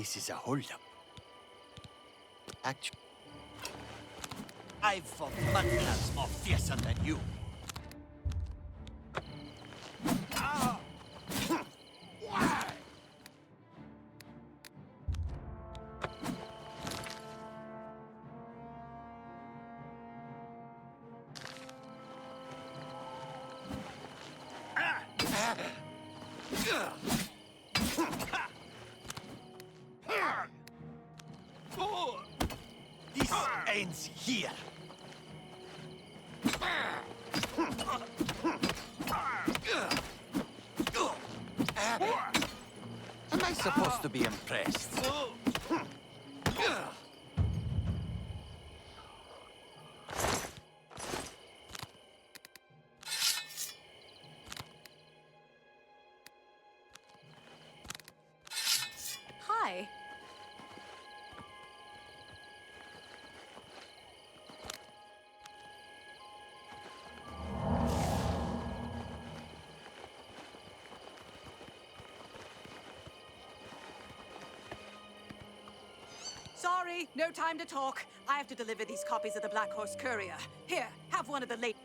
this is a holdup. Actually, I've fought bloodcats more fearsome than you. Why? This ends here. Am I supposed to be impressed? Hi. Sorry, no time to talk. I have to deliver these copies of the Black Horse Courier. Here, have one of the late.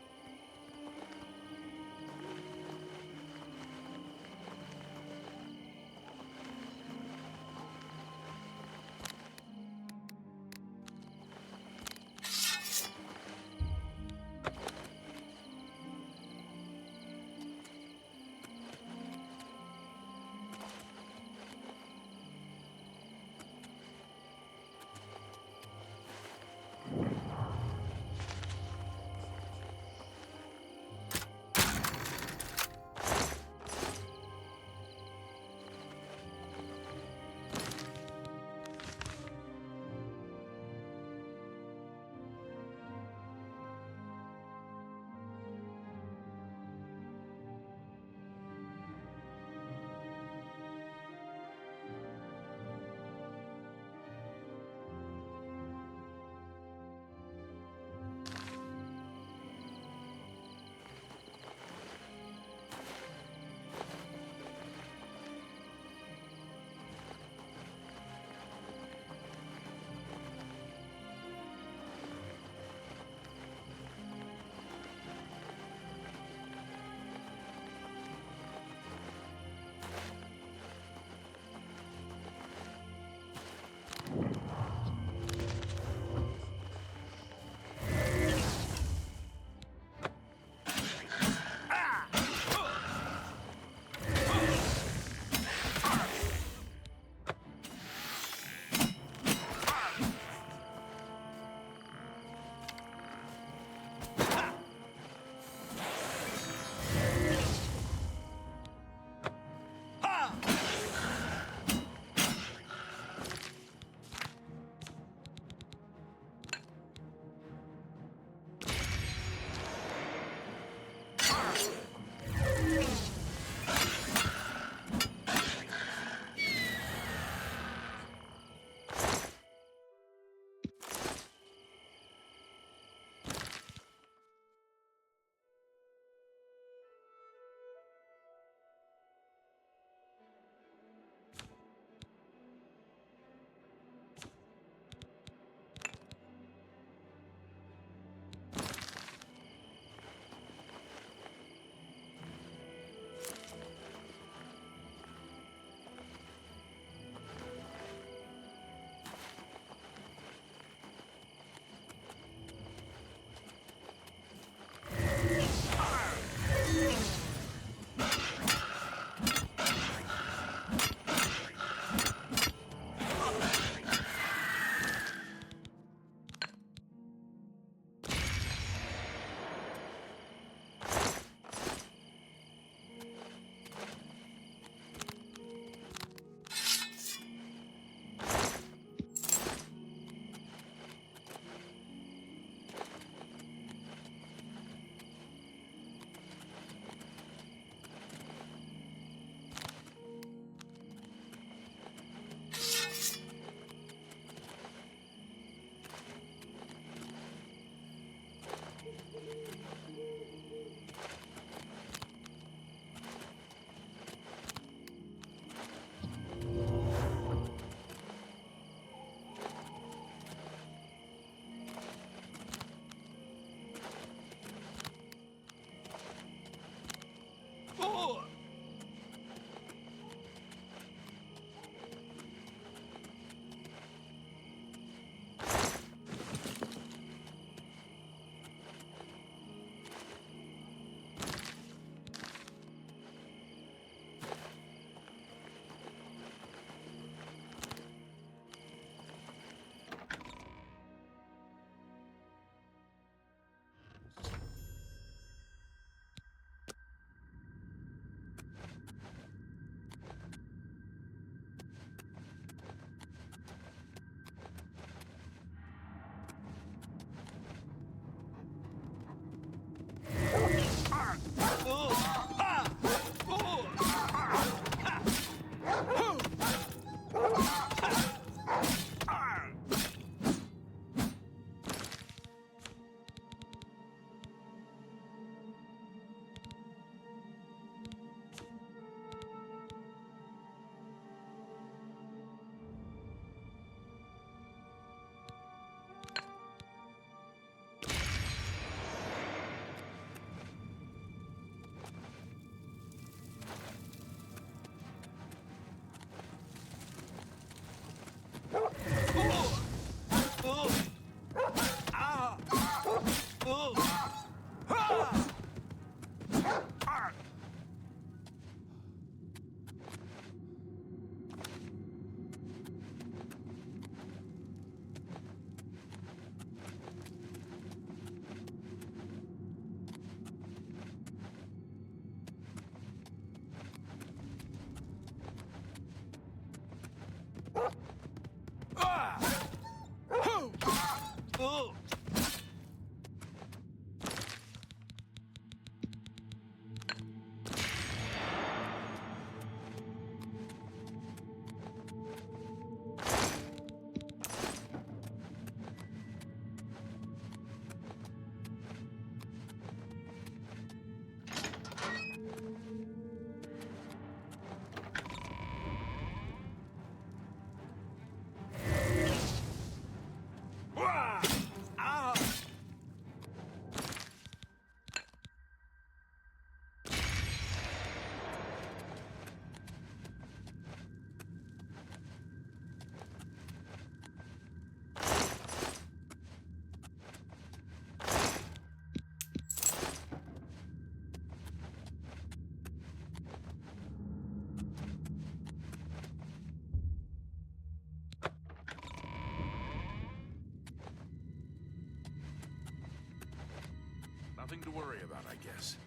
Nothing to worry about, I guess.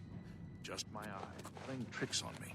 Just my eye, playing tricks on me.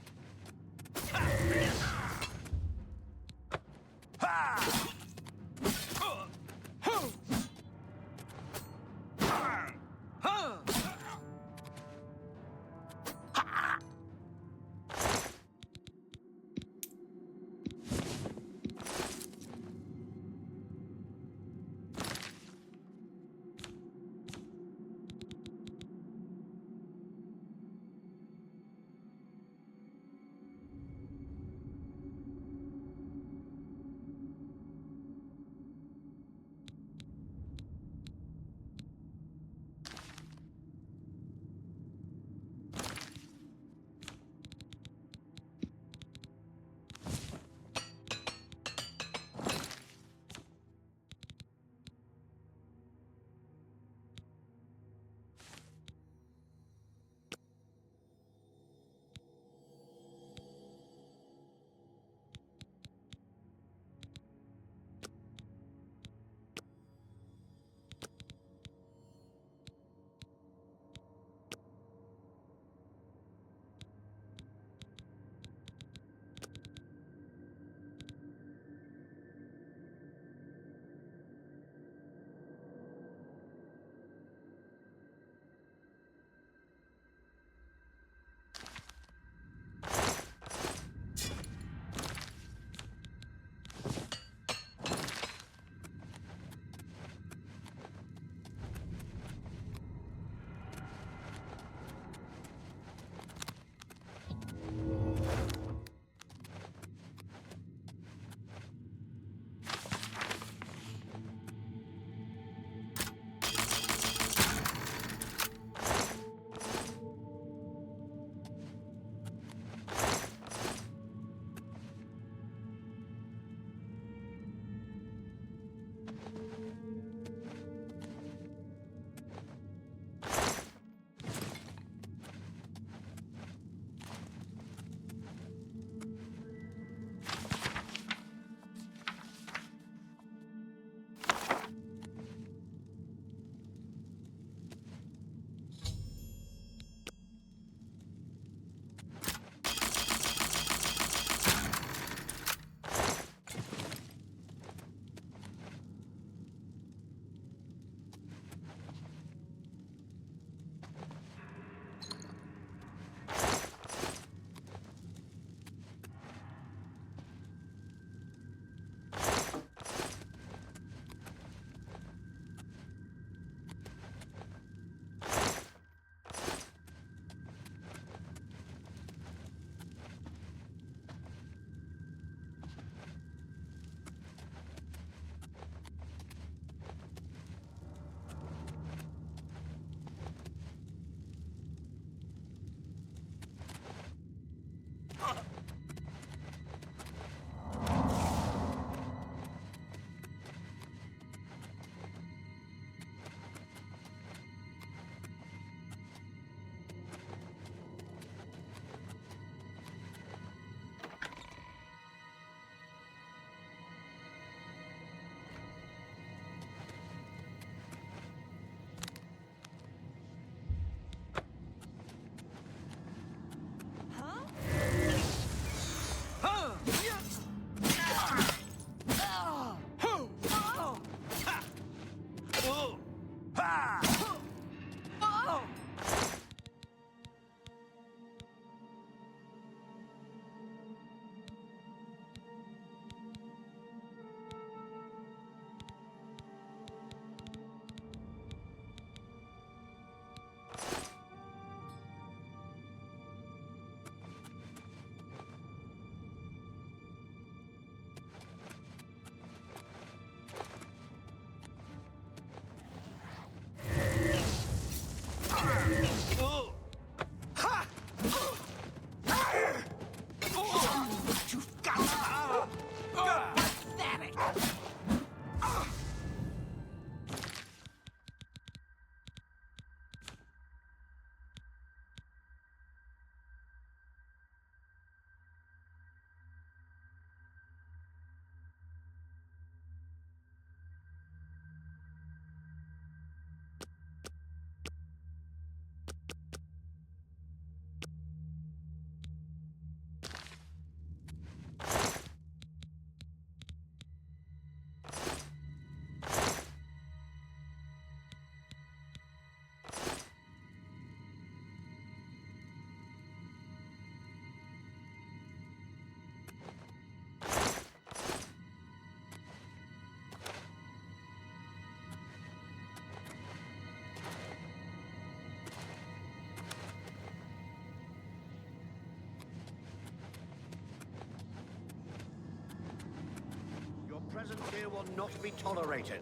here will not be tolerated.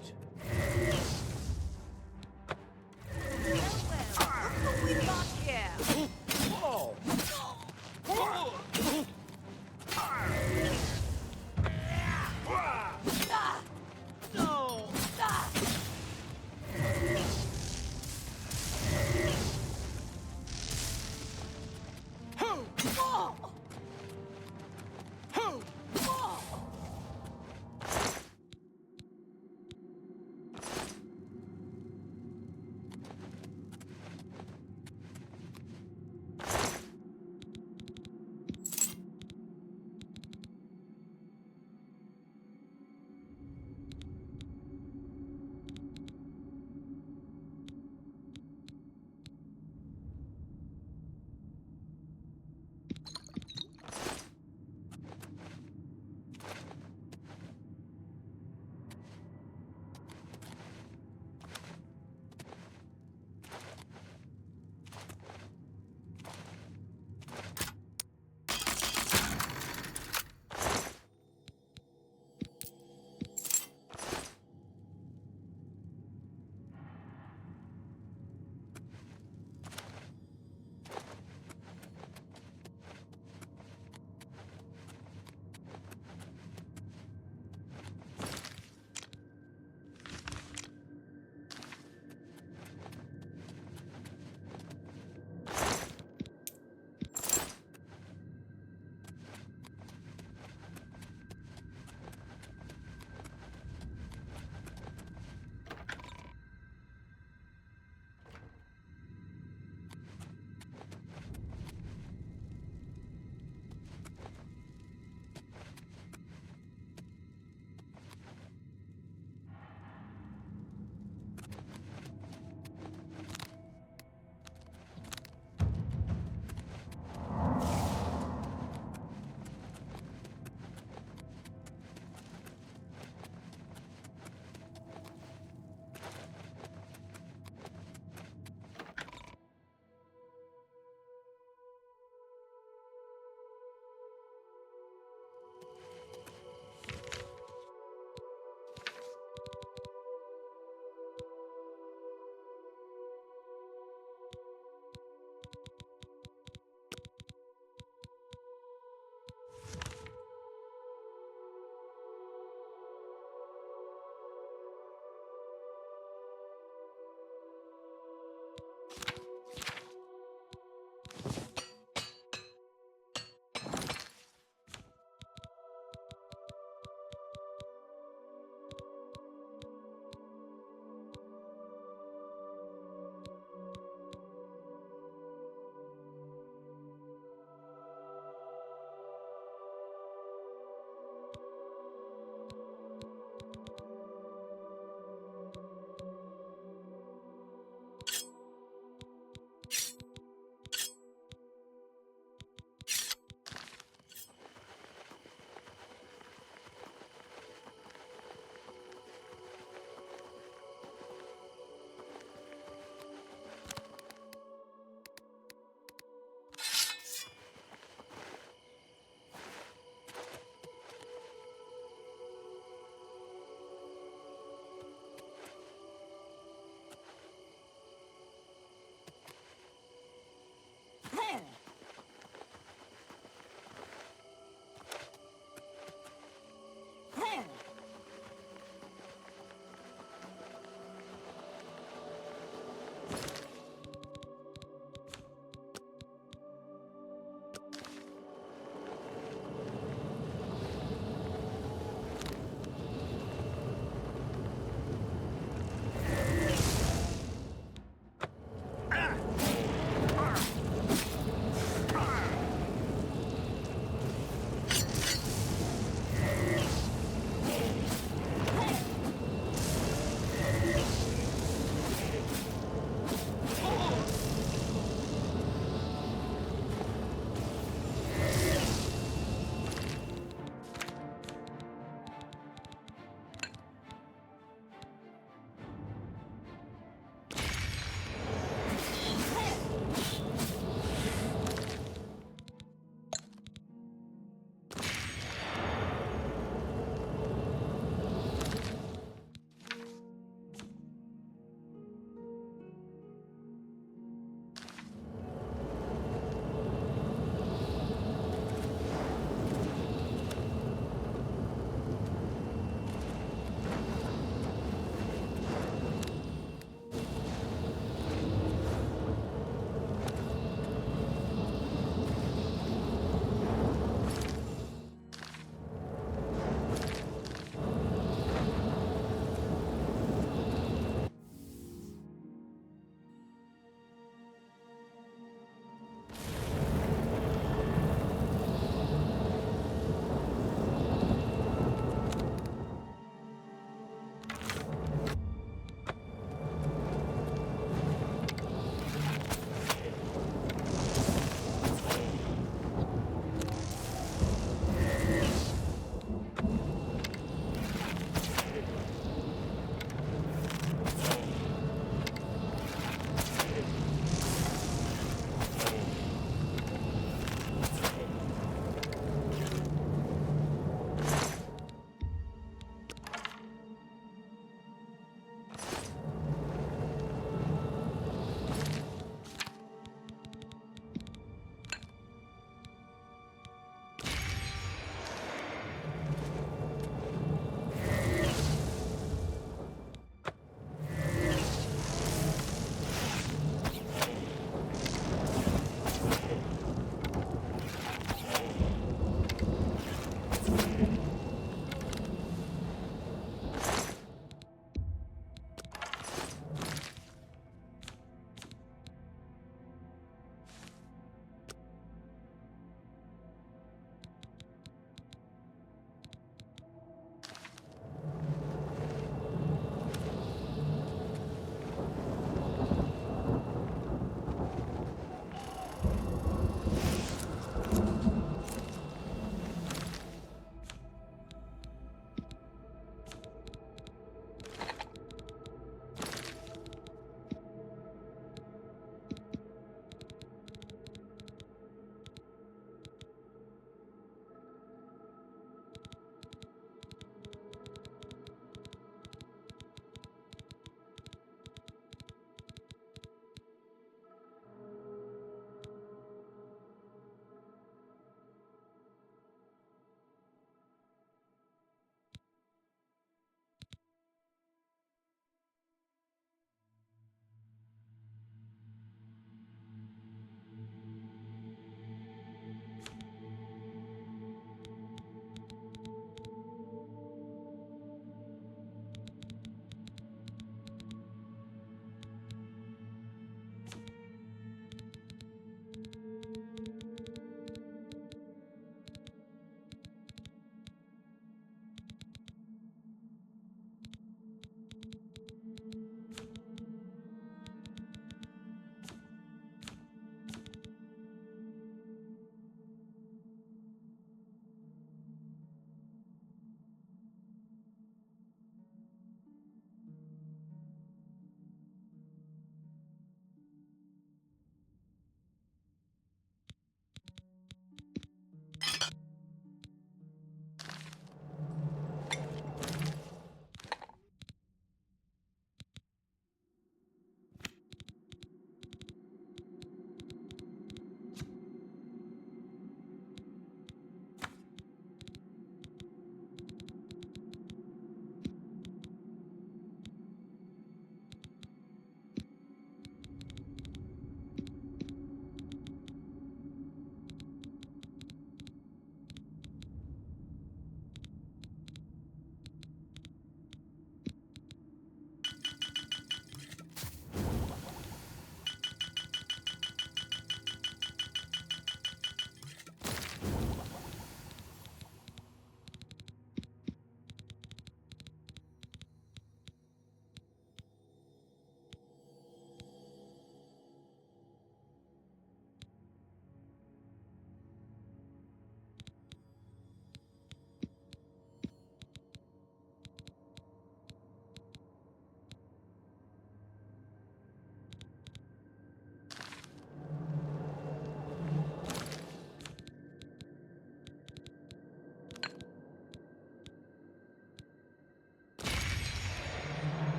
Well, look what we've got here. Whoa! No!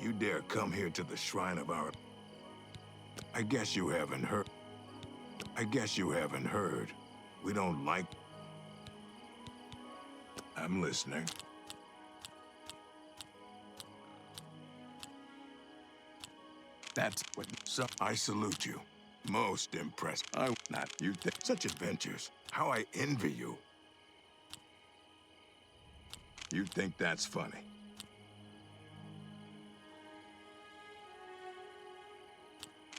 You dare come here to the shrine of our... I guess you haven't heard. We don't like... I'm listening. That's what... So I salute you. Most impressed. Not you think... Such adventures. How I envy you. You think that's funny?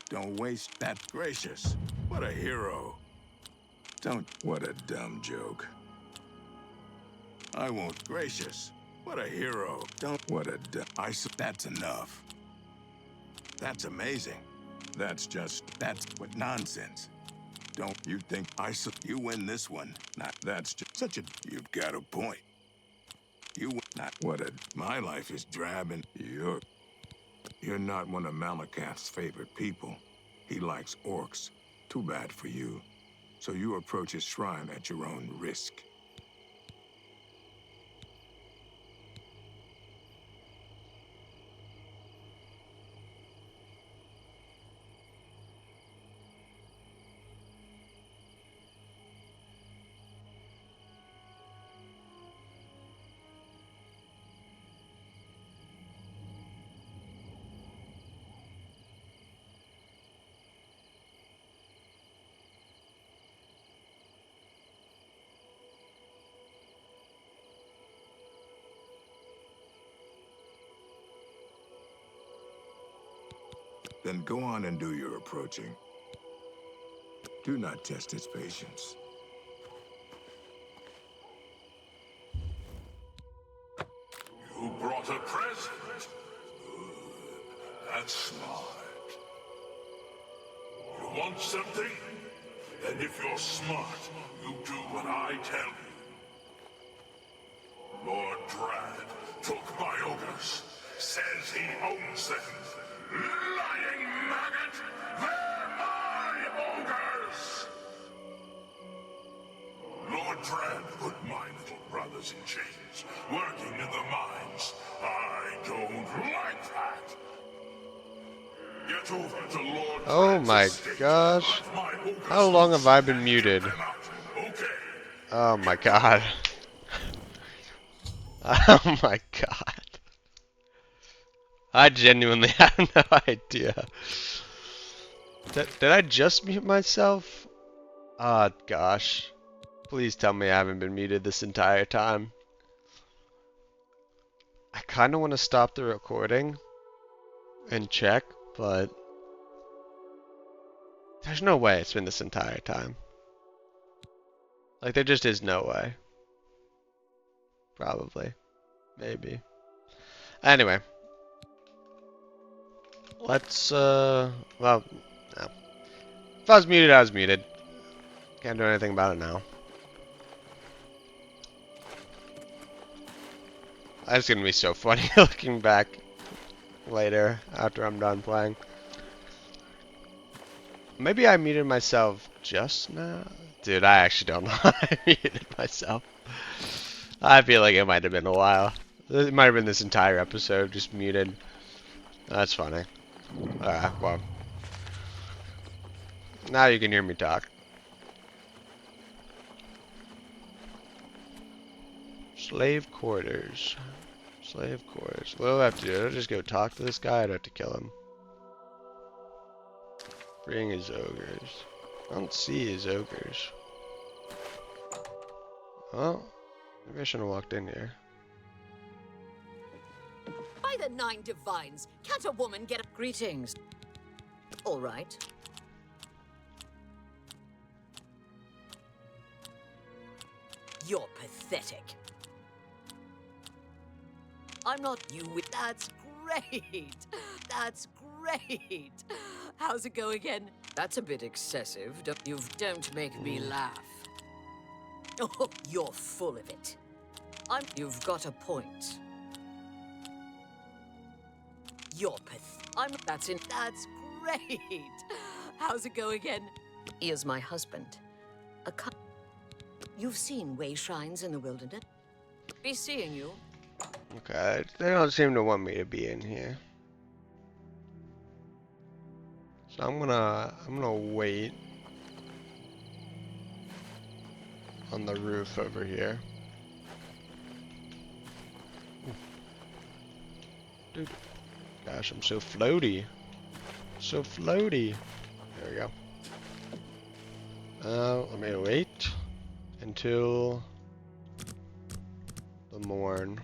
Don't waste that. Gracious. What a hero. Don't. What a dumb joke. I won't. Gracious. What a hero. Don't. What a that's enough. That's amazing. That's what nonsense. Don't you think you win this one? Not. That's just such a. You've got a point. Not. What a. My life is drab and You're not one of Malakath's favorite people. He likes orcs. Too bad for you. So you approach his shrine at your own risk. Then go on and do your approaching. Do not test his patience. You brought a present. That's smart. You want something? Then if you're smart, you do what I tell you. Lord Drad took my ogres. Says he owns them. Lying maggot! They're my ogres! Lord Drad put my little brothers in chains, working in the mines. I don't like that. Get over to Lord Oh Drad's my estate. gosh. Let my ogres How long have I been and muted? get them out. Okay. Oh my god. Oh my god. I genuinely have no idea. Did I just mute myself? Oh gosh. Please tell me I haven't been muted this entire time. I kind of want to stop the recording and check, but there's no way it's been this entire time. Like, there just is no way. Probably. Maybe. Anyway. Let's, well, no. If I was muted, I was muted. Can't do anything about it now. It's gonna be so funny looking back later after I'm done playing. Maybe I muted myself just now? Dude, I actually don't know how I muted myself. I feel like it might have been a while. It might have been this entire episode just muted. That's funny. Well. Now you can hear me talk. Slave quarters. Slave quarters. What do I have to do? I'll just go talk to this guy. I'd have to kill him. Bring his ogres. I don't see his ogres. Oh, maybe I shouldn't have walked in here. By the 9 divines, can't a woman get a... Greetings. All right. You're pathetic. I'm not you with... That's great. That's great. How's it go again? That's a bit excessive. Don't make me laugh. Oh, you're full of it. You've got a point. You're pathetic. That's great. How's it go again? He is my husband. You've seen way shrines in the wilderness? Be seeing you. Okay, they don't seem to want me to be in here. So I'm gonna wait on the roof over here. Dude, gosh, I'm so floaty. So floaty. There we go. Let me wait until the morn.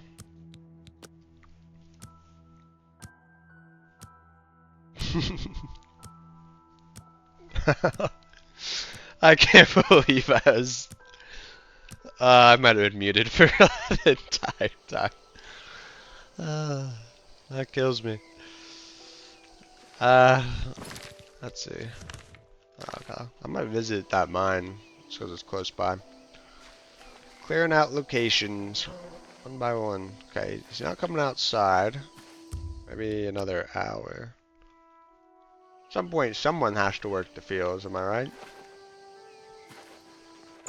I can't believe I might have been muted for the entire time. That kills me. Let's see. Okay. I might visit that mine just because it's close by. Clearing out locations one by one. Okay, he's not coming outside. Maybe another hour. At some point, someone has to work the fields. Am I right?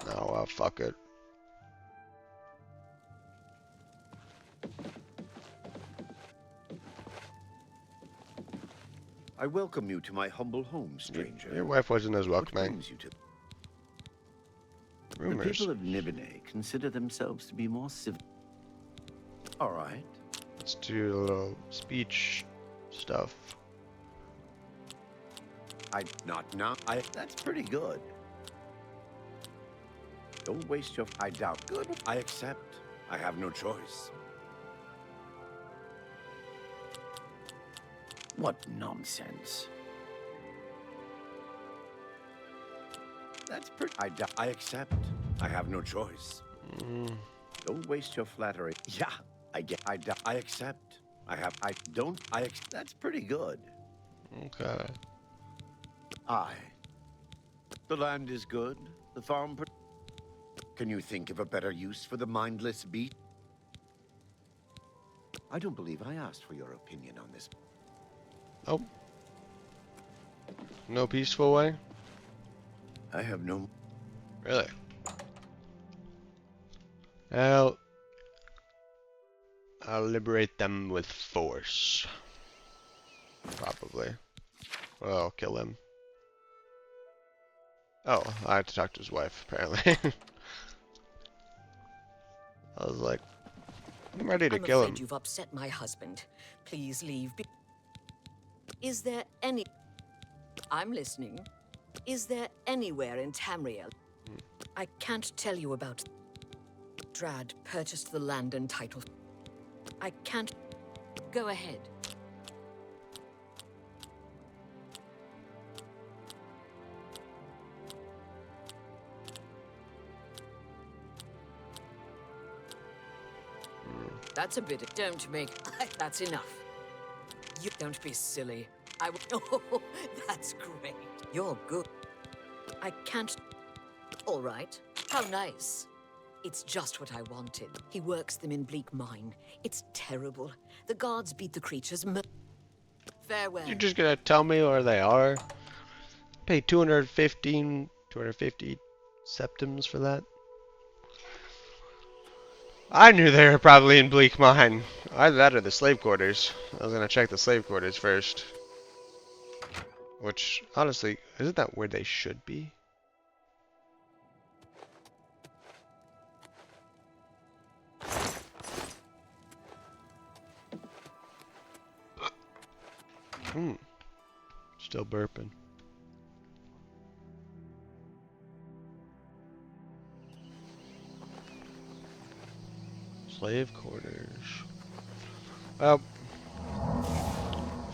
Oh well, fuck it. I welcome you to my humble home, stranger. Your wife wasn't as What welcoming. brings you to... The Rumors. people of Nibene consider themselves to be more civil. All right. Let's do a little speech stuff. That's pretty good. Don't waste your... I doubt. Good. I accept. I have no choice. What nonsense. That's pretty... I accept. I have no choice. Don't waste your flattery. Yeah, I get... I accept. That's pretty good. Okay. The land is good. The farm... Can you think of a better use for the mindless beast? I don't believe I asked for your opinion on this. Oh. No peaceful way? I have no... Really? Well, I'll liberate them with force. Probably. Well, I'll kill him. Oh, I had to talk to his wife, apparently. I was like, I'm ready to kill him. I'm afraid you've upset my husband. Please leave. Is there any... I'm listening. Is there anywhere in Tamriel? I can't tell you about... Drad purchased the land and title. I can't... Go ahead. That's a bit... Don't make... That's enough. You don't be silly. Oh, that's great. You're good. I can't... All right. How nice. It's just what I wanted. He works them in Bleak Mine. It's terrible. The guards beat the creatures. Farewell. You're just gonna tell me where they are? Pay 250 septims for that? I knew they were probably in Bleak Mine. Either that or the slave quarters. I was gonna check the slave quarters first. Which, honestly, isn't that where they should be? Still burping. Slave quarters. Well,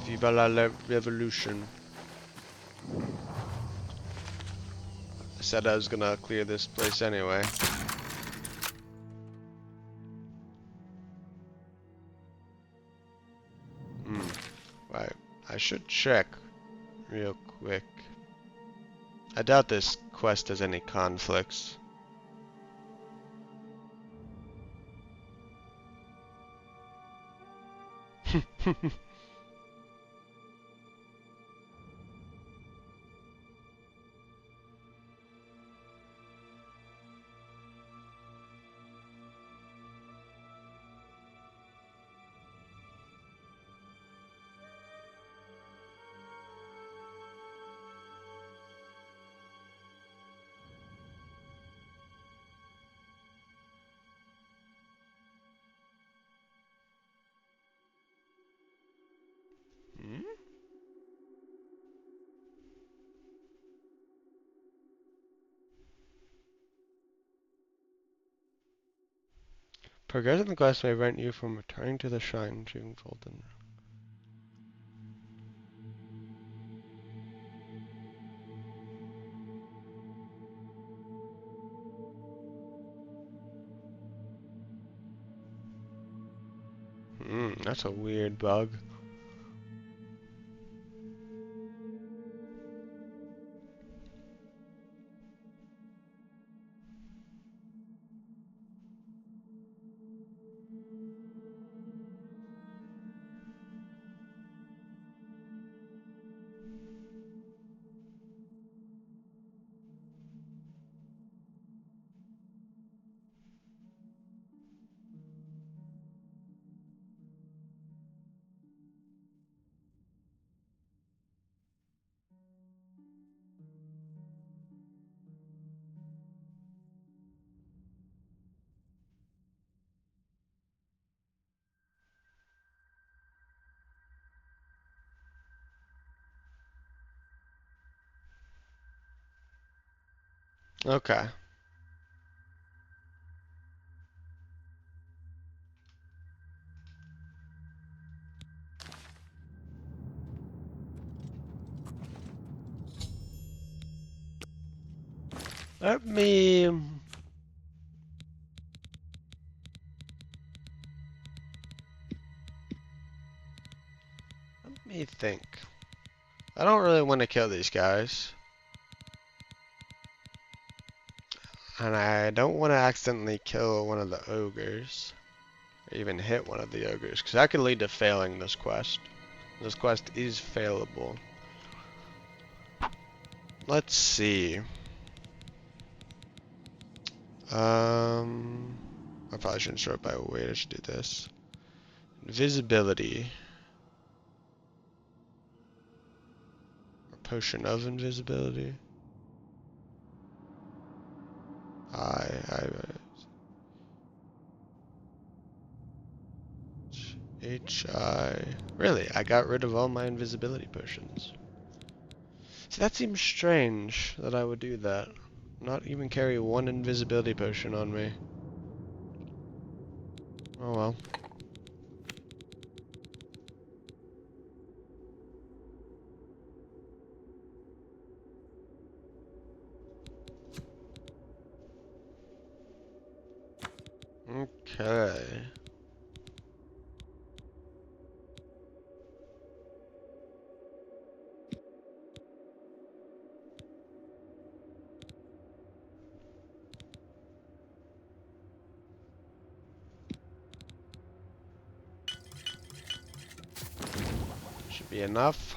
viva la revolution. I said I was gonna clear this place anyway. Right. I should check real quick. I doubt this quest has any conflicts. Progressing the quest may prevent you from returning to the shrine, achieving golden. That's a weird bug. Okay. Let me think. I don't really want to kill these guys. And I don't want to accidentally kill one of the ogres. Or even hit one of the ogres. Because that could lead to failing this quest. This quest is failable. Let's see. I probably shouldn't start by weight. I should do this. Invisibility. A potion of invisibility. Really? I got rid of all my invisibility potions. See, that seems strange that I would do that. Not even carry one invisibility potion on me. Oh well. Okay. Should be enough.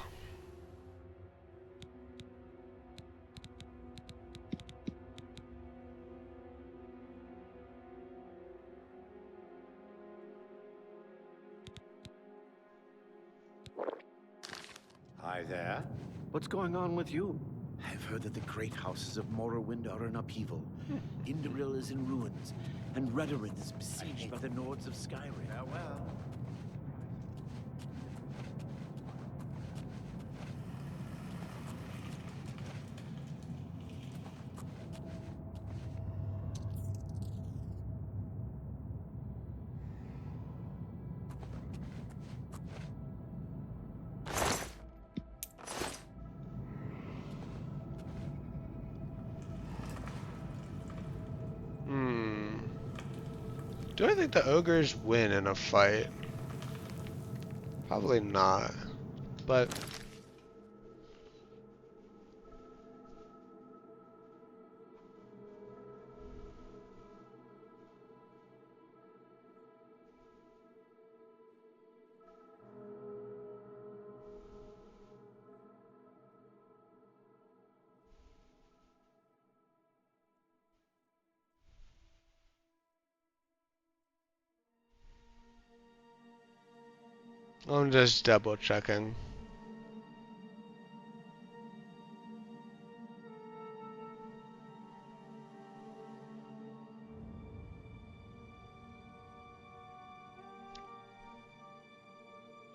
Hi there. What's going on with you? I've heard that the great houses of Morrowind are in upheaval. Indoril is in ruins, and Redoran is besieged by the Nords of Skyrim. Farewell. Do I think the ogres win in a fight? Probably not. But I'm just double checking.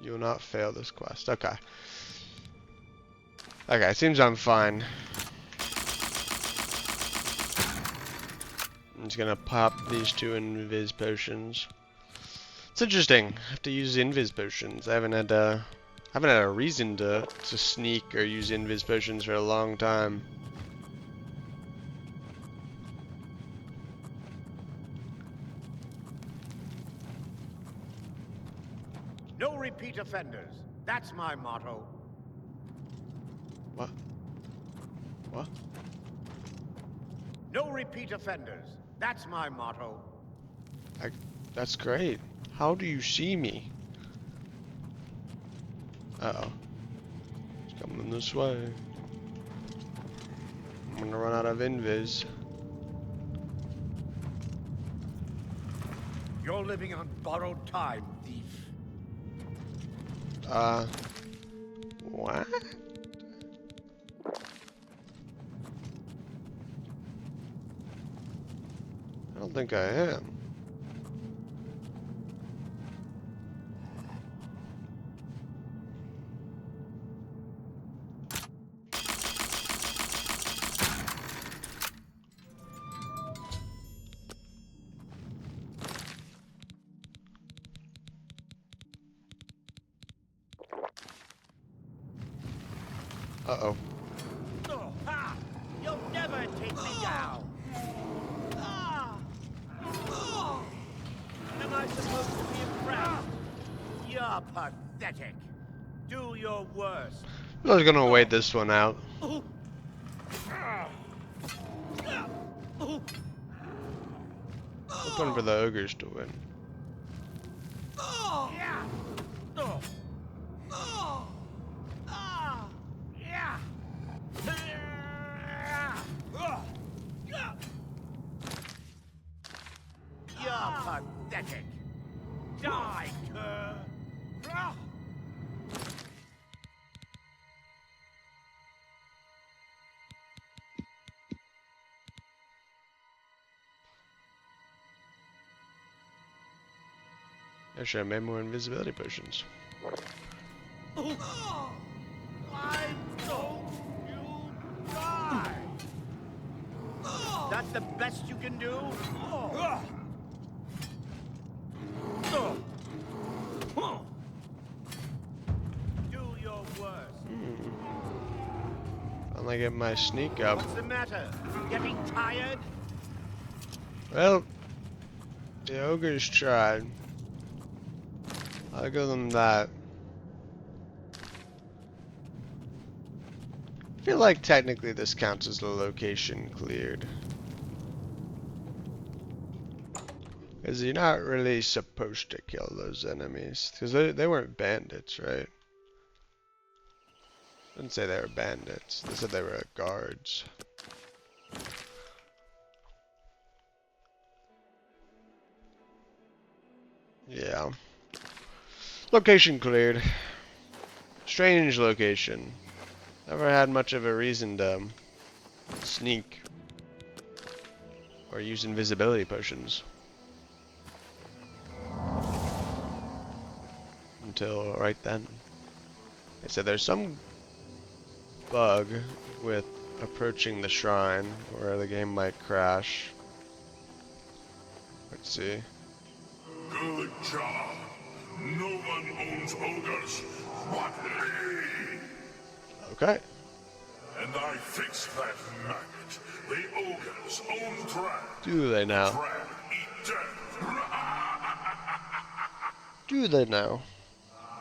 You will not fail this quest. Okay. Okay, seems I'm fine. I'm just gonna pop these 2 invis potions. It's interesting. I have to use invis potions. I haven't had a reason to sneak or use invis potions for a long time. No repeat offenders. That's my motto. What? What? No repeat offenders. That's my motto. That's great. How do you see me? Uh-oh. It's coming this way. I'm gonna run out of invis. You're living on borrowed time, thief. What? I don't think I am. Uh-oh. Oh, ha! You'll never take me down! Ah! Oh! Am I supposed to be impressed? You're pathetic. Do your worst. I was gonna wait this one out. Oh! Oh! Hoping for the ogres to win. Oh! Yeah! Oh! Oh! Ah! Yeah! You're pathetic. Die, cur! I should have made more invisibility potions. Why don't you die? That's the best you can do? Do your worst. Finally get my sneak up. What's the matter? Getting tired? Well, the ogres tried. I'll give them that. I feel like technically this counts as a location cleared. Because you're not really supposed to kill those enemies. Because they weren't bandits, right? Didn't say they were bandits. They said they were guards. Yeah. Location cleared. Strange location. Never had much of a reason to sneak or use invisibility potions. Until right then. They said there's some bug with approaching the shrine where the game might crash. Let's see. Good job. No one owns ogres but me. Okay. And I fixed that maggot. The ogres own Drag. Do they now? Drag eat death. Do they now?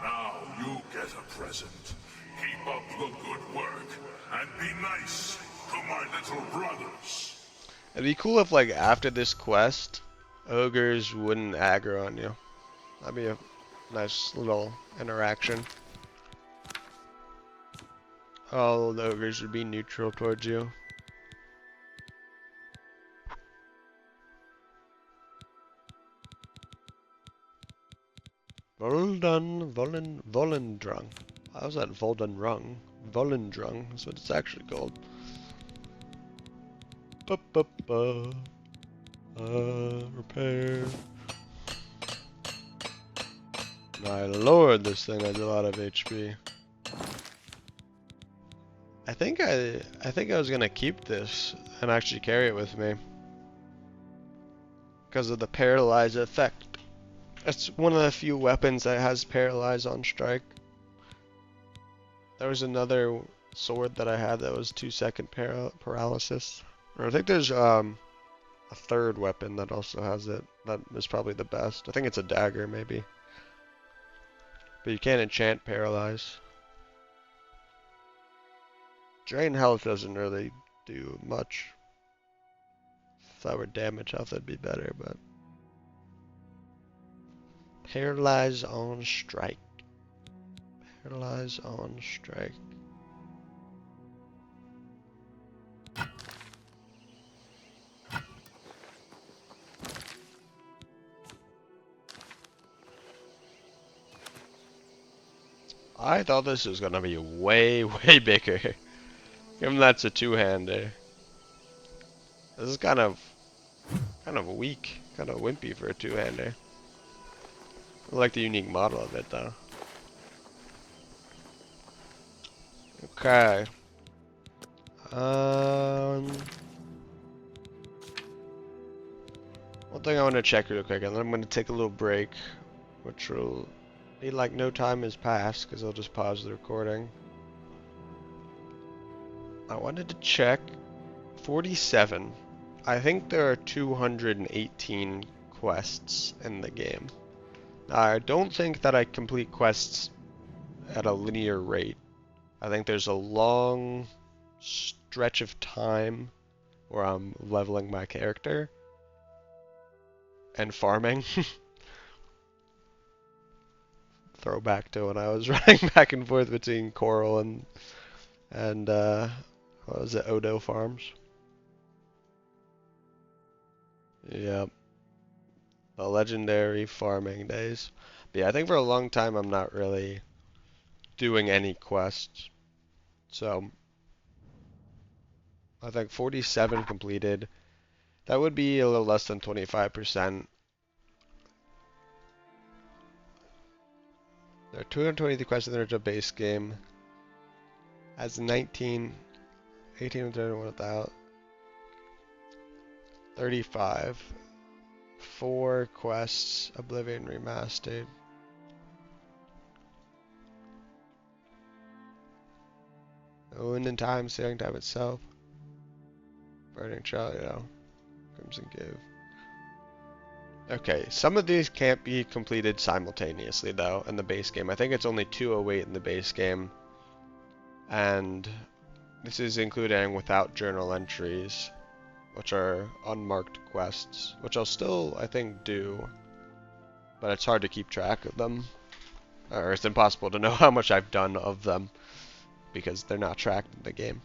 Now you get a present. Keep up the good work and be nice to my little brothers. It'd be cool if, like, after this quest, ogres wouldn't aggro on you. That'd be a nice little interaction. All the ogres would be neutral towards you. Voldan, Volendrung. How's that Voldenrung? Volendrung, that's what it's actually called. Repair. My lord, this thing has a lot of HP. I think I was gonna keep this and actually carry it with me. because of the paralyze effect. It's one of the few weapons that has paralyze on strike. There was another sword that I had that was 2-second paralysis. Or I think there's a third weapon that also has it. That is probably the best. I think it's a dagger maybe. But you can't enchant paralyze. Drain health doesn't really do much. If that were damage health, that'd be better, but paralyze on strike. Paralyze on strike. I thought this was gonna be way, way bigger. Given that's a two-hander. This is kind of weak, kind of wimpy for a two-hander. I like the unique model of it though. Okay. One thing I want to check real quick, and then I'm going to take a little break, which will be like no time has passed, because I'll just pause the recording. I wanted to check 47. I think there are 218 quests in the game. I don't think that I complete quests at a linear rate. I think there's a long stretch of time where I'm leveling my character and farming. Throwback to when I was running back and forth between Coral and what was it, Odo Farms? Yep. The legendary farming days. But yeah, I think for a long time I'm not really doing any quests. So I think 47 completed. That would be a little less than 25%. There are 223 quests in the original base game. Has 19, 18 without, 35. 4 quests, Oblivion Remastered. Wind and Time, Sailing Time itself. Burning Child, you know. Crimson Give. Okay, some of these can't be completed simultaneously though in the base game. I think it's only 208 in the base game. And this is including without journal entries, which are unmarked quests, which I'll still, I think, do. But it's hard to keep track of them. Or it's impossible to know how much I've done of them because they're not tracked in the game.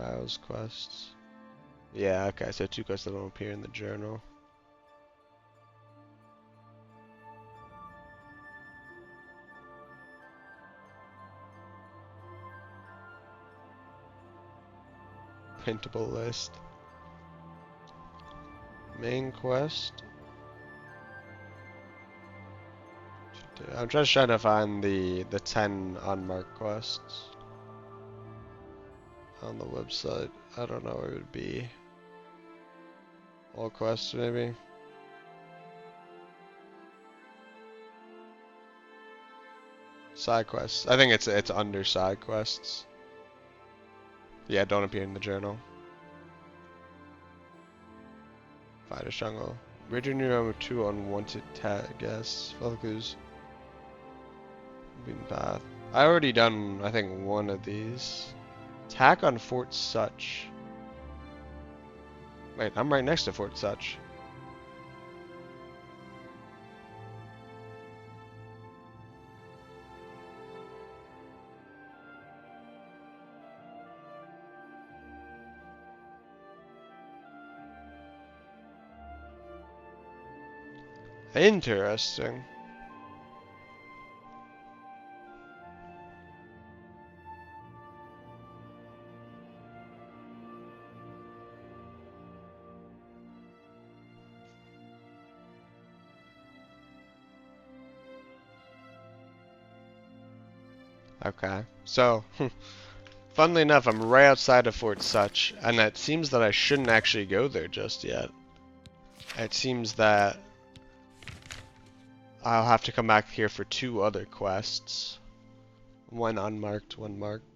Isles quests. Yeah, okay, so 2 quests that don't appear in the journal. Printable list. Main quest. I'm just trying to find the 10 unmarked quests on the website. I don't know where it would be. All quests maybe. Side quests. I think it's under side quests. Yeah, don't appear in the journal. Fighter Jungle. Region number 2 unwanted guests. Falcus. Beaten path. I already done, I think, one of these. Attack on Fort Such. Wait, I'm right next to Fort Such. Interesting. Okay, so, funnily enough, I'm right outside of Fort Such, and it seems that I shouldn't actually go there just yet. It seems that I'll have to come back here for 2 other quests. One unmarked, one marked.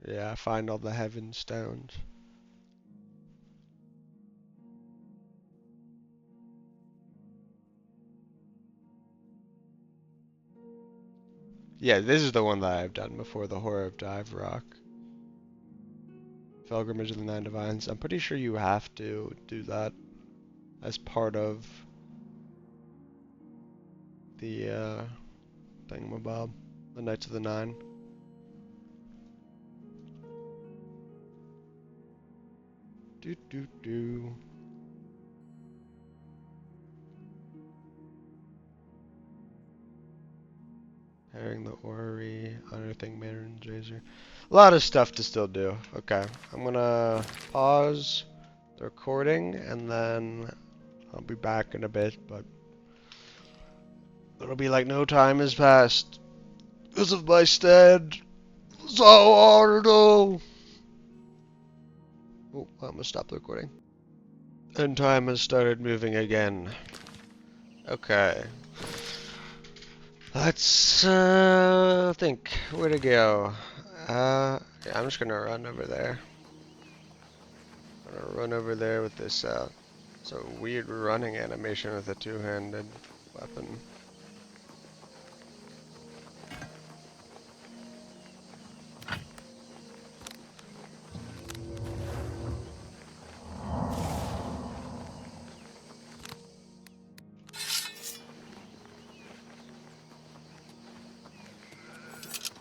Yeah, find all the heaven stones. Yeah, this is the one that I've done before, the Horror of Dive Rock. Pilgrimage of the Nine Divines. I'm pretty sure you have to do that as part of the thingamabob, the Knights of the Nine. Do do do. Herring the Orrery, Unearthing Maiden's Razor. A lot of stuff to still do. Okay, I'm gonna pause the recording and then I'll be back in a bit, but it'll be like no time has passed because of my stand. So hard to do. Oh, I'm gonna stop the recording. And time has started moving again. Okay. Let's think where to go. Yeah, I'm just gonna run over there. I'm gonna run over there with this so weird running animation with a 2-handed weapon.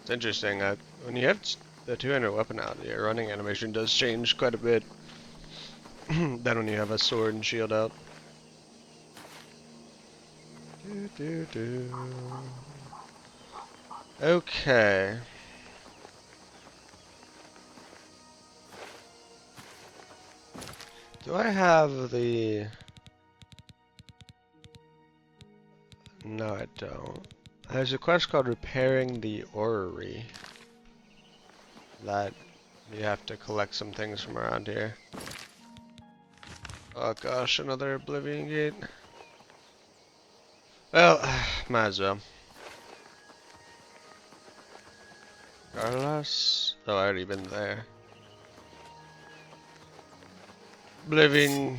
It's interesting. When you have the 2-handed weapon out, your running animation does change quite a bit. Than when you have a sword and shield out. Okay. Do I have the... No, I don't. There's a quest called Repairing the Orrery that you have to collect some things from around here. Oh gosh, another Oblivion gate. Well, might as well. Carlos? Oh, I already been there. Oblivion.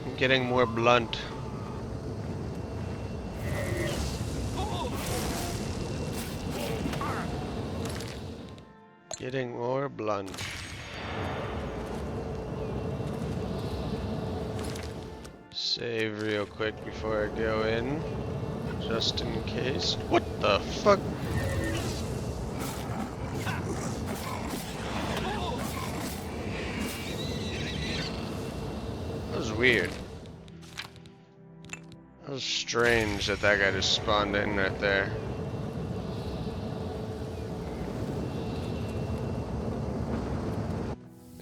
I'm getting more blunt. Getting more blunt. Save real quick before I go in. Just in case. What the fuck? That was weird. That was strange that that guy just spawned in right there.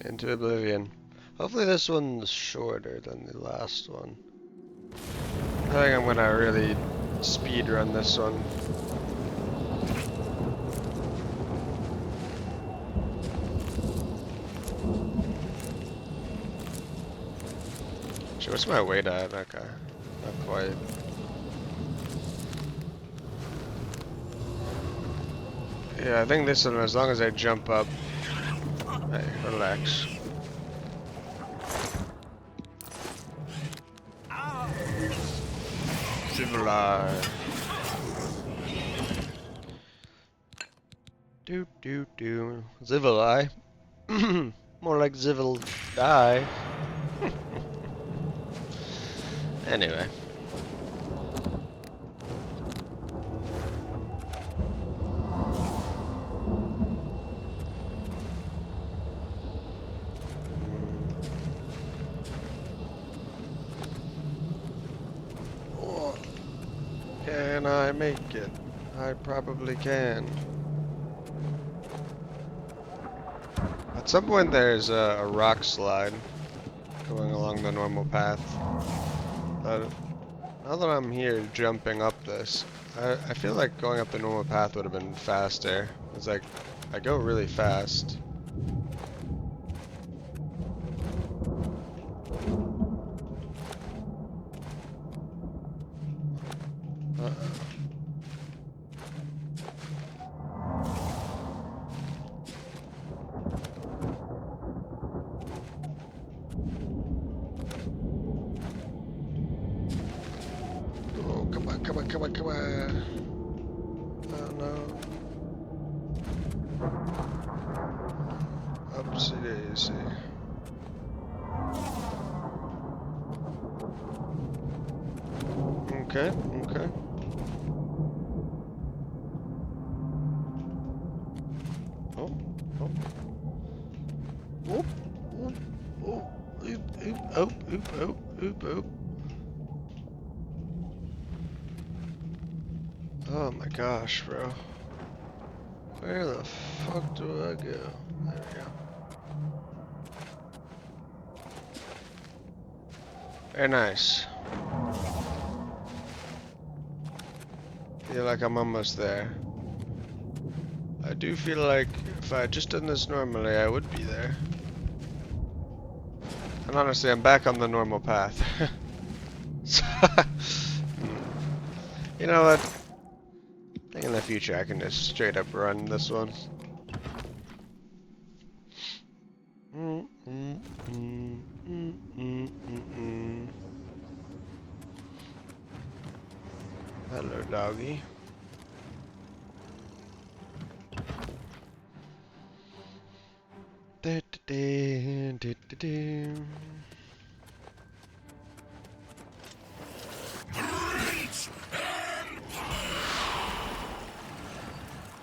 Into Oblivion. Hopefully this one's shorter than the last one. I think I'm gonna really speed run this one. Actually, what's my weight at? Okay, not quite. Yeah, I think this one, as long as I jump up. Hey, relax. Civilized. Do do do. Zivili. More like Zivil die. Anyway. Can I make it? I probably can. At some point there's a rock slide going along the normal path. But now that I'm here jumping up this, I feel like going up the normal path would have been faster. It's like, I go really fast. Oh, come on, come on, come on, come on. Oh no. Upsy daisy. Okay, okay. Oh, oh. Oop, oop, oop, oop, oop, oop, oop, oop, oop. Oh my gosh, bro. Where the fuck do I go? There we go. Very nice. Feel like I'm almost there. I do feel like if I had just done this normally, I would be there. And honestly, I'm back on the normal path. So, you know what? I think in the future I can just straight up run this one. Hello, doggy.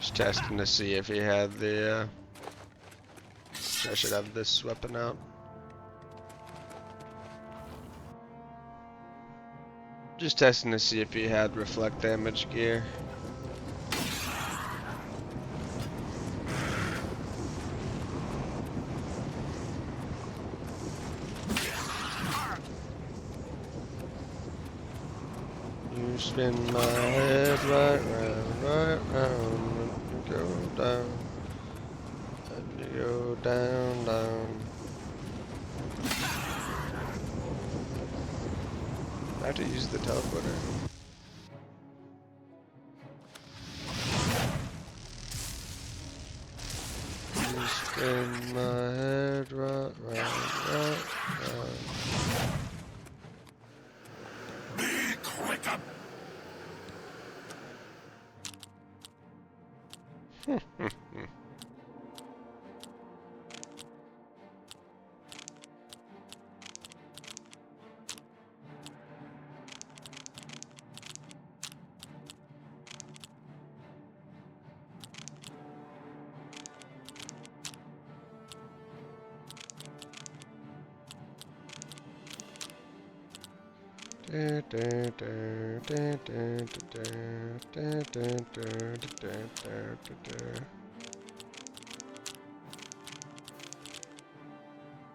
Just testing to see if he had the, I should have this weapon out. Just testing to see if he had reflect damage gear. You spin my head right round, and you go down, and you go down, down. I have to use the teleporter. You spin my head right round. Be quicker.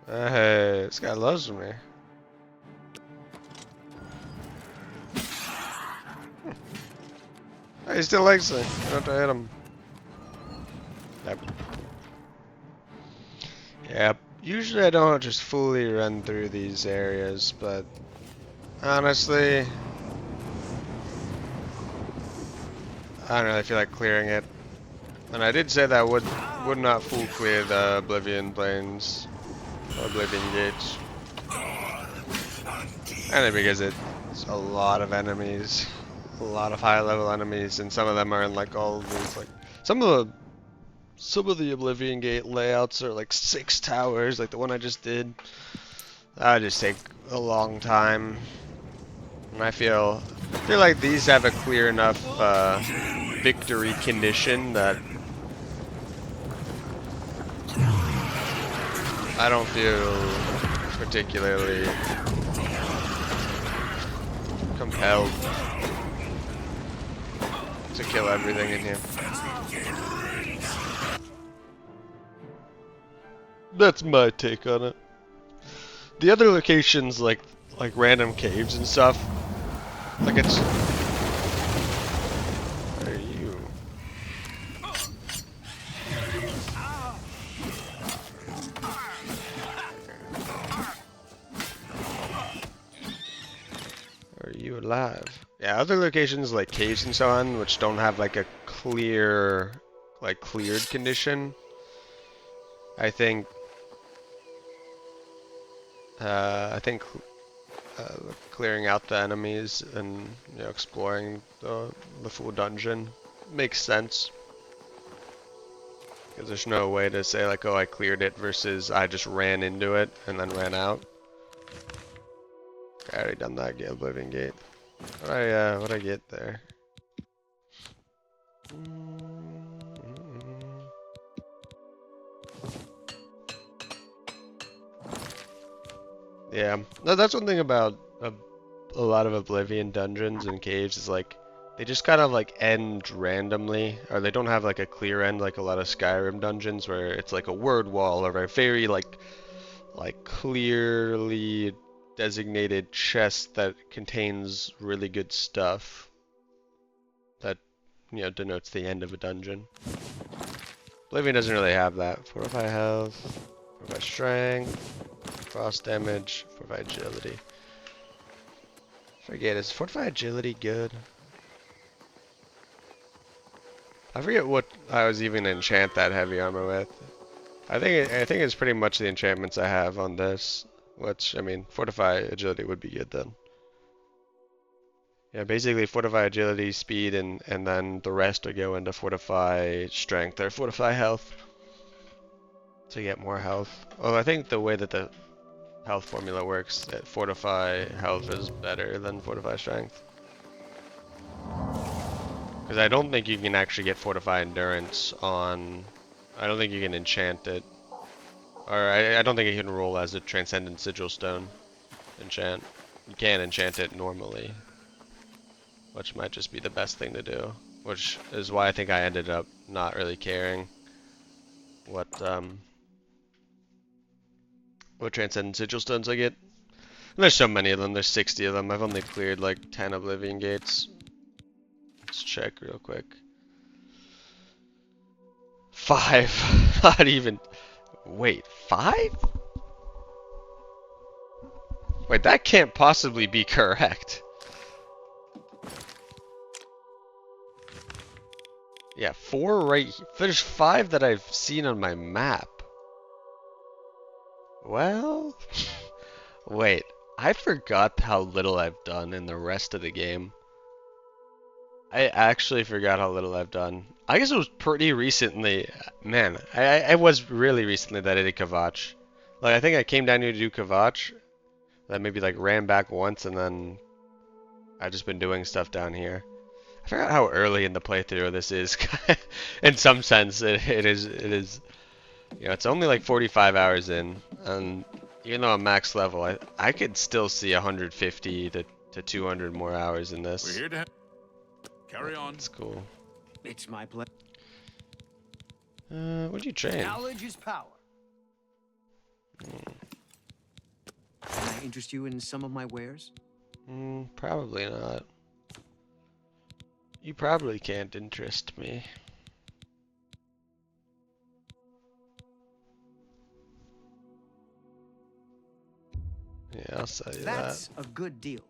Hey, this guy loves me. Hey, he still likes me. I have to hit him. Yep. Yep. Usually I don't just fully run through these areas, but honestly, I don't really feel like clearing it. And I did say that I would not full clear the Oblivion plains, or Oblivion gates. Mainly because it's a lot of enemies, a lot of high level enemies, and some of them are in like all these like some of the Some of the Oblivion Gate layouts are like 6 towers, like the one I just did. That would just take a long time. And I feel like these have a clear enough victory condition that I don't feel particularly compelled to kill everything in here. That's my take on it. The other locations, like random caves and stuff, like it's. Where are you? Are you alive? Yeah, other locations like caves and so on, which don't have like a clear, like cleared condition. I think clearing out the enemies and exploring the full dungeon makes sense. Because there's no way to say like, oh, I cleared it versus I just ran into it and then ran out. I already done that Oblivion Gate. What'd I get there? Yeah, no, that's one thing about a lot of Oblivion dungeons and caves is like they just kind of like end randomly, or they don't have like a clear end like a lot of Skyrim dungeons where it's like a word wall or a very like clearly designated chest that contains really good stuff that denotes the end of a dungeon. Oblivion doesn't really have that. Fortify health, fortify strength, frost damage, fortify agility. Forget, is fortify agility good? I forget what I was even enchant that heavy armor with. I think it's pretty much the enchantments I have on this. Which, I mean, fortify agility would be good then. Yeah, basically fortify agility, speed, and then the rest would go into fortify strength or fortify health to get more health. Although I think the way that the health formula works, that fortify health is better than fortify strength. Because I don't think you can actually get fortify endurance on. I don't think you can enchant it. Or I don't think it can roll as a transcendent sigil stone enchant. You can enchant it normally, which might just be the best thing to do. Which is why I think I ended up not really caring what transcendent sigil stones I get. And there's so many of them. There's 60 of them. I've only cleared like 10 Oblivion Gates. Let's check real quick. 5. Not even. Wait, 5? Wait, that can't possibly be correct. Yeah, 4 right. There's 5 that I've seen on my map. Well, wait. I forgot how little I've done in the rest of the game. I actually forgot how little I've done. I guess it was pretty recently. Man, I was really recently that I did Kvatch. Like, I think I came down here to do Kvatch. Then maybe like ran back once and then I've just been doing stuff down here. I forgot how early in the playthrough this is. In some sense, it is. It's only like 45 hours in, and even though I'm max level, I could still see 150 to 200 more hours in this. We're here to carry on. It's cool. It's my pleasure. What'd you train? Knowledge is power. Can I interest you in some of my wares? Probably not. You probably can't interest me. Yeah, I'll sell you That's a good deal.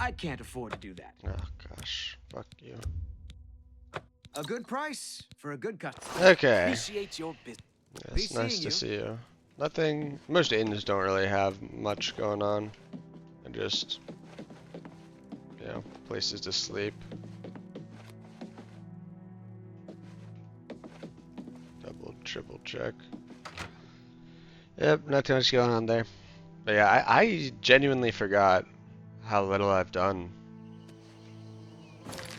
I can't afford to do that. Oh gosh, fuck you. A good price for a good cut. Okay. Appreciate your business. Yeah, it's nice to see you. Nothing. Most inns don't really have much going on. and just, you know, places to sleep. Double, triple check. Yep, not too much going on there. But yeah, I genuinely forgot how little I've done.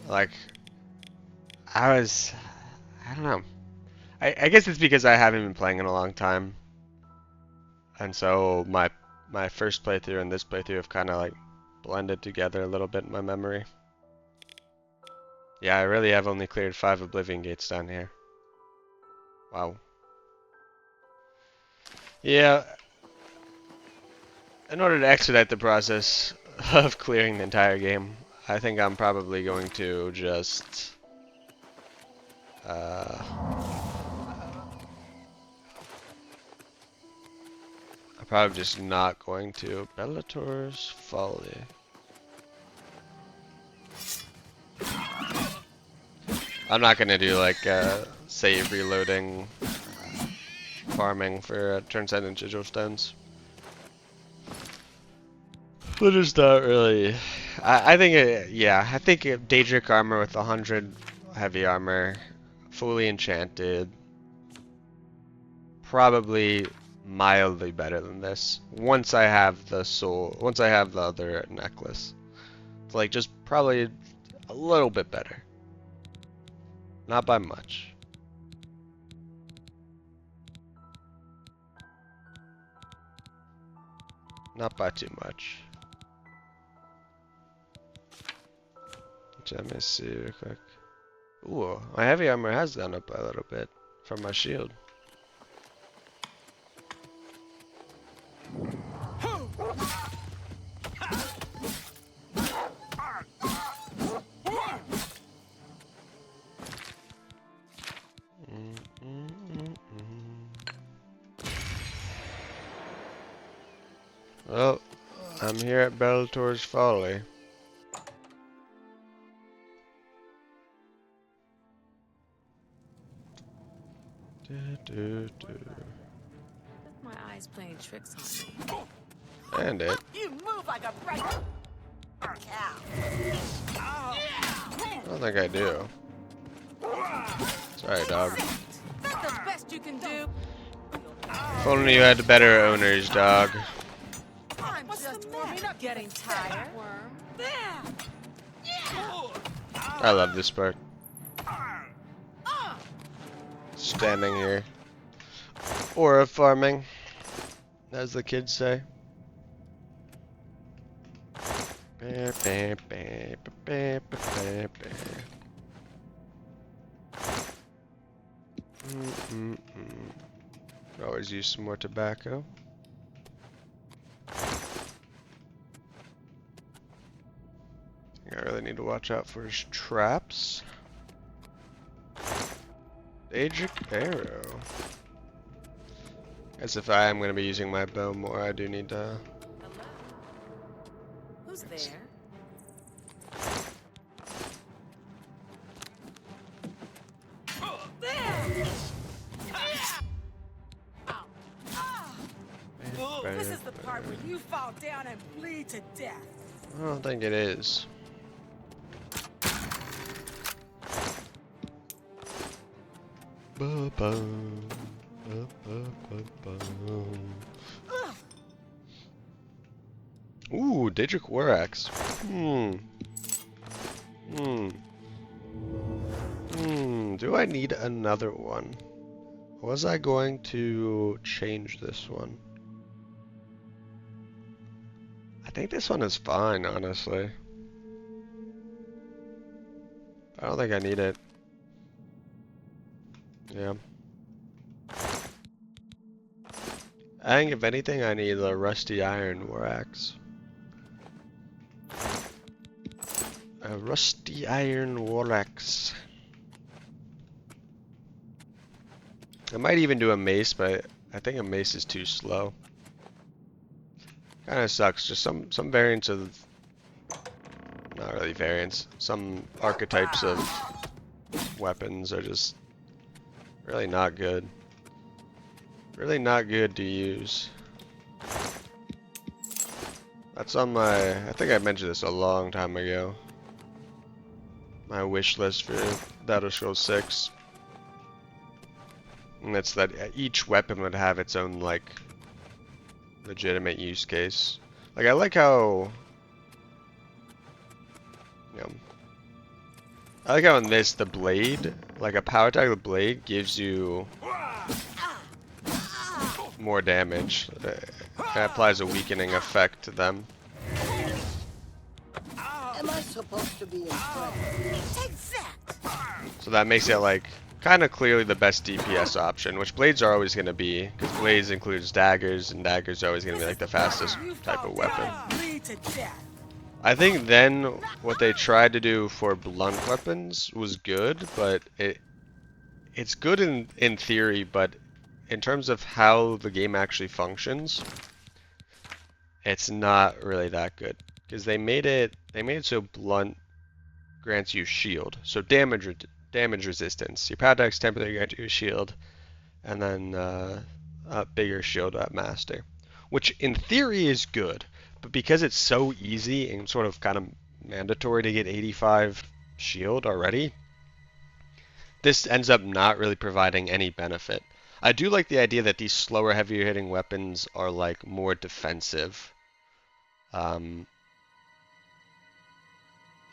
Like, I don't know. I guess it's because I haven't been playing in a long time. And so my first playthrough and this playthrough have kind of like blended together a little bit in my memory. Yeah, I really have only cleared 5 Oblivion gates down here. Wow. Yeah. In order to expedite the process of clearing the entire game, I think I'm probably going to just I'm probably just not going to Bellator's Folly. I'm not gonna do like save reloading farming for Transcendent Sigil Stones. But it's not really. I think yeah, I think Daedric armor with 100 heavy armor, fully enchanted, probably mildly better than this. Once I have the other necklace, it's like just probably a little bit better. Not by much. Not by too much. Let me see real quick. Ooh, my heavy armor has gone up a little bit from my shield. Well, I'm here at Bellator's Folly. My eyes playing tricks on me. And it. You move like a bright cow. I don't think I do. Sorry, dog. That's the best you can do. If only you had better owners, dog. I'm just warming up. Getting tired. I love this part. Standing here. Or farming, as the kids say. Could always use some more tobacco. I really need to watch out for his traps. Daedric arrow. As if I am going to be using my bow more, I do need to. Who's there? This is the part where you fall down and bleed to death. I don't think it is. Ooh, Daedric War Axe. Do I need another one? Was I going to change this one? I think this one is fine, honestly. I don't think I need it. Yeah. I think if anything, I need a rusty iron war axe. A rusty iron war axe. I might even do a mace, but I think a mace is too slow. Kind of sucks. Just some variants of, not really variants. Some archetypes of weapons are just really not good. Really not good to use. That's on my, I think I mentioned this a long time ago. My wish list for Elder Scrolls 6. And that's that each weapon would have its own, like, legitimate use case. Like, I like how, you know, I like how in this, the blade, like a power attack with the blade gives you more damage. It applies a weakening effect to them. Am I supposed to be impressed? Take that! So that makes it like kind of clearly the best DPS option, which blades are always going to be, because blades includes daggers, and daggers are always going to be like the fastest type of weapon. Bleed to death! I think then what they tried to do for blunt weapons was good, but it's good in theory, but in terms of how the game actually functions, it's not really that good. Because they made it so blunt grants you shield, so damage resistance. Your power attacks temporarily grant you a shield, and then a bigger shield at master, which in theory is good, but because it's so easy and sort of kind of mandatory to get 85 shield already, this ends up not really providing any benefit. I do like the idea that these slower, heavier hitting weapons are like more defensive.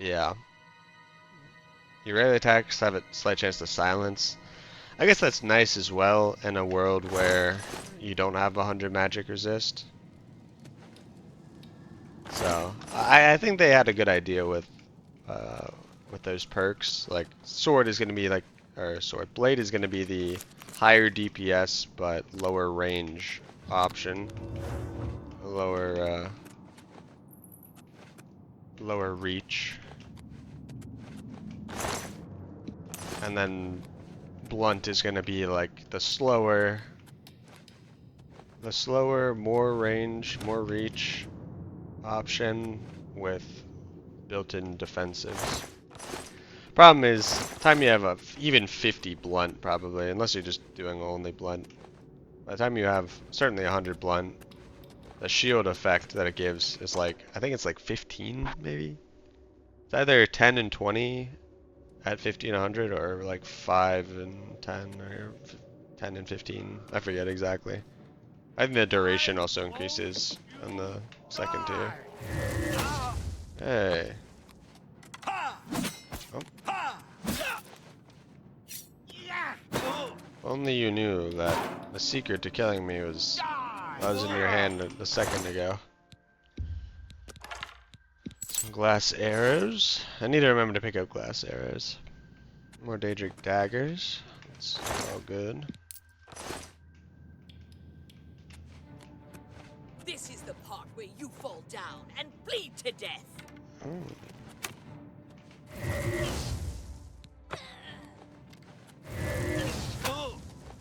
Yeah. Your rarely attacks have a slight chance to silence. I guess that's nice as well in a world where you don't have 100 magic resist. So I think they had a good idea with those perks. Like sword is going to be like, or sword blade is going to be the higher DPS but lower range option, lower reach, and then blunt is going to be like the slower, more range, more reach option with built-in defensives. Problem is, time you have even 50 blunt probably, unless you're just doing only blunt. By the time you have certainly 100 blunt, the shield effect that it gives is like, I think it's like 15 maybe? It's either 10 and 20 at 50 and 100, or like 5 and 10, or 10 and 15. I forget exactly. I think the duration also increases on the second tier. Hey. Oh. Only you knew that the secret to killing me was in your hand a second ago. Some glass arrows. I need to remember to pick up glass arrows. More Daedric daggers. That's all good. This is the part where you fall down and bleed to death. Oh.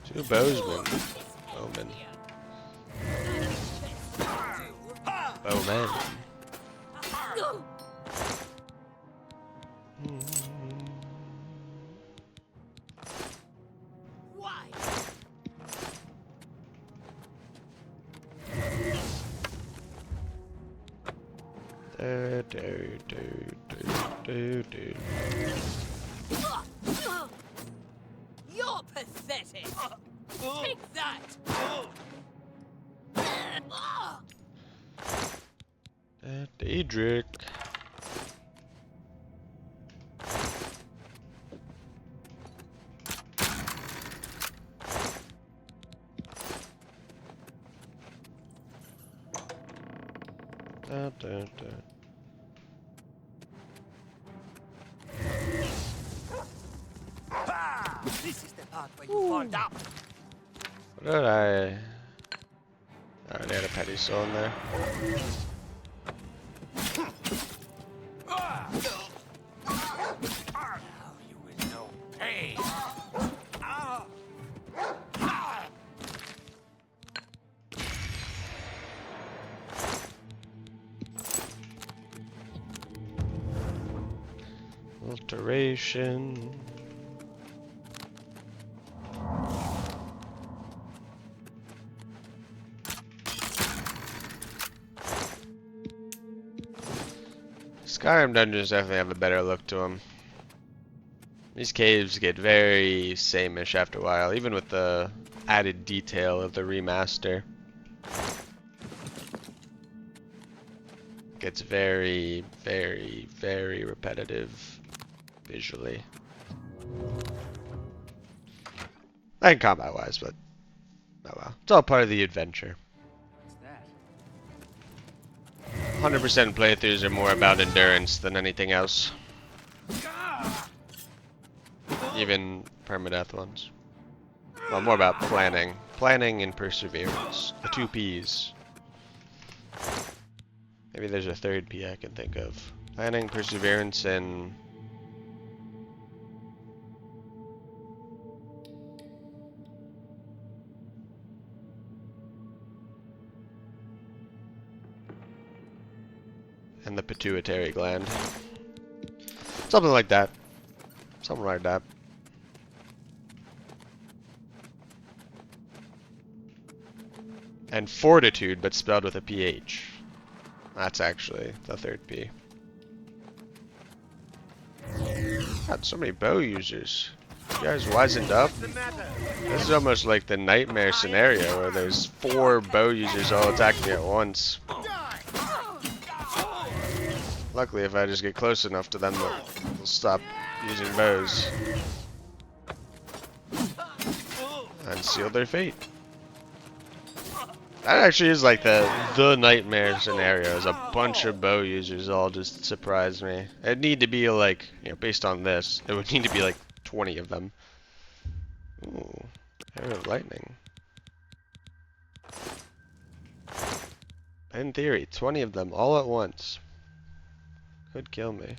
Two bowsmen. Bowmen. Bowmen. Why? You're pathetic. Take that. Daedric. This is the part where you fall down. What did I... Oh, they had a petty soul in there. Now you will know pain. Alteration. Skyrim dungeons definitely have a better look to them. These caves get very same-ish after a while, even with the added detail of the remaster. Gets very, very, very repetitive visually. And combat-wise, but oh well. It's all part of the adventure. 100% playthroughs are more about endurance than anything else. Even permadeath ones. Well, more about planning. Planning and perseverance. The 2 P's. Maybe there's a 3rd P I can think of. Planning, perseverance, and... and the pituitary gland. Something like that. Something like that. And fortitude, but spelled with a PH. That's actually the 3rd P. God, so many bow users. You guys wisened up? This is almost like the nightmare scenario where there's 4 bow users all attacking me at once. Luckily, if I just get close enough to them, they'll stop using bows. And seal their fate. That actually is like the nightmare scenario, is a bunch of bow users all just surprise me. It'd need to be like, you know, based on this, it would need to be like 20 of them. Ooh, arrow of lightning. In theory, 20 of them all at once. Could kill me.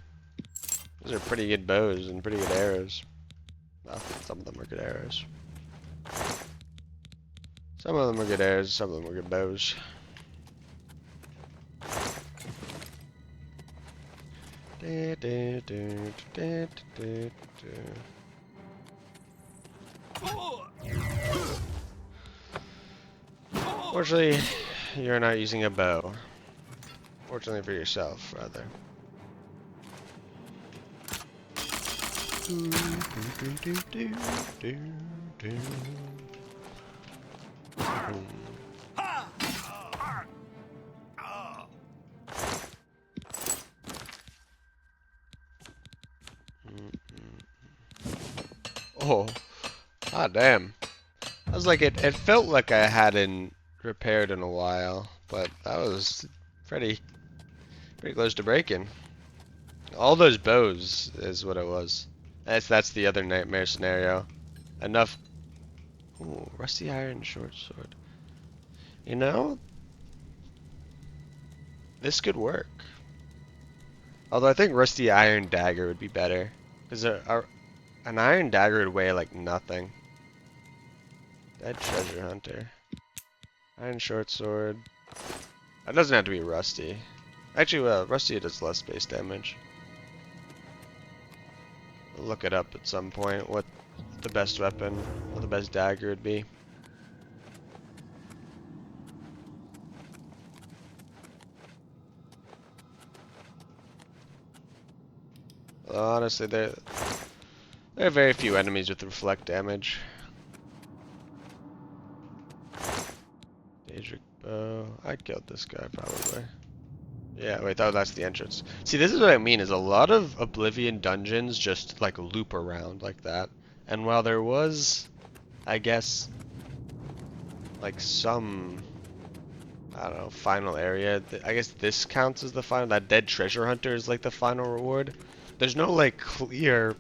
Those are pretty good bows and pretty good arrows. Well, some of them are good arrows. Some of them are good arrows, some of them are good bows. Fortunately, you're not using a bow. Fortunately for yourself, rather. Oh, ah, damn. I was like, it felt like I hadn't repaired in a while, but that was pretty close to breaking. All those bows is what it was. That's the other nightmare scenario. Enough. Ooh, rusty iron short sword. You know, this could work. Although I think rusty iron dagger would be better, because an iron dagger would weigh like nothing. Dead treasure hunter. Iron short sword. That doesn't have to be rusty. Actually, rusty does less base damage. I'll look it up at some point, what the best weapon, what the best dagger would be. Honestly, there are very few enemies with reflect damage. Daedric bow. I killed this guy probably. Yeah, wait, that's the entrance. See, this is what I mean, is a lot of Oblivion dungeons just like loop around like that. And while there was, I guess, like some, I don't know, final area, I guess this counts as the final, that dead treasure hunter is like the final reward. There's no like clear,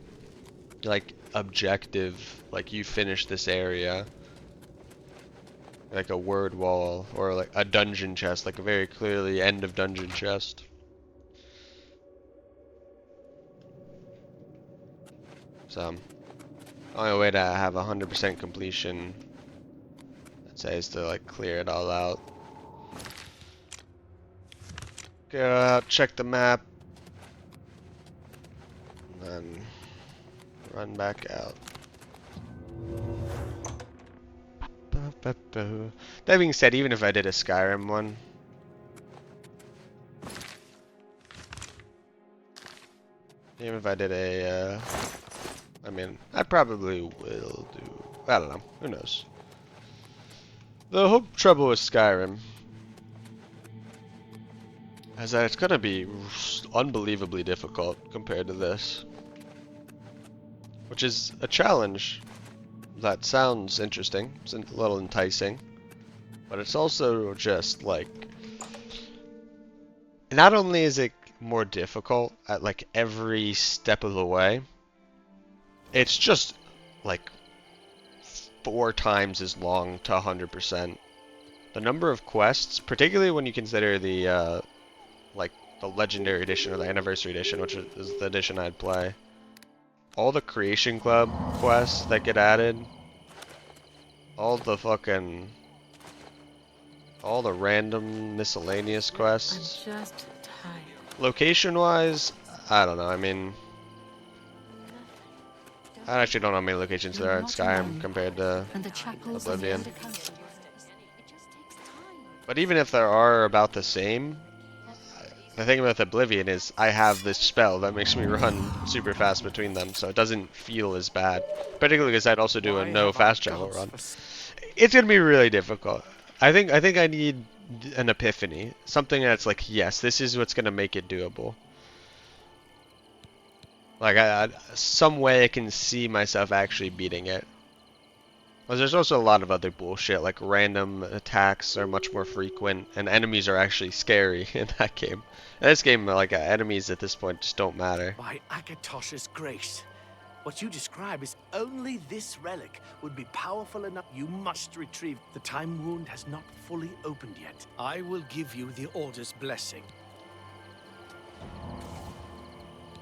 like objective, like you finish this area. Like a word wall, or like a dungeon chest, like a very clearly end of dungeon chest. So, only way to have 100% completion, I'd say, is to like clear it all out. Go out, check the map, and then run back out. That being said, even if I did a Skyrim one, Even if I did a, I mean, I probably will do, I don't know, who knows. The whole trouble with Skyrim is that it's gonna be unbelievably difficult compared to this. Which is a challenge that sounds interesting, it's a little enticing, but it's also just like, not only is it more difficult at like every step of the way, it's just like 4 times as long to 100%. The number of quests, particularly when you consider the like the Legendary Edition or the Anniversary Edition, which is the edition I'd play. All the Creation Club quests that get added, all the random miscellaneous quests. I'm just tired. Location-wise, I don't know. I mean, I actually don't know how many locations there are in Skyrim compared to Oblivion. But even if there are about the same, the thing with Oblivion is I have this spell that makes me run super fast between them, so it doesn't feel as bad. Particularly because I'd also do a no fast travel run. It's gonna be really difficult. I think I need an epiphany, something that's like, yes, this is what's gonna make it doable. Like some way I can see myself actually beating it. Well, there's also a lot of other bullshit, like random attacks are much more frequent, and enemies are actually scary in that game. In this game, like enemies at this point just don't matter. By Akatosh's grace, what you describe is only this relic would be powerful enough. You must retrieve. The time wound has not fully opened yet. I will give you the Order's blessing.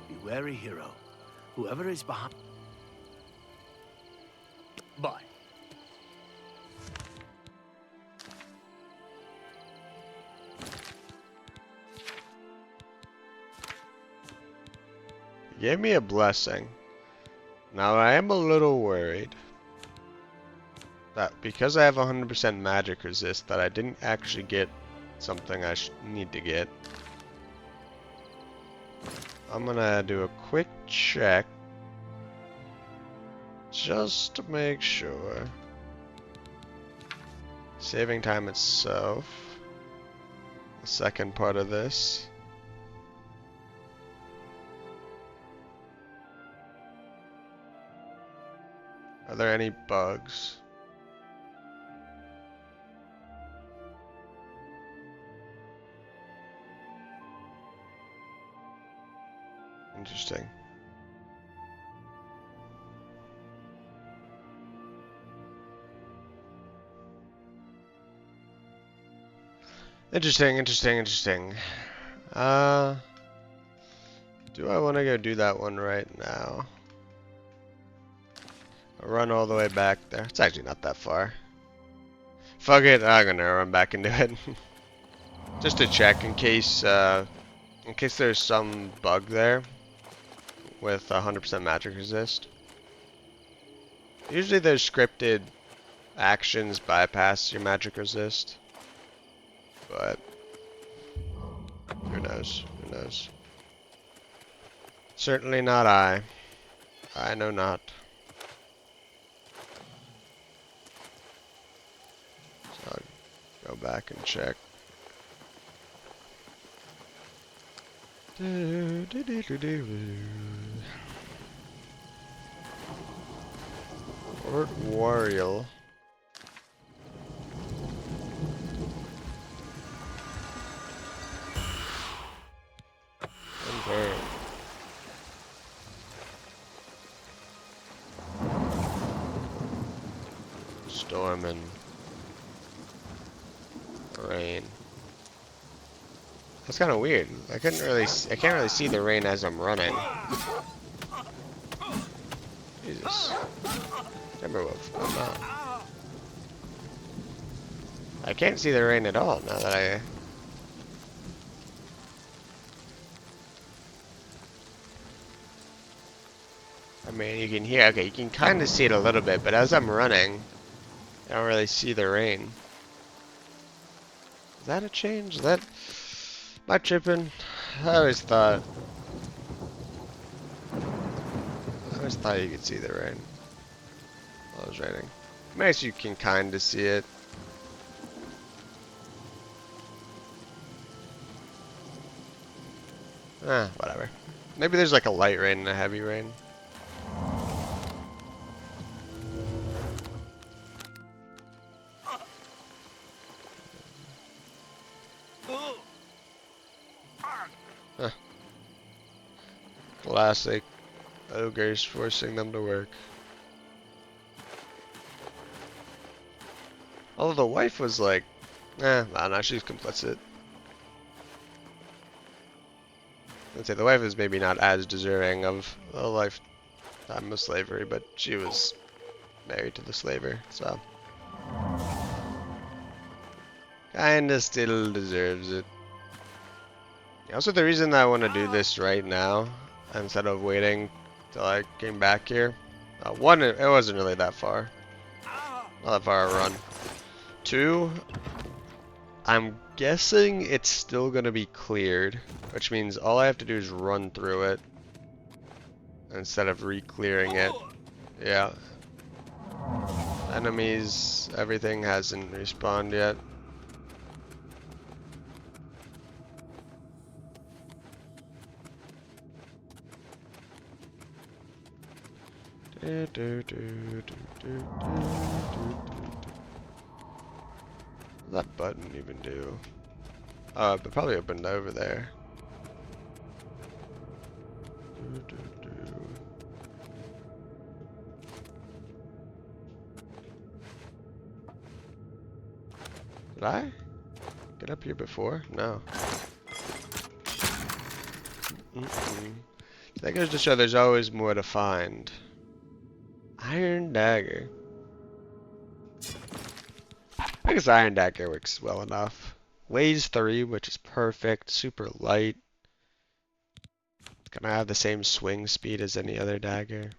Be wary, hero. Whoever is behind. Bye. Gave me a blessing. Now I am a little worried that because I have 100% magic resist that I didn't actually get something I need to get. I'm gonna do a quick check just to make sure. Saving time itself. The second part of this. Are there any bugs? Interesting. Interesting. Do I want to go do that one right now? I'll run all the way back there. It's actually not that far. Fuck it, I'm gonna run back and do it. Just to check in case there's some bug there with 100% magic resist. Usually those scripted actions bypass your magic resist. But who knows? Who knows? Certainly not I. I know not. So I'll go back and check. Fort Wariel. Okay. Storm and rain. That's kind of weird. I can't really see the rain as I'm running. Jesus. Timberwolf, come on. I can't see the rain at all now that I mean, you can hear, okay, you can kind of see it a little bit, but as I'm running, I don't really see the rain. Is that a change? Is that... Am I tripping? I always thought... always thought you could see the rain while it was raining. Nice, you can kind of see it. Whatever. Maybe there's like a light rain and a heavy rain. Huh. Classic ogres forcing them to work. Although the wife was like, no, she's complicit. I'd say the wife is maybe not as deserving of a lifetime of slavery, but she was married to the slaver, so kinda still deserves it. Also, the reason I want to do this right now instead of waiting till I came back here, one, it wasn't really that far, not that far a run. Two, I'm guessing it's still gonna be cleared, which means all I have to do is run through it instead of re-clearing it. Yeah. Enemies, everything hasn't respawned yet. What does that button even do? Oh, it probably opened over there. Did I get up here before? No. That goes to show there's always more to find. Iron dagger. I guess iron dagger works well enough. Weighs 3, which is perfect. Super light. It's gonna have the same swing speed as any other dagger.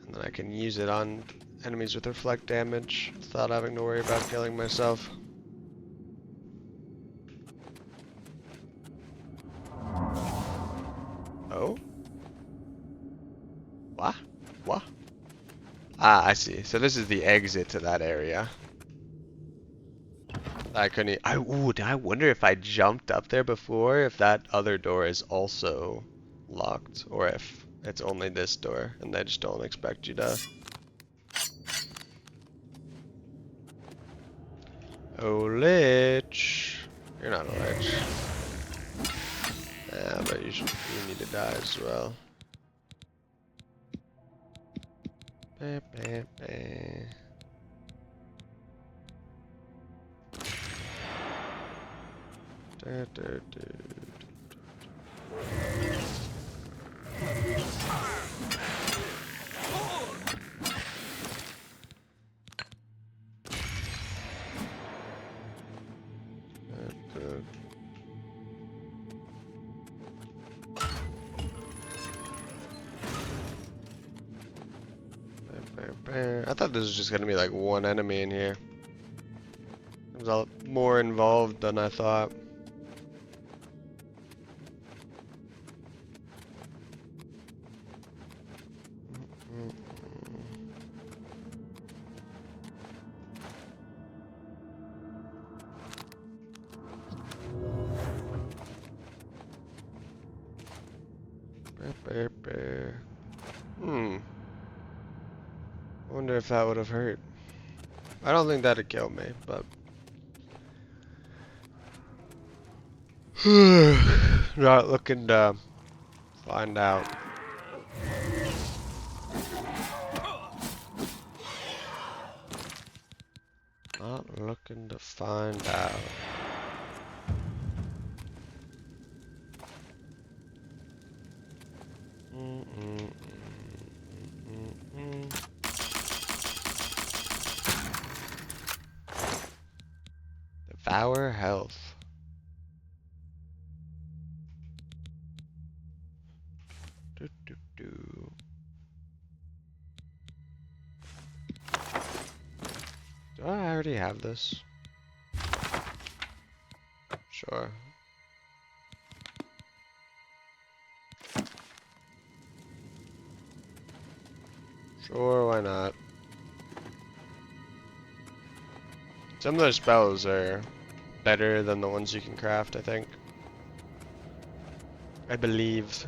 And then I can use it on enemies with reflect damage without having to worry about killing myself. Oh? What? What? Ah, I see. So this is the exit to that area. I couldn't. I wonder if I jumped up there before, if that other door is also locked, or if it's only this door and they just don't expect you to. Oh, lich. You're not a lich. Yeah, but you need to die as well. Bah, bah, bah. Da, da, da. I thought this was just gonna be like one enemy in here. It was a lot more involved than I thought. I wonder if that would have hurt. I don't think that'd kill me, but not looking to find out. Not looking to find out. Devour health. Do I already have this? Sure. Sure, why not? Some of those spells are better than the ones you can craft, I think. I believe.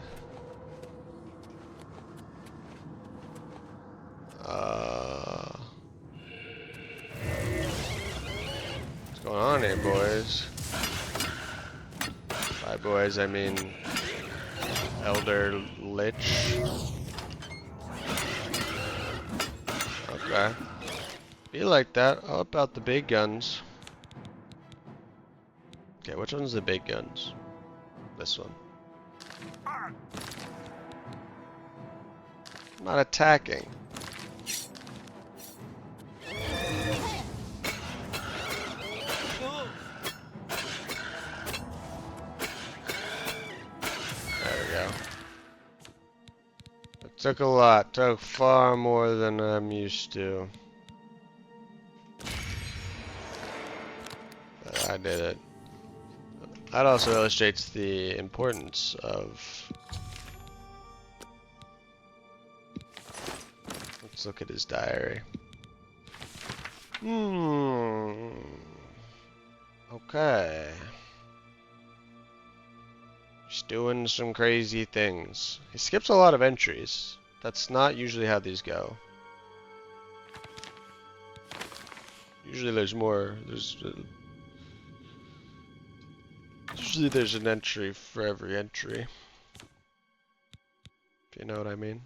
What's going on here, boys? By boys, I mean Elder Lich. Okay. Be like that. How about the big guns? Okay, which one's the big guns? This one. I'm not attacking. There we go. It took a lot. Took far more than I'm used to. But I did it. That also illustrates the importance of... Let's look at his diary. Okay. He's doing some crazy things. He skips a lot of entries. That's not usually how these go. Usually there's more. Usually there's an entry for every entry. If you know what I mean.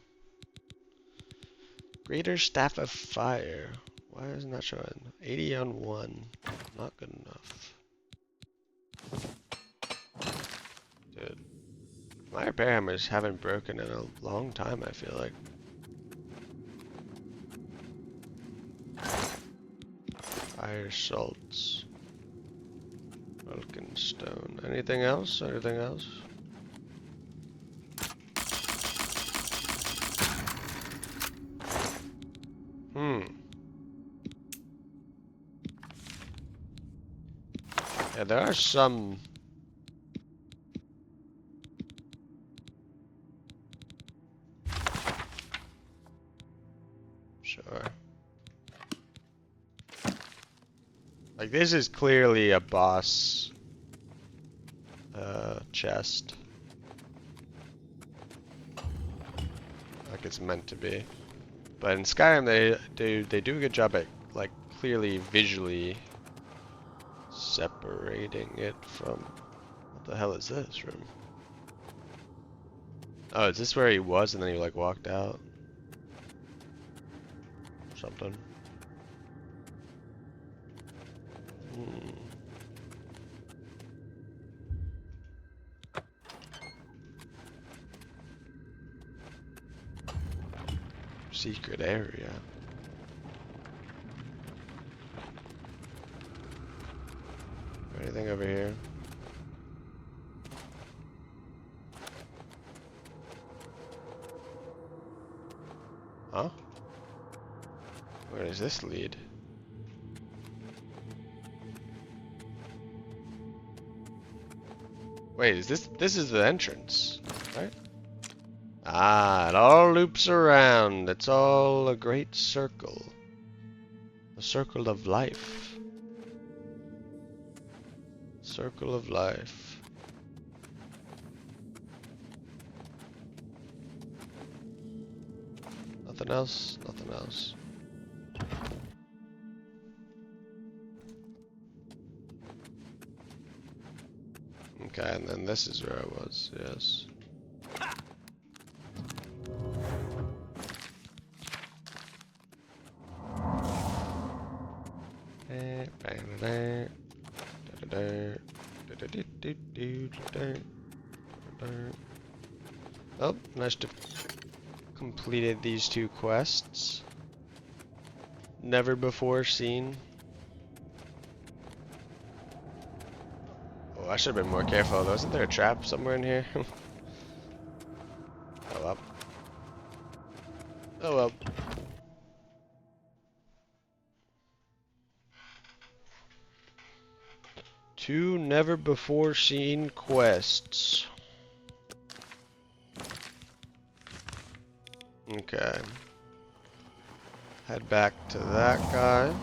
Greater Staff of Fire. Why isn't that showing? 80 on 1. Not good enough. Dude. My repair hammers haven't broken in a long time, I feel like. Fire salts. Vulcan stone. Anything else? Anything else? Yeah, there are some... Sure. Like, this is clearly a boss chest. Like it's meant to be. But in Skyrim they do a good job at like clearly visually separating it from... What the hell is this room? Oh, is this where he was and then he like walked out? Something. Secret area. Anything over here? Huh? Where does this lead? Wait, is this is the entrance, right? Ah, it all loops around. It's all a great circle. A circle of life. Circle of life. Nothing else? Nothing else. Okay, and then this is where I was, yes. Oh, nice to completed these 2 quests. Never before seen. Oh, I should have been more careful though. Isn't there a trap somewhere in here? Oh well. Oh well. Two never before seen quests. Okay. Head back to that guy.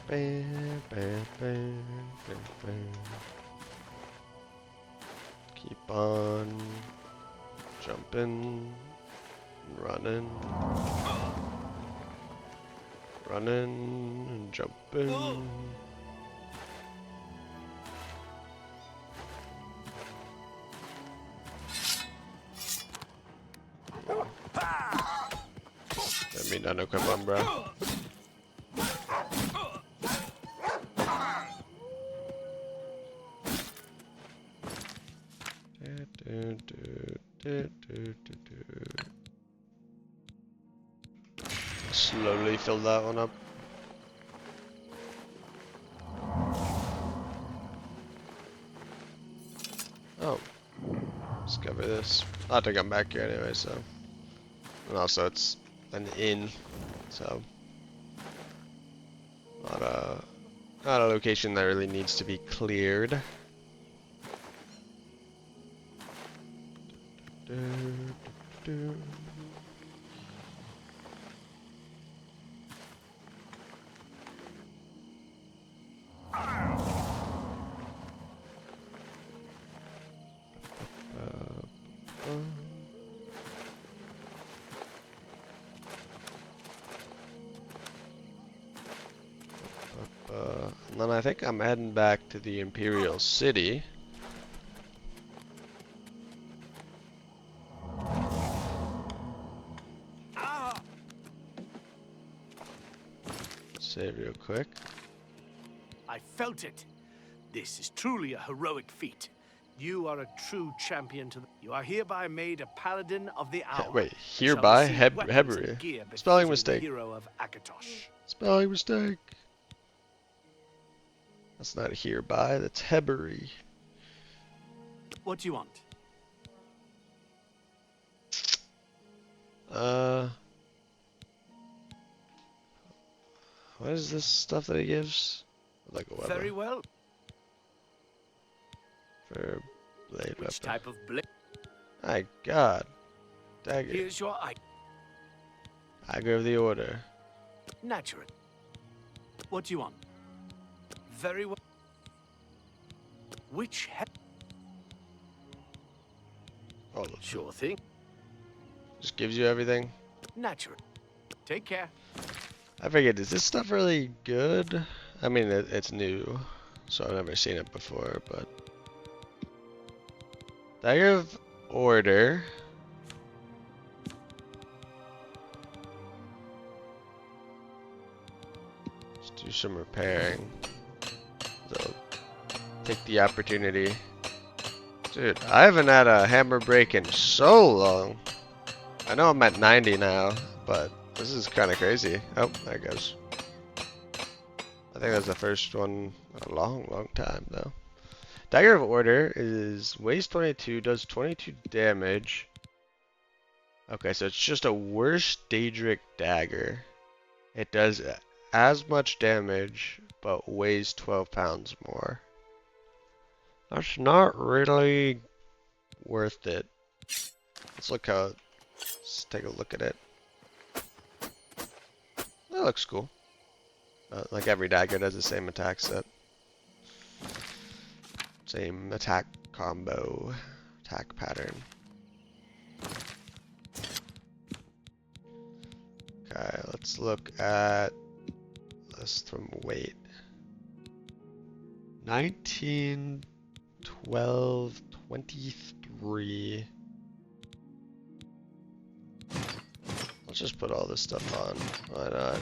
Bam, bam, bam, bam, bam, bam. Keep on jumping, running, running, and jumping. Let me not equip on, bro. Slowly fill that one up. Oh, discover this. I'll have to come back here anyway, so. And also, it's an inn, so not a location that really needs to be cleared. And then I think I'm heading back to the Imperial City. Save real quick. I felt it. This is truly a heroic feat. You are a true champion to the... You are hereby made a paladin of the hour. Wait, hereby? Shall receive weapons and Hebri. gear Spelling befitting the mistake. hero of Akatosh. Spelling mistake. That's not hereby, that's Hebri. What do you want? What is this stuff that he gives? Like a weapon. Very well. For blade Which weapon. type of blade? My god. Dagger. Here's your item. Dagger of the Order. Natural. What do you want? Very well. Which Oh, Sure thing. just gives you everything. Natural. Take care. I figured, is this stuff really good? I mean, it's new, so I've never seen it before, but... Dagger of Order. Let's do some repairing. So, take the opportunity. Dude, I haven't had a hammer break in so long. I know I'm at 90 now, but this is kind of crazy. Oh, there it goes. I think that's the first one in a long, long time, though. Dagger of Order is weighs 22, does 22 damage. Okay, so it's just a worse Daedric dagger. It does as much damage, but weighs 12 pounds more. That's not really worth it. Let's take a look at it. That looks cool. Like every dagger does the same attack set. Same attack combo, attack pattern. Okay, let's look at list from weight. 19, 12, 23. Let's just put all this stuff on. Why not?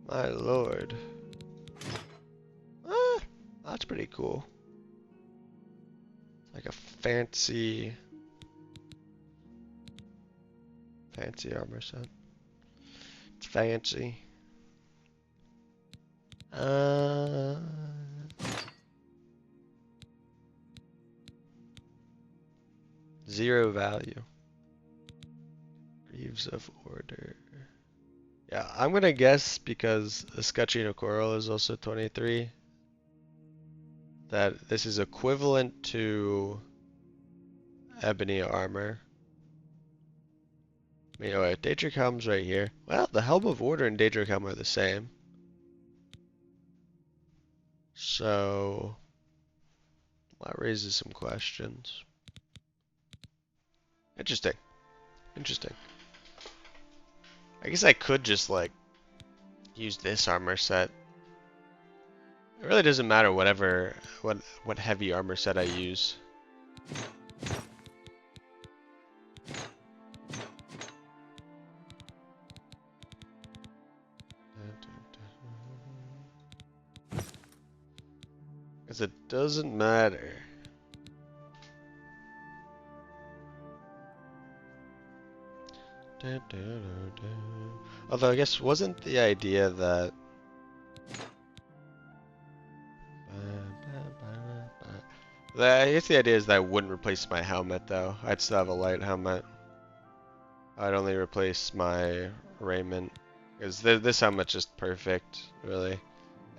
My lord. Ah, that's pretty cool. Like a fancy armor set. It's fancy. Zero value. Greaves of Order. Yeah, I'm gonna guess because Escutcheon Coral is also 23 that this is equivalent to ebony armor, Wait, Daedric Helm's right here. Well, the Helm of Order and Daedric Helm are the same. So, that raises some questions. Interesting. Interesting. I guess I could just, like, use this armor set. It really doesn't matter what heavy armor set I use. Because it doesn't matter. Although I guess wasn't the idea that I guess the idea is that I wouldn't replace my helmet though. I'd still have a light helmet. I'd only replace my raiment. Because this helmet's just perfect, really.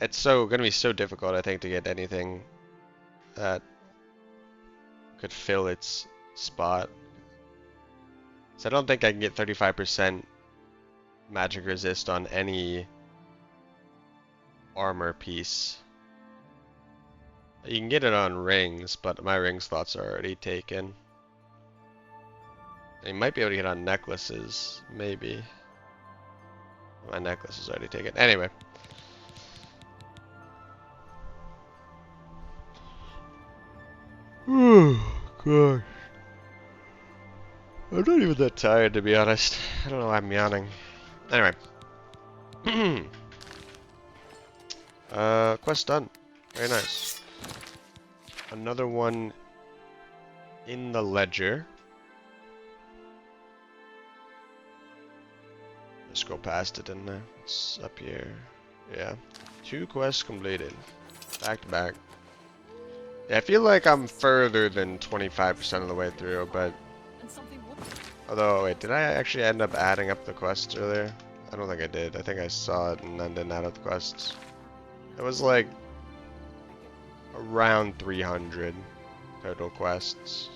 It's gonna be so difficult, I think, to get anything that could fill its spot. So I don't think I can get 35% magic resist on any armor piece. You can get it on rings, but my ring slots are already taken. You might be able to get on necklaces, maybe. My necklace is already taken. Anyway. Oh, gosh. I'm not even that tired, to be honest. I don't know why I'm yawning. Anyway. Quest done. Very nice. Another one in the ledger. Just go past it, didn't I? It's up here. Yeah. 2 quests completed. Back to back. Yeah, I feel like I'm further than 25% of the way through, but... Although, wait, did I actually end up adding up the quests earlier? I don't think I did. I think I saw it and then didn't add up the quests. It was like... around 300 total quests.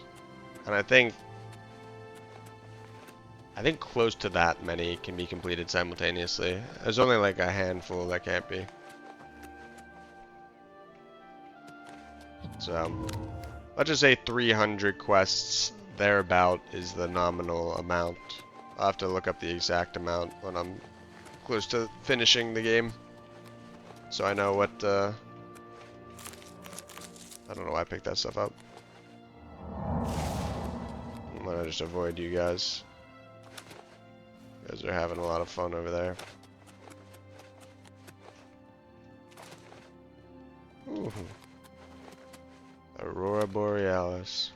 And I think close to that many can be completed simultaneously. There's only like a handful that can't be. So, let's just say 300 quests thereabout is the nominal amount. I'll have to look up the exact amount when I'm close to finishing the game. So I know what, I don't know why I picked that stuff up. I'm gonna just avoid you guys. You guys are having a lot of fun over there. Ooh. Aurora Borealis.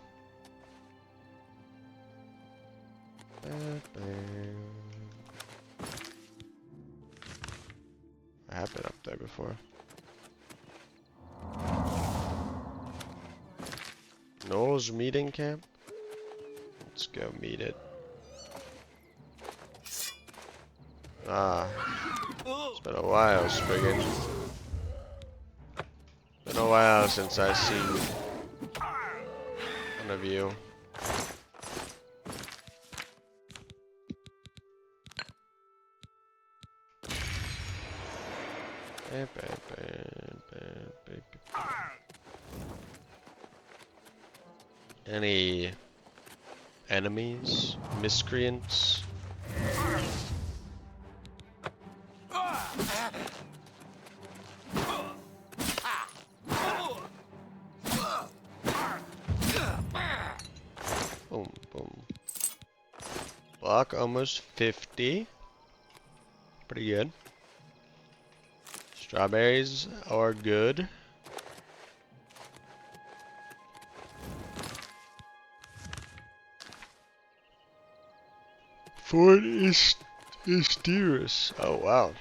I have been up there before. Noel's meeting camp? Let's go meet it. Ah. It's been a while, Spriggan. Been a while since I've seen one of you. Any enemies? Miscreants? Boom, boom. Block almost 50. Pretty good. Strawberries are good. Fort is Dearest. Oh wow.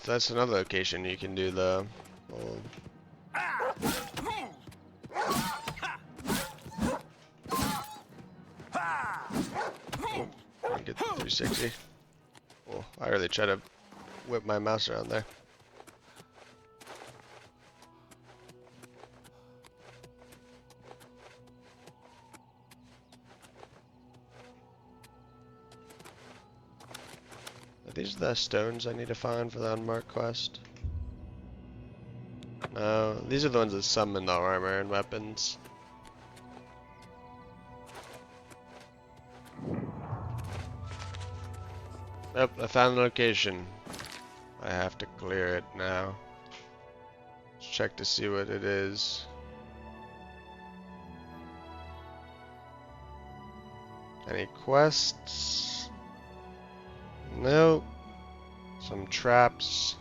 That's another location you can do the whole... Oh, get the 360. Oh, I really try to whip my mouse around there. these the stones I need to find for the unmarked quest? No, these are the ones that summon the armor and weapons. Yep, I found the location. I have to clear it now. Let's check to see what it is. Any quests? Nope. Some traps.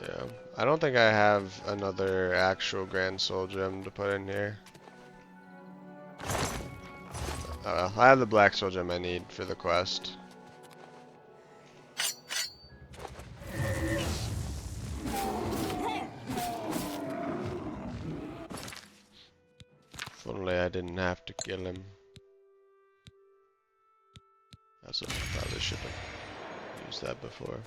Yeah. I don't think I have another actual Grand Soul Gem to put in here. I have the Black Soul Gem I need for the quest. If only I didn't have to kill him. That's what I probably should have used that before.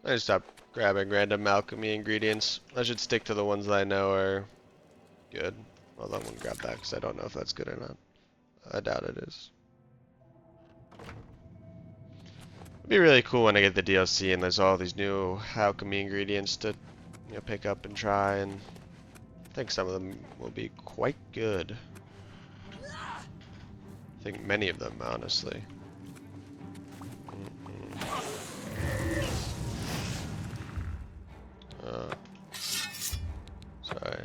I just stopped grabbing random alchemy ingredients. I should stick to the ones that I know are good. Well, I'm gonna grab that because I don't know if that's good or not. I doubt it is. It'd be really cool when I get the DLC and there's all these new alchemy ingredients to, you know, pick up and try, and I think some of them will be quite good. I think many of them, honestly. Sorry.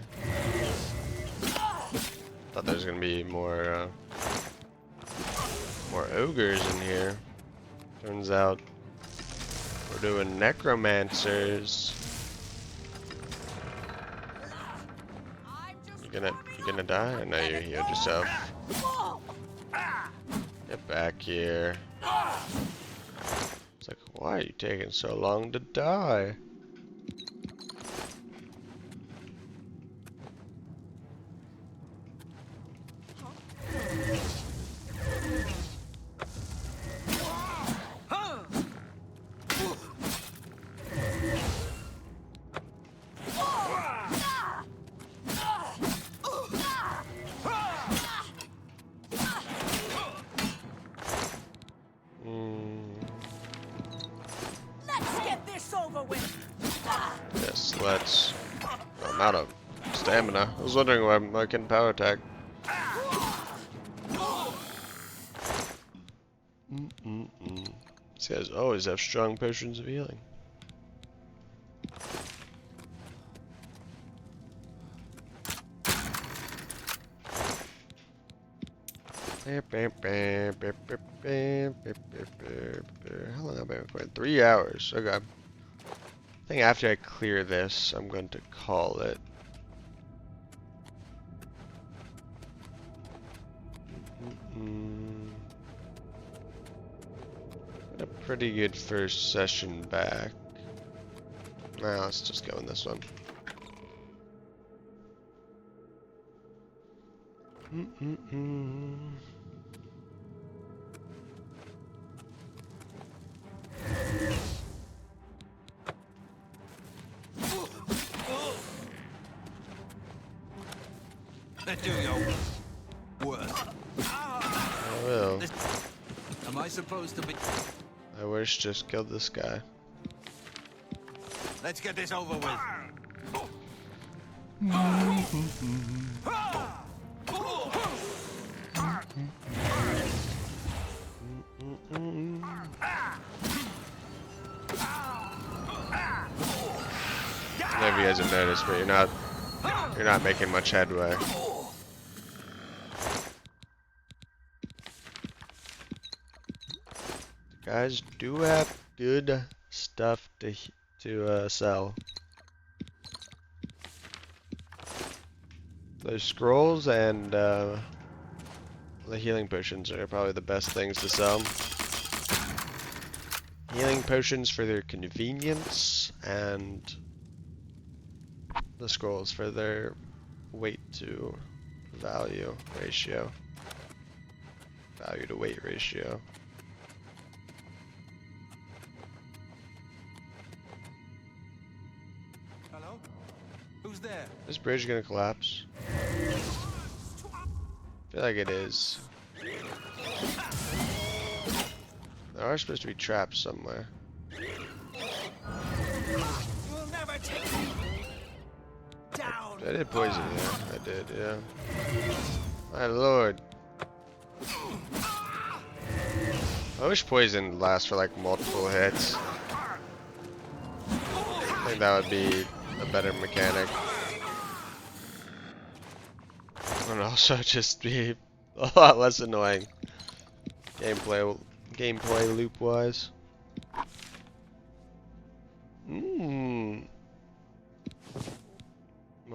Thought there was gonna be more ogres in here. Turns out we're doing necromancers. You gonna die? I know you healed yourself. Get back here. It's like, why are you taking so long to die? Yes, let's. I'm out of stamina. I was wondering why I couldn't power attack. These guys always have strong potions of healing. How long have I been recording? 3 hours. Okay. I think after I clear this, I'm going to call it. Got a pretty good first session back. Now let's just go in this one. Let do your work. I will. Am I supposed to be? I wish just killed this guy. Let's get this over with. Maybe you guys have noticed, but you're not making much headway. The guys do have good stuff to sell. Those scrolls and the healing potions are probably the best things to sell. Healing potions for their convenience, and the scrolls for their weight to value ratio. Value to weight ratio. Hello? Who's there? Is this bridge gonna collapse? I feel like it is. There are supposed to be traps somewhere. You'll never take me down. I did poison you. I did, yeah. My lord. I wish poison lasts for like multiple hits. I think that would be a better mechanic. And also just be a lot less annoying. Gameplay loop wise. Might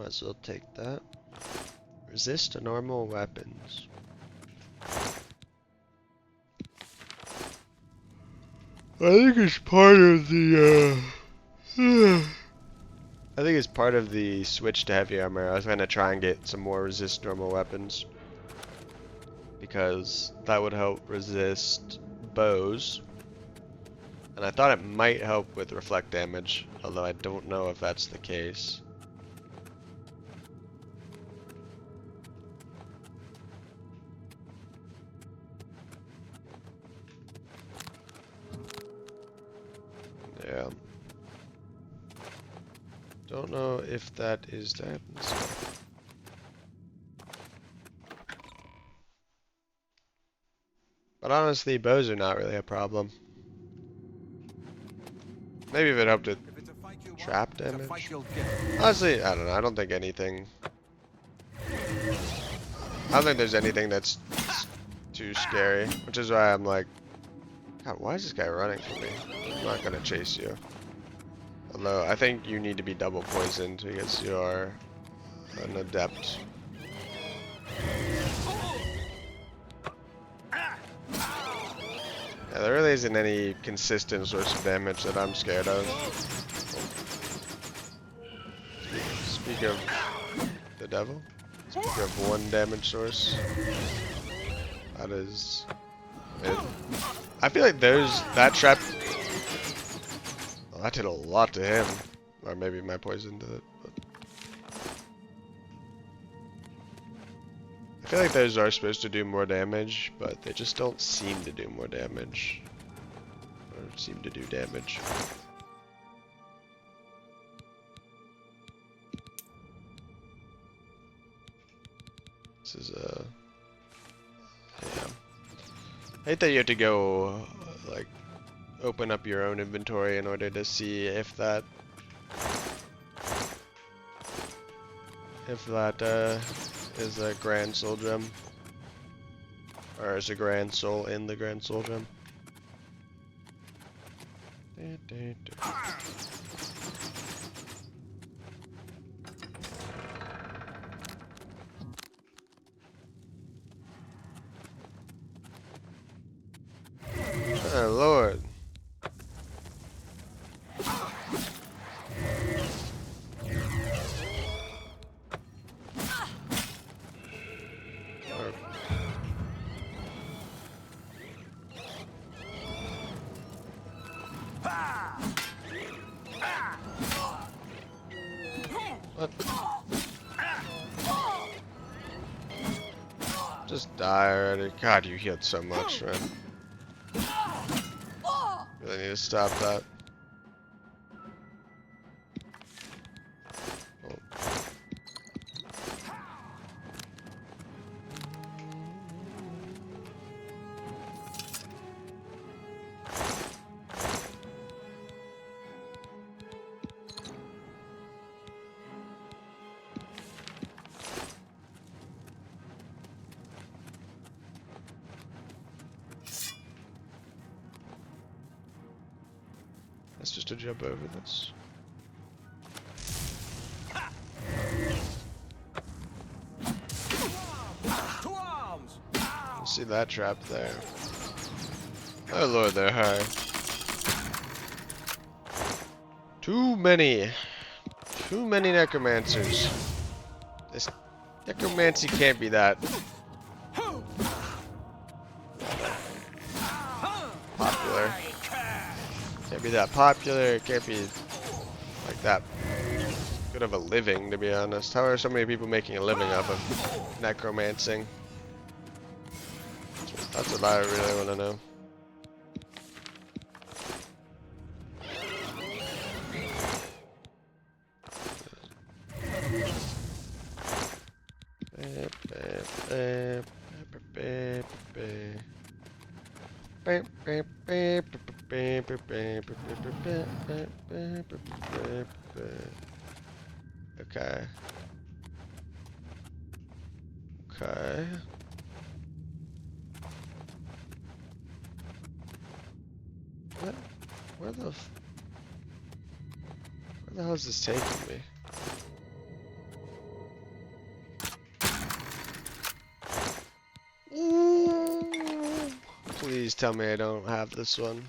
as well take that. Resist to normal weapons. I think it's part of the I think it's part of the switch to heavy armor. I was gonna try and get some more resist normal weapons, because that would help resist bows. And I thought it might help with reflect damage, although I don't know if that's the case. Yeah. Don't know if that is that. But honestly, bows are not really a problem. Maybe if it helped with trap damage. Honestly, I don't know. I don't think anything. I don't think there's anything that's too scary, which is why I'm like, God, why is this guy running from me? I'm not gonna chase you. Although I think you need to be double poisoned because you are an adept. Yeah, there really isn't any consistent source of damage that I'm scared of. Speak of the devil. Speak of one damage source. That is it. I feel like that trap. Well, that did a lot to him. Or maybe my poison did it. But I feel like those are supposed to do more damage, but they just don't seem to do more damage. Or seem to do damage. This is a... Yeah. I hate that you have to go, like, open up your own inventory in order to see if that... is a Grand Soul Gem. Or is a Grand Soul in the Grand Soul Gem. Oh Lord. What? Just die already. God, you healed so much, man. Really need to stop that. Oh. Let's just jump over this. You see that trap there. Oh Lord, they're high. Too many necromancers. This necromancy can't be that popular. Can't be that popular, it can't be like that good of a living, to be honest. How are so many people making a living off of necromancing? That's what I really want to know. Okay. Okay. What? Where the hell is this taking me? Ooh. Please tell me I don't have this one.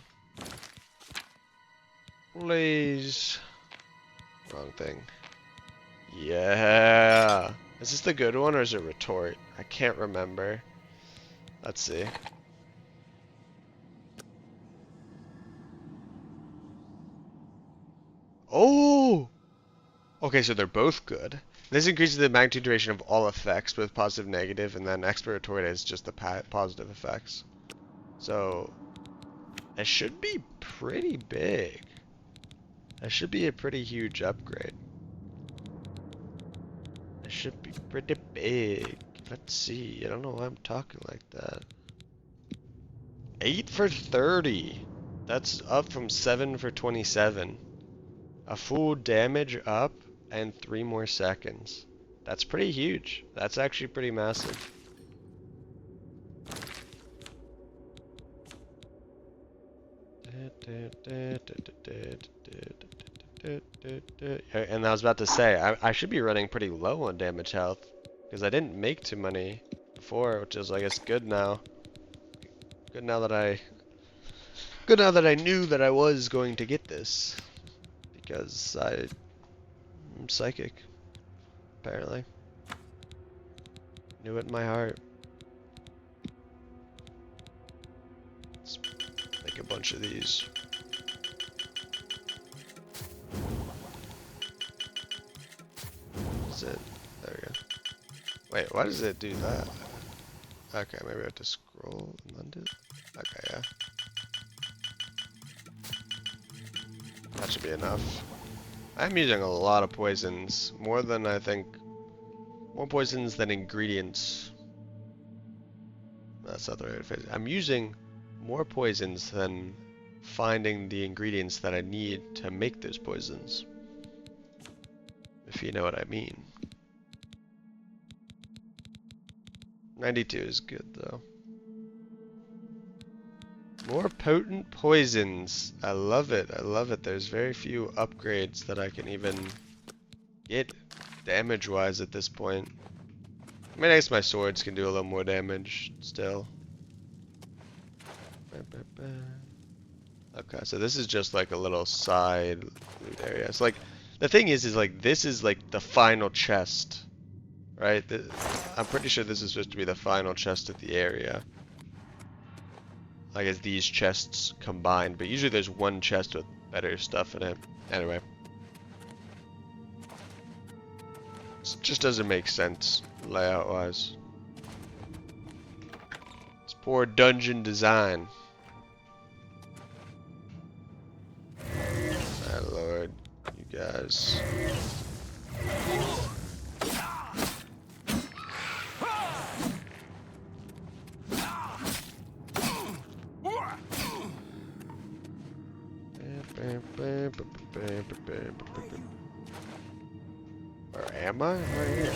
Please. Wrong thing. Yeah. Is this the good one or is it retort? I can't remember. Let's see. Oh! Okay, so they're both good. This increases the magnitude duration of all effects, both positive and negative, and then expert retort is just the positive effects. So, it should be pretty big. That should be a pretty huge upgrade. It should be pretty big. Let's see. I don't know why I'm talking like that. 8 for 30. That's up from 7 for 27. A full damage up and 3 more seconds. That's pretty huge. That's actually pretty massive. And I was about to say, I should be running pretty low on damage health because I didn't make too many before, which is I guess good now. Good now that I knew that I was going to get this because I'm psychic. Apparently, knew it in my heart. Let's make a bunch of these. Is it? There we go. Wait, why does it do that? Okay, maybe I have to scroll and undo. Okay, yeah. That should be enough. I'm using a lot of poisons. More than I think. More poisons than ingredients. That's not the right way to phrase it. I'm using more poisons than finding the ingredients that I need to make those poisons. If you know what I mean. 92 is good though. More potent poisons. I love it. I love it. There's very few upgrades that I can even get damage-wise at this point. I mean, I guess my swords can do a little more damage still. Okay, so this is just like a little side loot area. It's like, the thing is like, this is like the final chest, right? I'm pretty sure this is supposed to be the final chest of the area. Like as these chests combined, but usually there's one chest with better stuff in it. Anyway. It just doesn't make sense layout wise. It's poor dungeon design. My lord, you guys. Where am I? Right here.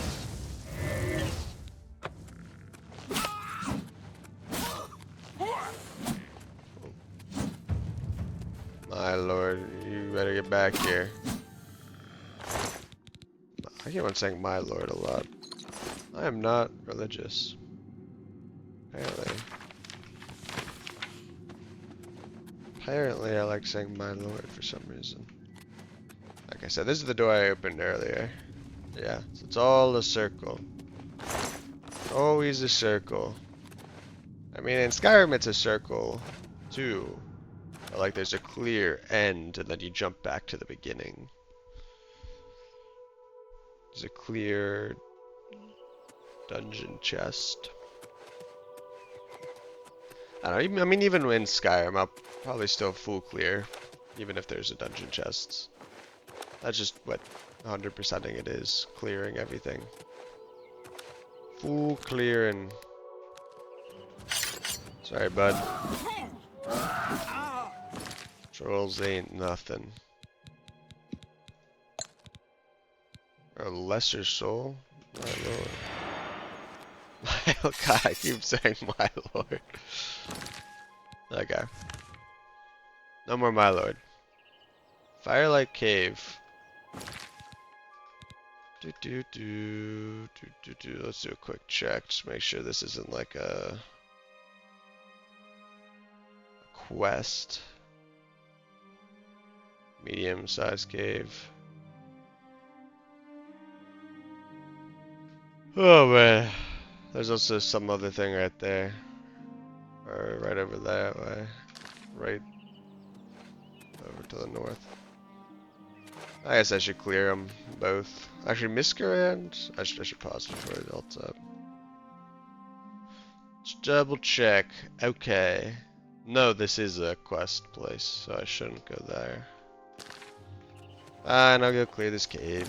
My lord, you better get back here. I keep on saying my lord a lot. I am not religious. Apparently. Apparently I like saying my lord for some reason. Like I said, this is the door I opened earlier. Yeah, so it's all a circle. Always a circle. I mean, in Skyrim it's a circle too. But like there's a clear end and then you jump back to the beginning. There's a clear dungeon chest. I don't know, I mean, even in Skyrim, I'll probably still full clear, even if there's a dungeon chest. That's just what 100%ing it is, clearing everything. Full clearing. Sorry, bud. Trolls ain't nothing. A lesser soul? My lord. God, I keep saying my lord. Okay. No more my lord. Firelight Cave. Let's do a quick check. Just make sure this isn't like a quest. Medium-sized cave. Oh man. There's also some other thing right there. Or right over that way. Right over to the north. I guess I should clear them both. Actually, Miscreant? I should pause before it builds up. Let's double check. Okay. No, this is a quest place, so I shouldn't go there. And I'll go clear this cave.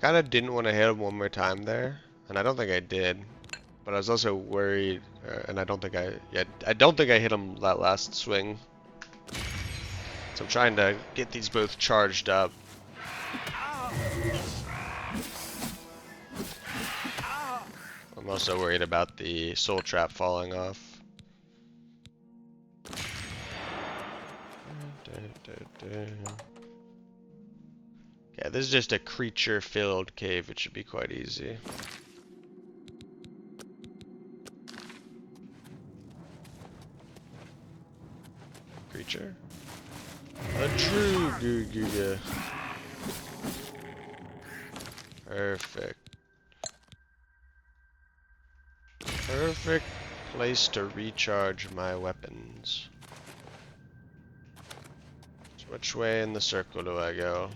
Kind of didn't want to hit him one more time there, and I don't think I did. But I was also worried, and I don't think I hit him that last swing. So I'm trying to get these both charged up. I'm also worried about the soul trap falling off. Yeah, this is just a creature-filled cave. It should be quite easy. Creature? A true Guguga. Perfect. Perfect place to recharge my weapons. So which way in the circle do I go?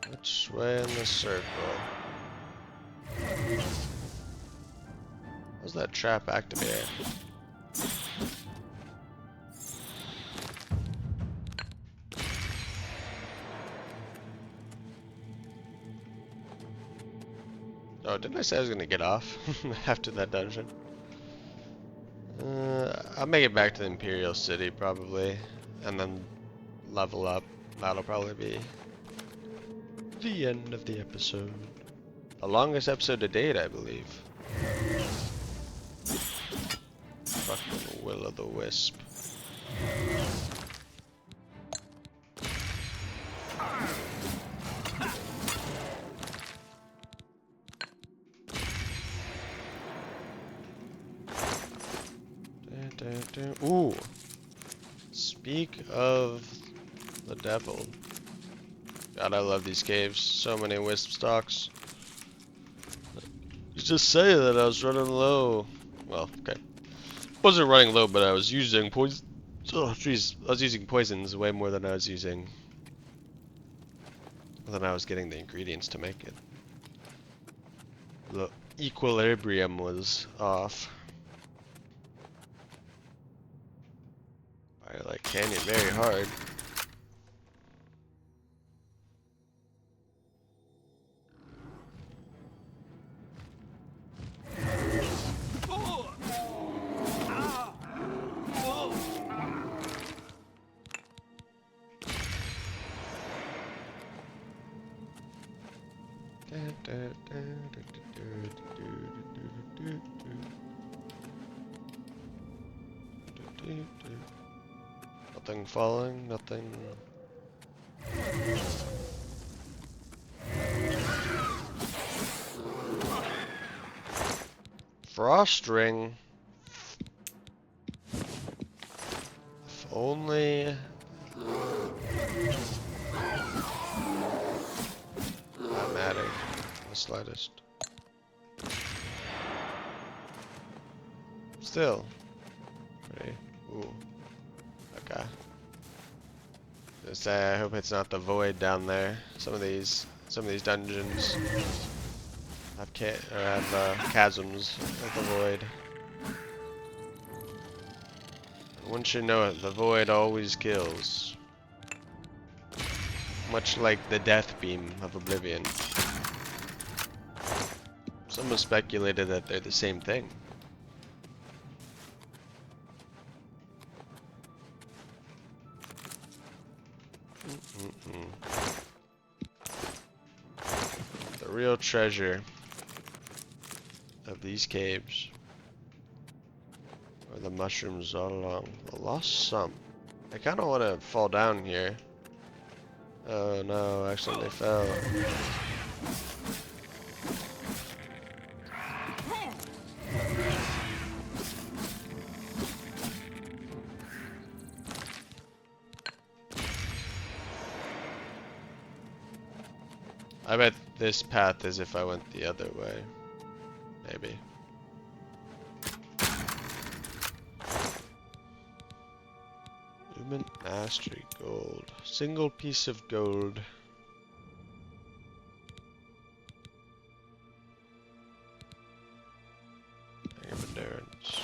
Which way in the circle? How's that trap activated? Oh, didn't I say I was gonna get off after that dungeon? I'll make it back to the Imperial City probably, and then level up. That'll probably be the end of the episode. The longest episode to date, I believe. Fucking will-o'-the-wisp. Ooh. Speak of the devil. God, I love these caves. So many wisp stalks. You just say that I was running low. Well, okay. Wasn't running low, but I was using poison. Oh, jeez. I was using poisons way more than I was using. Than I was getting the ingredients to make it. The equilibrium was off. I like canyon very hard. Nothing falling, nothing. Frost ring. If only. Not matter the slightest. Still. Ready? Ooh. Okay. Just say I hope it's not the void down there. Some of these dungeons have chasms of the void. And once you know it, the void always kills. Much like the death beam of Oblivion. Some have speculated that they're the same thing. The real treasure of these caves are the mushrooms all along. I lost some. I kind of want to fall down here. Oh no, actually they fell. I bet this path is if I went the other way. Maybe. Movement mastery gold. Single piece of gold. Hang of endurance.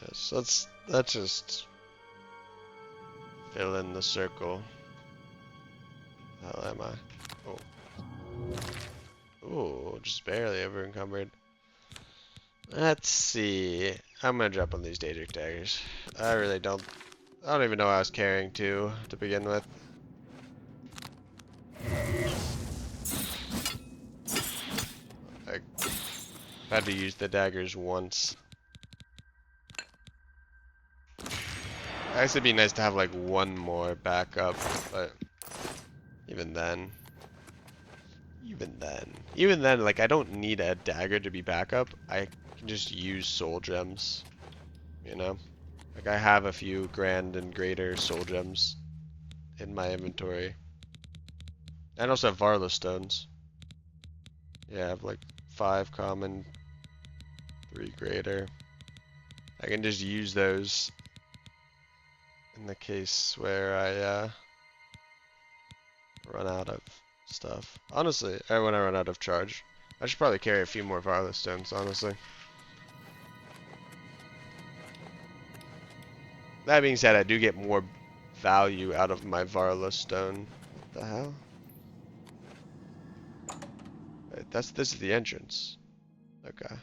Yes, let's just fill in the circle. How am I? Oh. Ooh, just barely over encumbered. Let's see. I'm gonna drop on these Daedric daggers. I don't even know I was carrying two to begin with. I had to use the daggers once. I guess it'd be nice to have like one more backup, but even then, like I don't need a dagger to be backup. I can just use soul gems, you know? Like I have a few grand and greater soul gems in my inventory. And also have Varla stones. Yeah, I have like 5 common, 3 greater. I can just use those in the case where I run out of stuff. Honestly, or when I run out of charge. I should probably carry a few more Varla stones, honestly. That being said, I do get more value out of my Varla stone. What the hell? Wait, this is the entrance. Okay.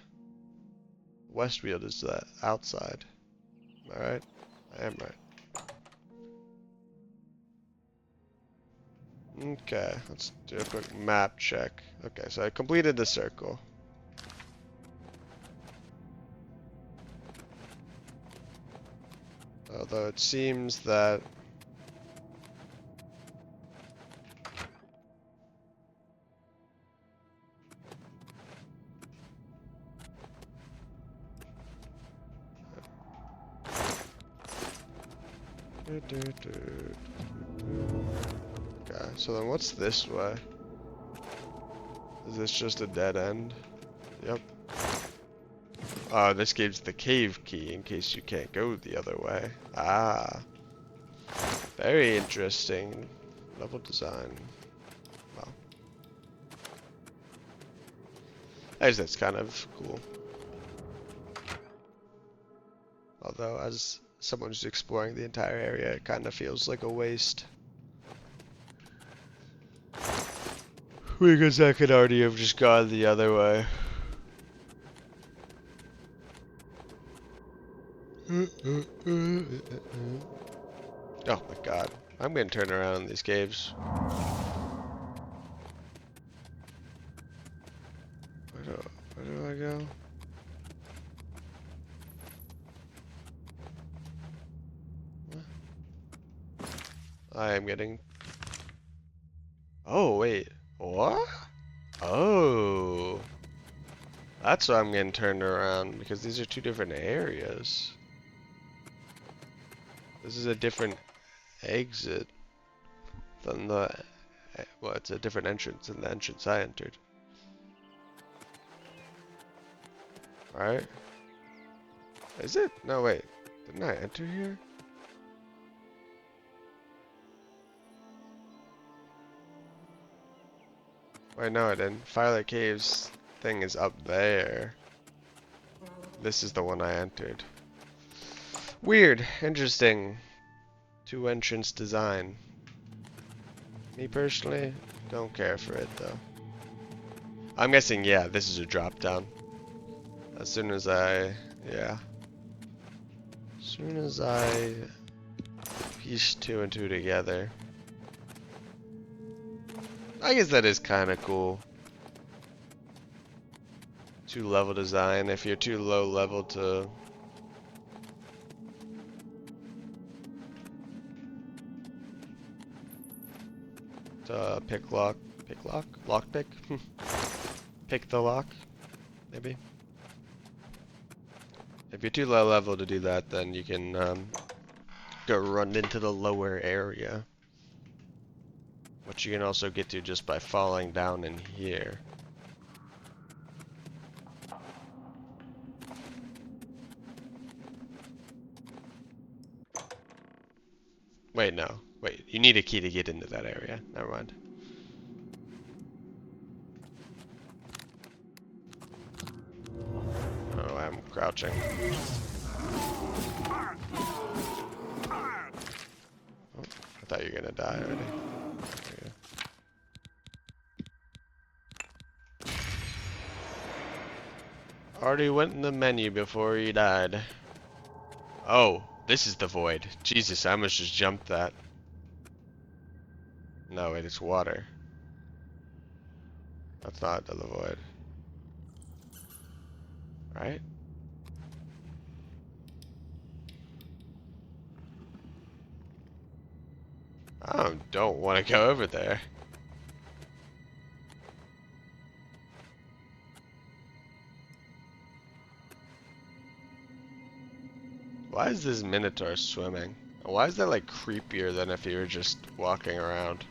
Westfield is the outside. Am I right? I am right. Okay, let's do a quick map check. Okay, so I completed the circle. Although it seems that okay, so then what's this way? Is this just a dead end? Yep. Oh, this gives the cave key in case you can't go the other way. Ah. Very interesting. Level design. Wow. I guess that's kind of cool. Although, as someone who's exploring the entire area, it kind of feels like a waste. Because I could already have just gone the other way. Oh my god. I'm gonna turn around in these caves. Where do I go? I am getting... Oh, wait. What? Oh. That's why I'm getting turned around, because these are two different areas. This is a different exit than the... Well, it's a different entrance than the entrance I entered. Right? Is it? No, wait. Didn't I enter here? Wait, no, I didn't. Firelight Caves thing is up there. This is the one I entered. Weird. Interesting. Two entrance design. Me personally, don't care for it though. I'm guessing, yeah, this is a drop down. As soon as I, yeah. As soon as I piece two and two together. I guess that is kind of cool. Two level design. If you're too low level to pick lock, lock pick, pick the lock, maybe. If you're too low level to do that, then you can go run into the lower area, which you can also get to just by falling down in here. Wait, no. Wait, you need a key to get into that area. Never mind. Oh, I'm crouching. Oh, I thought you were gonna die already. There you go. Already went in the menu before he died. Oh, this is the void. Jesus, I almost just jumped that. No, wait, it's water. That's not the void. Right? I don't want to go over there. Why is this Minotaur swimming? Why is that like creepier than if you were just walking around?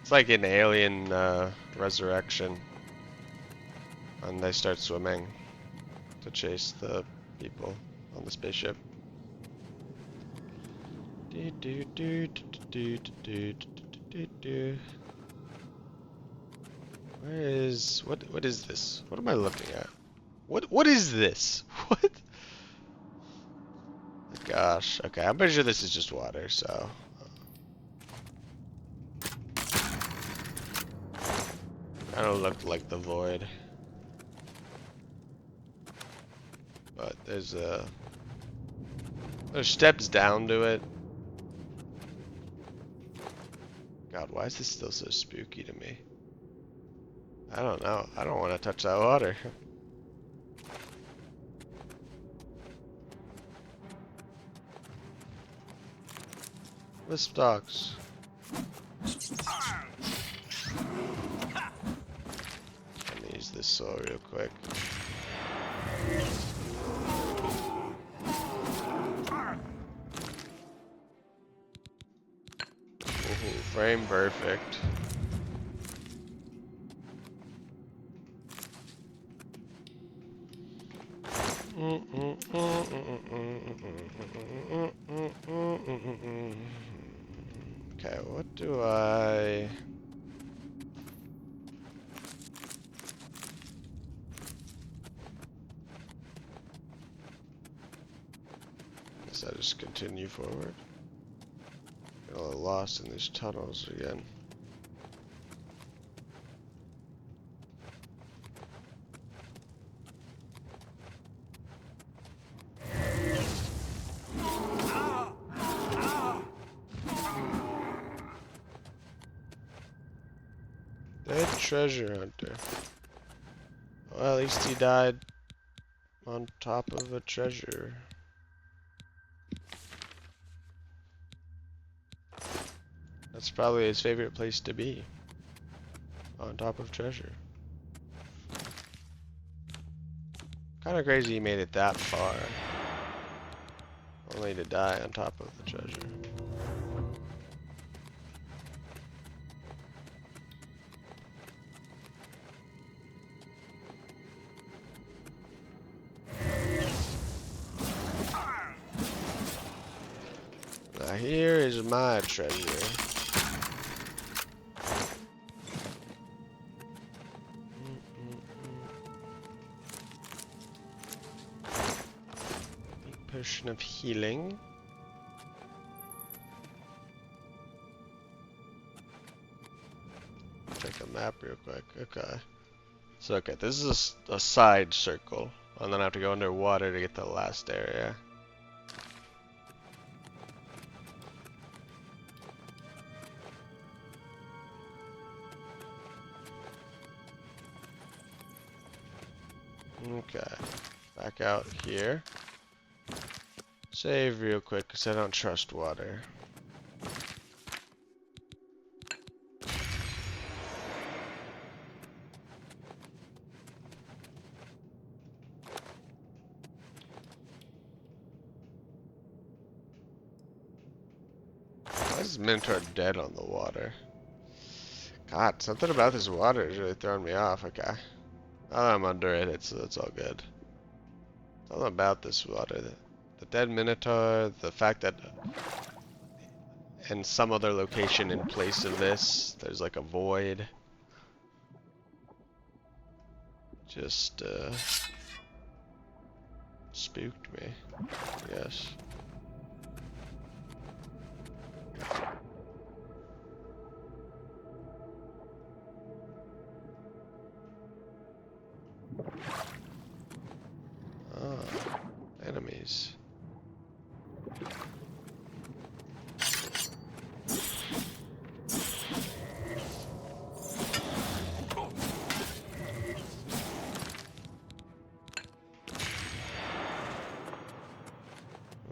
It's like an alien resurrection. And they start swimming to chase the people on the spaceship. Where is what is this? What am I looking at? What is this? What? Gosh, okay, I'm pretty sure this is just water, so. Kinda looked like the void. But there's steps down to it. God, why is this still so spooky to me? I don't know. I don't want to touch that water. Wisp dogs. Let me use this saw real quick. Ooh, frame perfect. Okay, what do I... Guess I just continue forward. Get all lost in these tunnels again. Dead treasure hunter. Well, at least he died on top of a treasure. That's probably his favorite place to be. On top of treasure. Kinda crazy he made it that far. Only to die on top of the treasure. Now here is my treasure. Potion of healing. Check a map real quick. Okay. So okay, this is a side circle. And then I have to go underwater to get to the last area. Okay. Back out here. Save real quick because I don't trust water. Why is Minotaur dead on the water? God, something about this water is really throwing me off. Okay. Now that I'm under it, it's all good. Something about this water. The dead Minotaur, the fact that in some other location in place of this, there's like a void. Just, spooked me, I guess. Ah, enemies.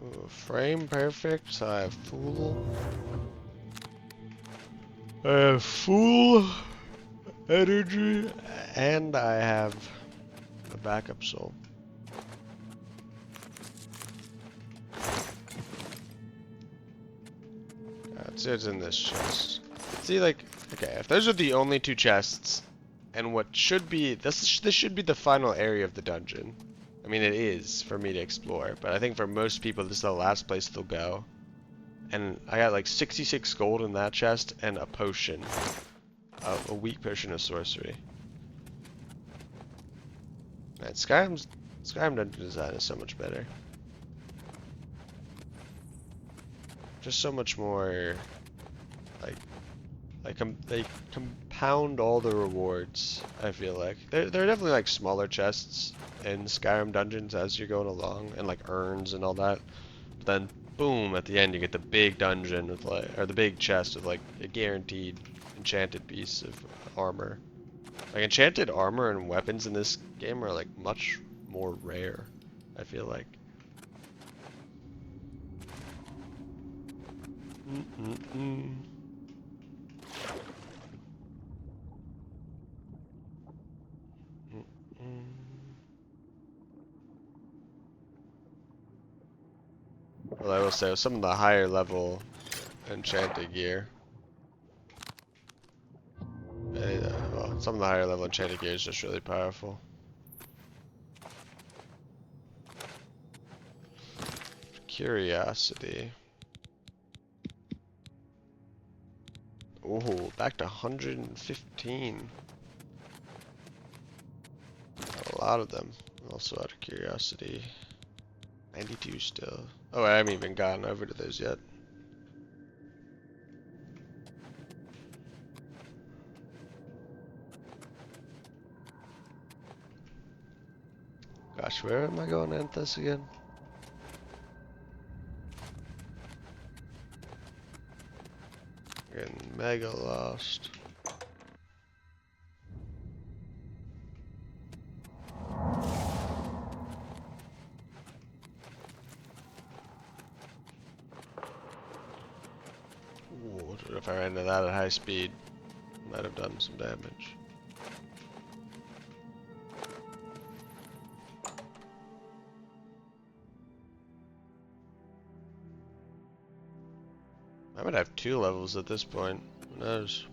Ooh, frame perfect, so I have full. I have full energy, and I have a backup soul. Let's see what's in this chest. See, like, okay, if those are the only two chests, and what should be, this should be the final area of the dungeon. I mean, it is for me to explore, but I think for most people, this is the last place they'll go. And I got like 66 gold in that chest, and a potion. A weak potion of sorcery. Man, Skyrim dungeon design is so much better. Just so much more, they compound all the rewards, I feel like. There are definitely like smaller chests in Skyrim dungeons as you're going along, and like urns and all that. But then, boom, at the end you get the big dungeon with like, or the big chest with like a guaranteed enchanted piece of armor. Like enchanted armor and weapons in this game are like much more rare, I feel like. Well, I will say, some of the higher level enchanted gear. Well, some of the higher level enchanted gear is just really powerful. Curiosity. Oh, back to 115. A lot of them. Also out of curiosity. 92 still. Oh, I haven't even gotten over to those yet. Gosh, where am I going to end this again? Getting mega lost. Ooh, if I ran into that at high speed, might have done some damage. I might have 2 levels at this point. Who knows?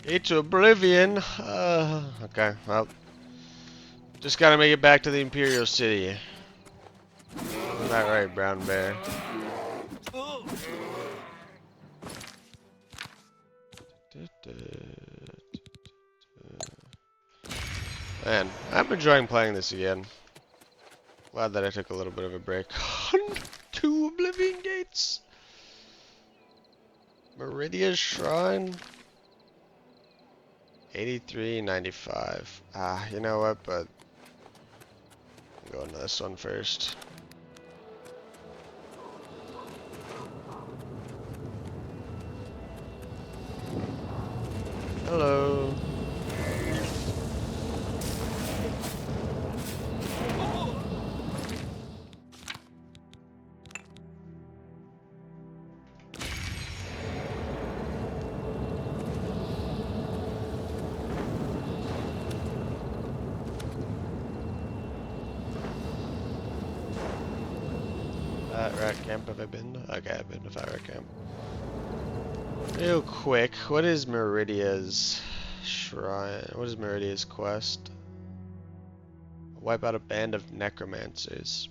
It's Oblivion. Okay, well, just gotta make it back to the Imperial City. Isn't that right, Brown Bear? Man, I'm enjoying playing this again. Glad that I took a little bit of a break. 2 Oblivion Gates! Meridia's Shrine? 83.95. Ah, you know what, but I'm going to this one first. Hello. Rat camp have I been to? Okay, I've been to Fat Rat camp. Real quick, what is Meridia's shrine? What is Meridia's quest? Wipe out a band of necromancers.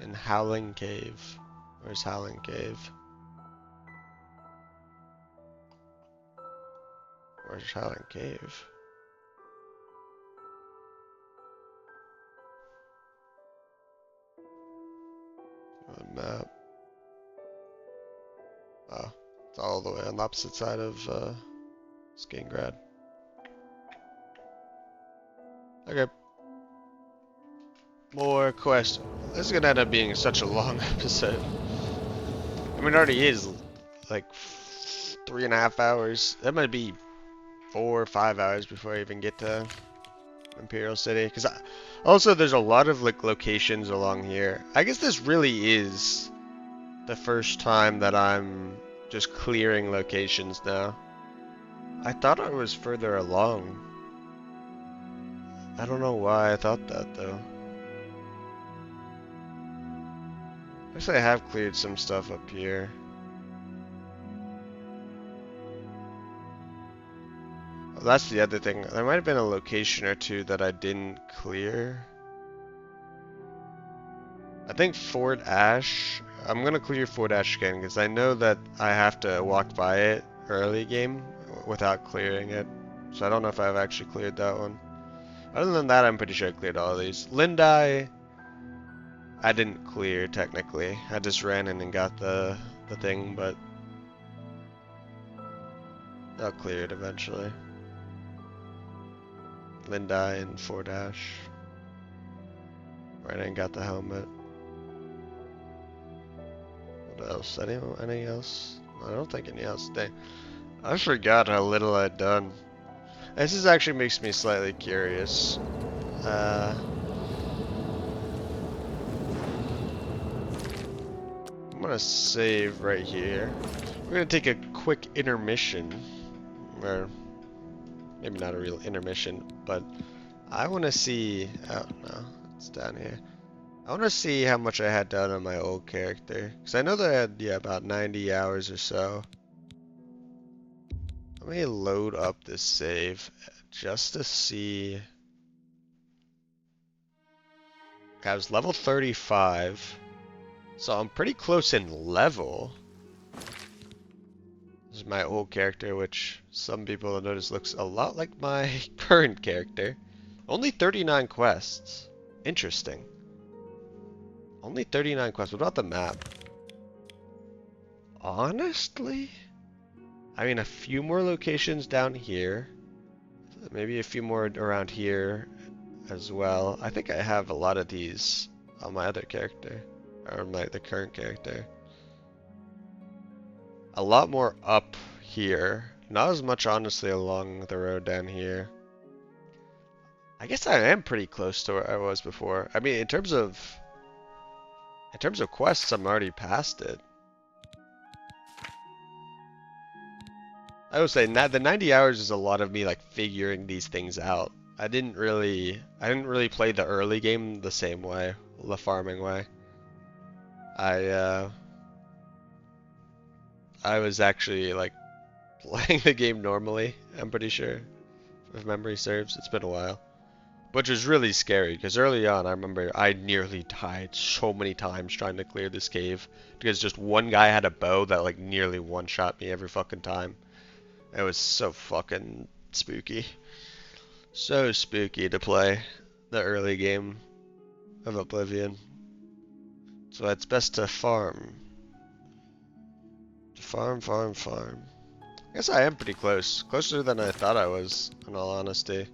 In Howling Cave. Where's Howling Cave? Where's Howling Cave? On the map. Oh, it's all the way on the opposite side of Skanegrad. Okay. More quests. This is gonna end up being such a long episode. I mean, it already is like 3.5 hours. That might be 4 or 5 hours before I even get to Imperial City. Because also there's a lot of like locations along here. I guess this really is the first time that I'm just clearing locations now. I thought I was further along. I don't know why I thought that though. Actually, I have cleared some stuff up here. Oh, that's the other thing. There might have been a location or two that I didn't clear. I think Fort Ash. I'm gonna clear Fort Ash again because I know that I have to walk by it early game without clearing it. So I don't know if I've actually cleared that one. Other than that, I'm pretty sure I cleared all of these. Lindai, I didn't clear technically. I just ran in and got the thing, but I'll clear it eventually. Lindai and Fort Ash. Right, I got the helmet. What else? Anything else? I don't think anything else. Dang. I forgot how little I'd done. This is actually makes me slightly curious. I'm gonna save right here. We're gonna take a quick intermission. Or maybe not a real intermission, but I wanna see, oh no, it's down here. I wanna see how much I had done on my old character. Cause I know that I had, yeah, about 90 hours or so. Let me load up this save just to see. I was level 35, so I'm pretty close in level. This is my old character, which some people have noticed looks a lot like my current character. Only 39 quests. Interesting. Only 39 quests. What about the map? Honestly? I mean, a few more locations down here. Maybe a few more around here as well. I think I have a lot of these on my other character. Or the current character. A lot more up here. Not as much, honestly, along the road down here. I guess I am pretty close to where I was before. I mean, in terms of quests, I'm already past it. I will say the 90 hours is a lot of me like figuring these things out. I didn't really play the early game the same way, the farming way. I was actually like playing the game normally, I'm pretty sure, if memory serves. It's been a while. Which was really scary, because early on I remember I nearly died so many times trying to clear this cave, because just one guy had a bow that like nearly one-shot me every fucking time. It was so fucking spooky. So spooky to play the early game of Oblivion. So it's best to farm. Farm. I guess I am pretty close. Closer than I thought I was, in all honesty.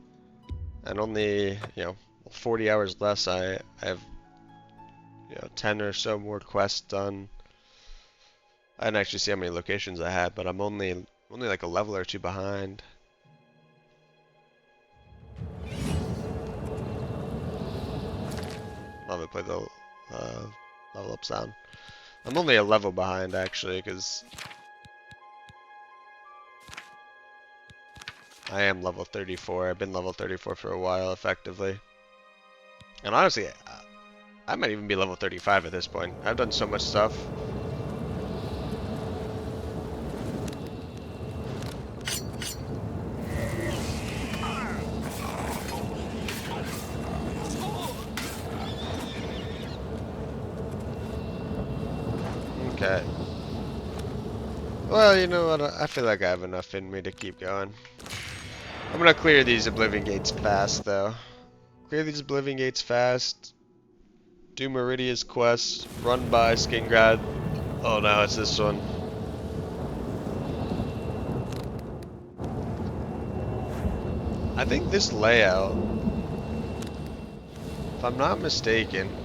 And only, 40 hours less. I have, 10 or so more quests done. I didn't actually see how many locations I had, but I'm only like a level or two behind. Love it, play the level up sound. I'm only a level behind actually, because I am level 34. I've been level 34 for a while, effectively. And honestly, I might even be level 35 at this point. I've done so much stuff. Okay. Well, you know what? I feel like I have enough in me to keep going. I'm gonna clear these Oblivion gates fast, though. Clear these Oblivion gates fast. Do Meridia's quest. Run by Skingrad. Oh no, it's this one. I think this layout, if I'm not mistaken,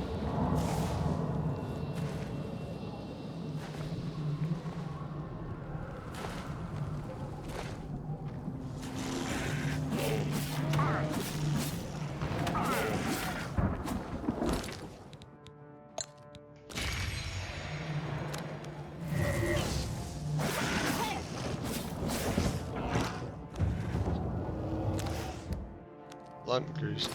Greased.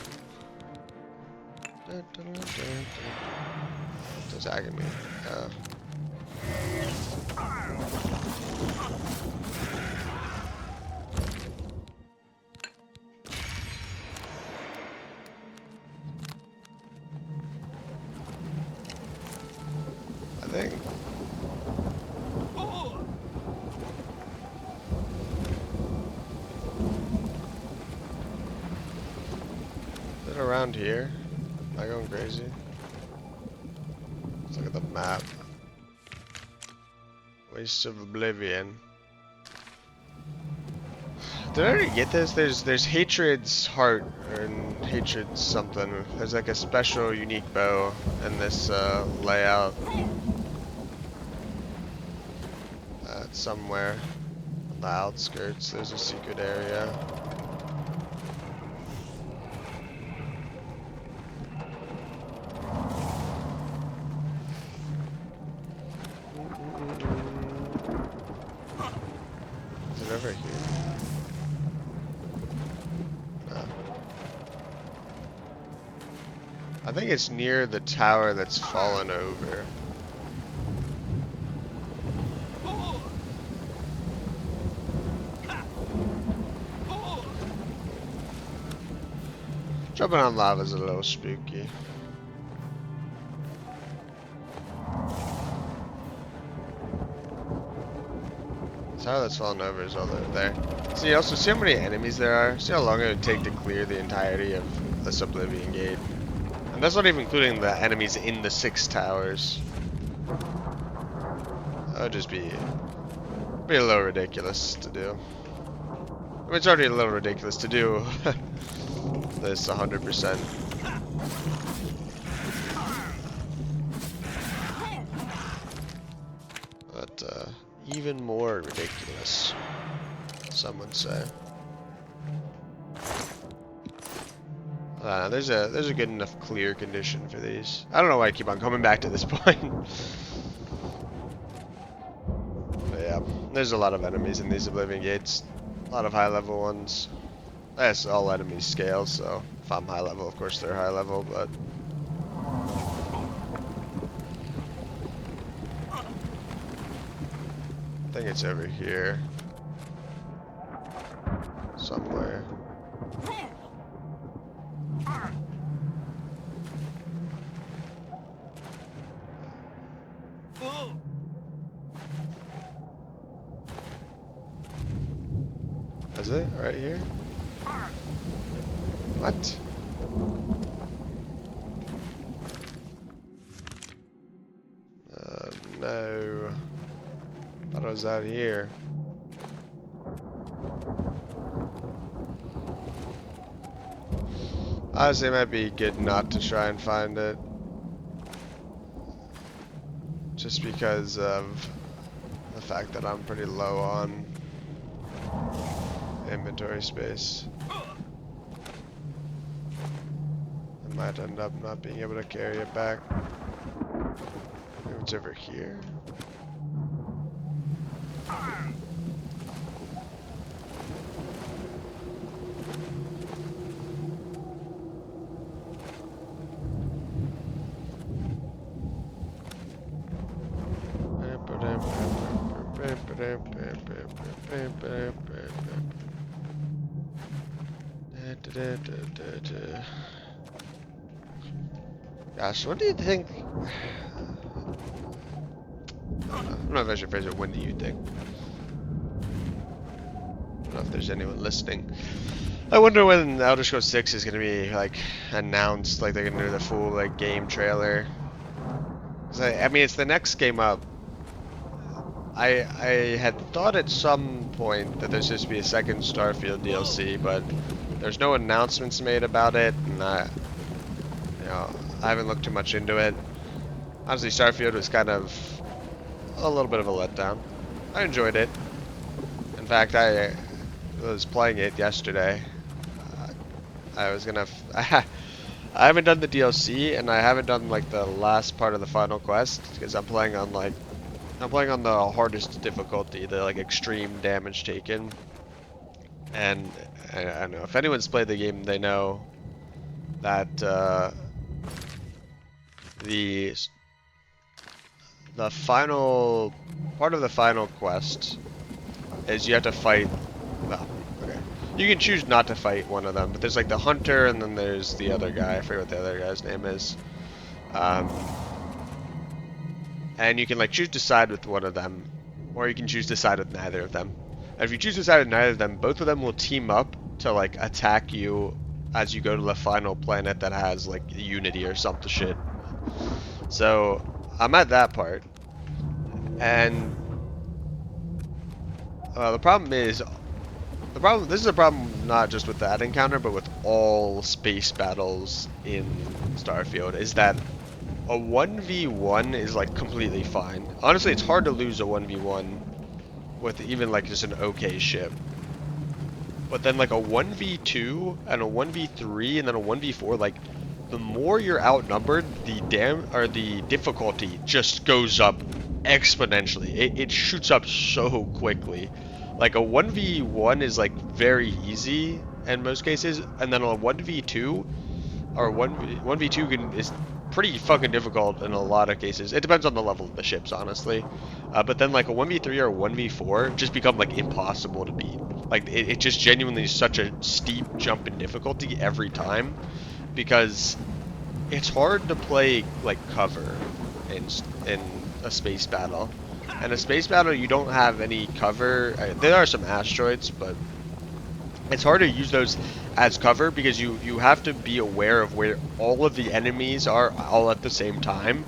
It's attacking me. I think. Around here? Am I going crazy? Let's look at the map. Wastes of Oblivion. Did I already get this? There's Hatred's Heart, or Hatred's something. There's like a special unique bow in this layout. Somewhere on the outskirts there's a secret area. Over here. No. I think it's near the tower that's fallen over. Jumping on lava is a little spooky. The tower that's fallen over is all over there. See, also see how many enemies there are. See how long it would take to clear the entirety of this Oblivion gate. And that's not even including the enemies in the 6 towers. That would just be a little ridiculous to do. I mean, it's already a little ridiculous to do this 100%. But even more ridiculous, some would say. There's a good enough clear condition for these. I don't know why I keep on coming back to this point. But yeah. There's a lot of enemies in these Oblivion gates. A lot of high level ones. Yes, all enemies scale, so if I'm high level, of course they're high level, but I think it's over here. Somewhere. Is it? Right here? What? No. Thought it was out here. Honestly, it might be good not to try and find it. Just because of the fact that I'm pretty low on inventory space. I might end up not being able to carry it back. Maybe it's over here. Gosh, what do you think? I don't know if I should phrase it. When do you think? I don't know if there's anyone listening. I wonder when Elder Scrolls 6 is gonna be like announced. Like they're gonna do the full like game trailer. 'Cause I mean, it's the next game up. I had thought at some point that there's supposed to be a second Starfield DLC, but there's no announcements made about it, and I haven't looked too much into it. Honestly, Starfield was kind of a little bit of a letdown. I enjoyed it. In fact, I was playing it yesterday. I was gonna. I haven't done the DLC, and I haven't done like the last part of the final quest because I'm playing on the hardest difficulty, the like extreme damage taken. And I don't know if anyone's played the game, they know that the final part of the final quest is you have to fight. Well, okay, you can choose not to fight one of them, but there's like the hunter, and then there's the other guy. I forget what the other guy's name is. And you can like choose to side with one of them, or you can choose to side with neither of them. And if you choose to side with neither of them, both of them will team up to like attack you as you go to the final planet that has like Unity or something shit. So I'm at that part, and the problem is, this is a problem not just with that encounter, but with all space battles in Starfield, is that a 1v1 is like completely fine. Honestly, it's hard to lose a 1v1 with even like just an okay ship. But then like a 1v2 and a 1v3 and then a 1v4, like the more you're outnumbered, the difficulty just goes up exponentially. It shoots up so quickly. Like a 1v1 is like very easy in most cases, and then a 1v2 or 1v2 is pretty fucking difficult in a lot of cases. It depends on the level of the ships, honestly. But then like a 1v3 or 1v4 just become like impossible to beat. Like it just genuinely is such a steep jump in difficulty every time, because it's hard to play like cover in a space battle. And a space battle, you don't have any cover. There are some asteroids, but it's hard to use those as cover because you have to be aware of where all of the enemies are all at the same time.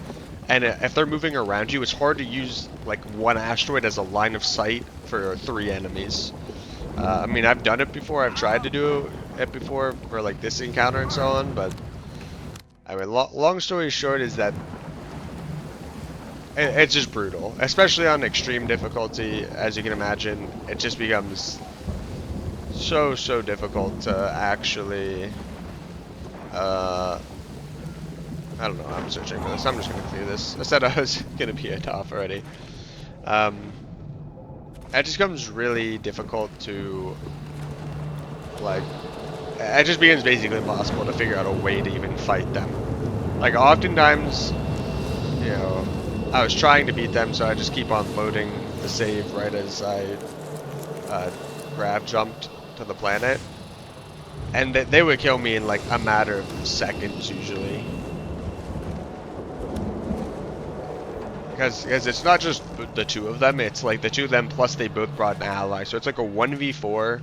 And if they're moving around you, it's hard to use like one asteroid as a line of sight for 3 enemies. I mean, I've done it before. I've tried to do it before for like this encounter and so on, but I mean, long story short is that it's just brutal, especially on extreme difficulty. As you can imagine, it just becomes so difficult to actually I don't know, I'm searching for this. I'm just gonna clear this. I said I was gonna be it off already. it just becomes really difficult to, like, it just becomes basically impossible to figure out a way to even fight them. Like, oftentimes, you know, I was trying to beat them, so I just keep on loading the save right as I grav jumped to the planet. And they would kill me in like a matter of seconds usually. Because it's not just the two of them, it's like the two of them plus they both brought an ally. So it's like a 1v4.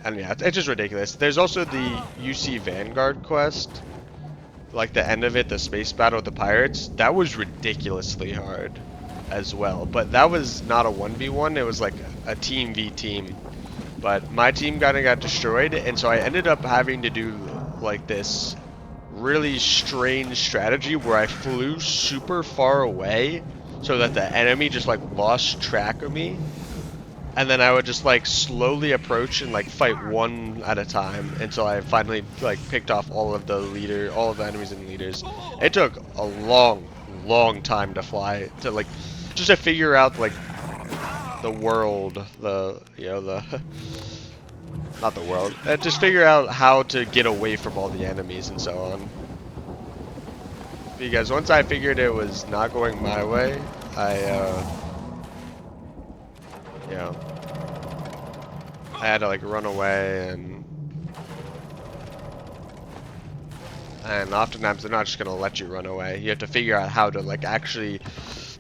And yeah, it's just ridiculous. There's also the UC Vanguard quest. Like the end of it, the space battle with the pirates. That was ridiculously hard as well. But that was not a 1v1, it was like a team v team. But my team kind of got destroyed, and so I ended up having to do like this really strange strategy where I flew super far away so that the enemy just like lost track of me, and then I would just like slowly approach and like fight one at a time until I finally like picked off all of the enemies and leaders. It took a long time to fly to like just to figure out like the world, not the world, just figure out how to get away from all the enemies and so on. Because once I figured it was not going my way, I had to like run away, and oftentimes they're not just gonna let you run away. You have to figure out how to like actually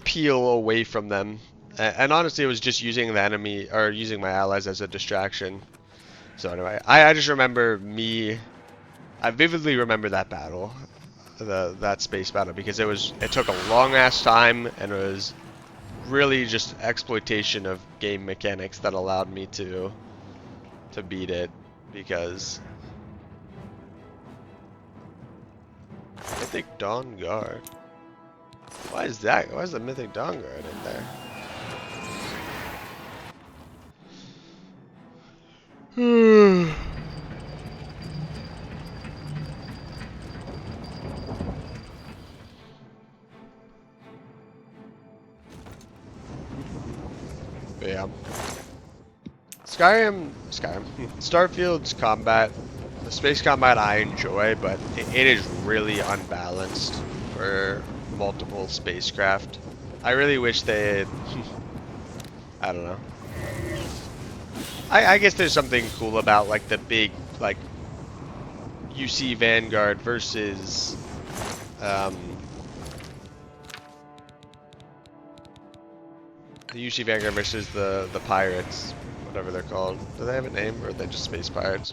peel away from them. And honestly, it was just using the enemy or using my allies as a distraction. So anyway, I just remember I vividly remember that battle, that space battle, because it took a long ass time, and it was really just exploitation of game mechanics that allowed me to beat it. Because Mythic Dawn Guard. Why is that? Why is the Mythic Dawn Guard in there? But yeah. Starfield's combat, the space combat I enjoy, but it is really unbalanced for multiple spacecraft. I really wish they had, I don't know. I guess there's something cool about like the big like UC Vanguard versus the UC Vanguard versus the pirates, whatever they're called. Do they have a name, or are they just space pirates?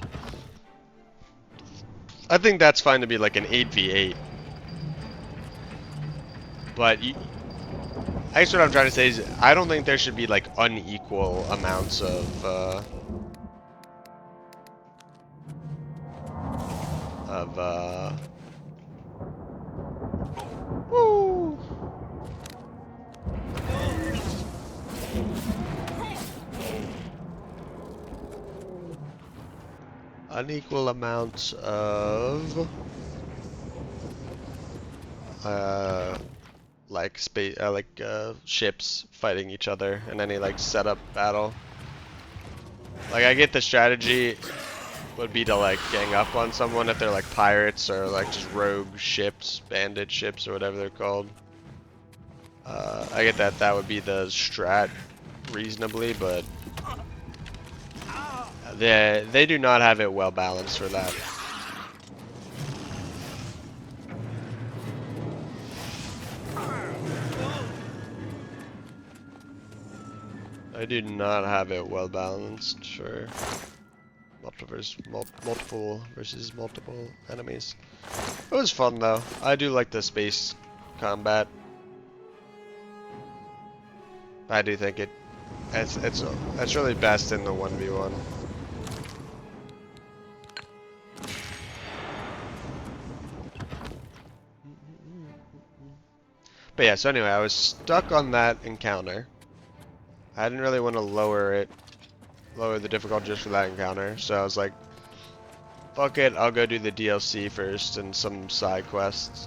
I think that's fine to be like an 8v8. But I guess what I'm trying to say is I don't think there should be like unequal amounts of woo! Unequal amounts of like ships fighting each other in any like setup battle. Like I get the strategy would be to like gang up on someone if they're like pirates or like just rogue ships, bandit ships or whatever they're called. I get that would be the strat reasonably, but they do not have it well balanced for that. I do not have it well balanced for multiple versus multiple enemies. It was fun though. I do like the space combat. I do think it's really best in the 1v1. But yeah, so anyway, I was stuck on that encounter. I didn't really want to lower the difficulty just for that encounter, so I was like, fuck it, I'll go do the DLC first and some side quests.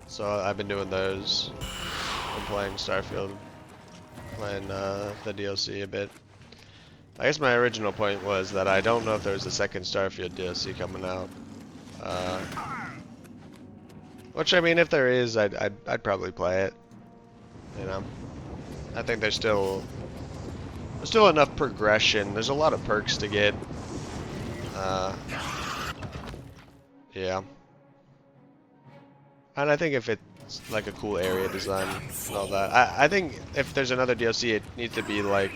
So I've been doing those. I'm playing Starfield. playing the DLC a bit. I guess my original point was that I don't know if there's a second Starfield DLC coming out. Which, I mean, if there is, I'd probably play it. You know, I think there's still enough progression. There's a lot of perks to get. Yeah. And I think if it's like a cool area design and all that, I think if there's another DLC, it needs to be like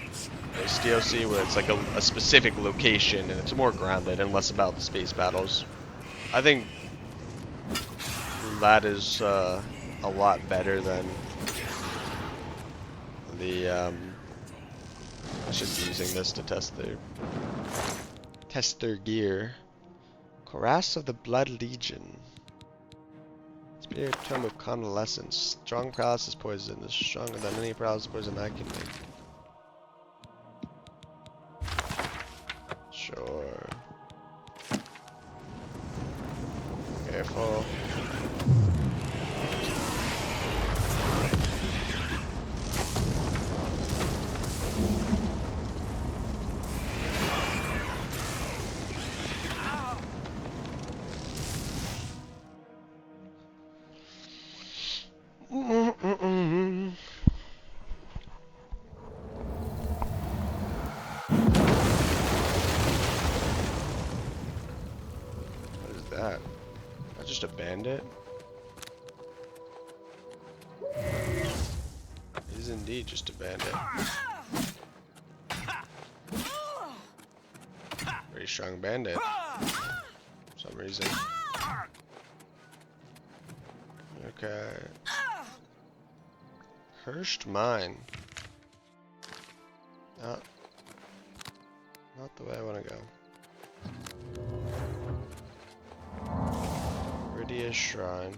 this DLC where it's like a specific location and it's more grounded and less about the space battles. I think that is a lot better than the I should be using this to test their gear. Cuirass of the Blood Legion. Spirit Tome of Convalescence. Strong paralysis poison is stronger than any paralysis poison I can make. Sure. Careful. What is that? That's just a bandit? It is indeed just a bandit. Pretty strong bandit. For some reason. Okay. Cursed Mine. Not the way I want to go. Meridia Shrine.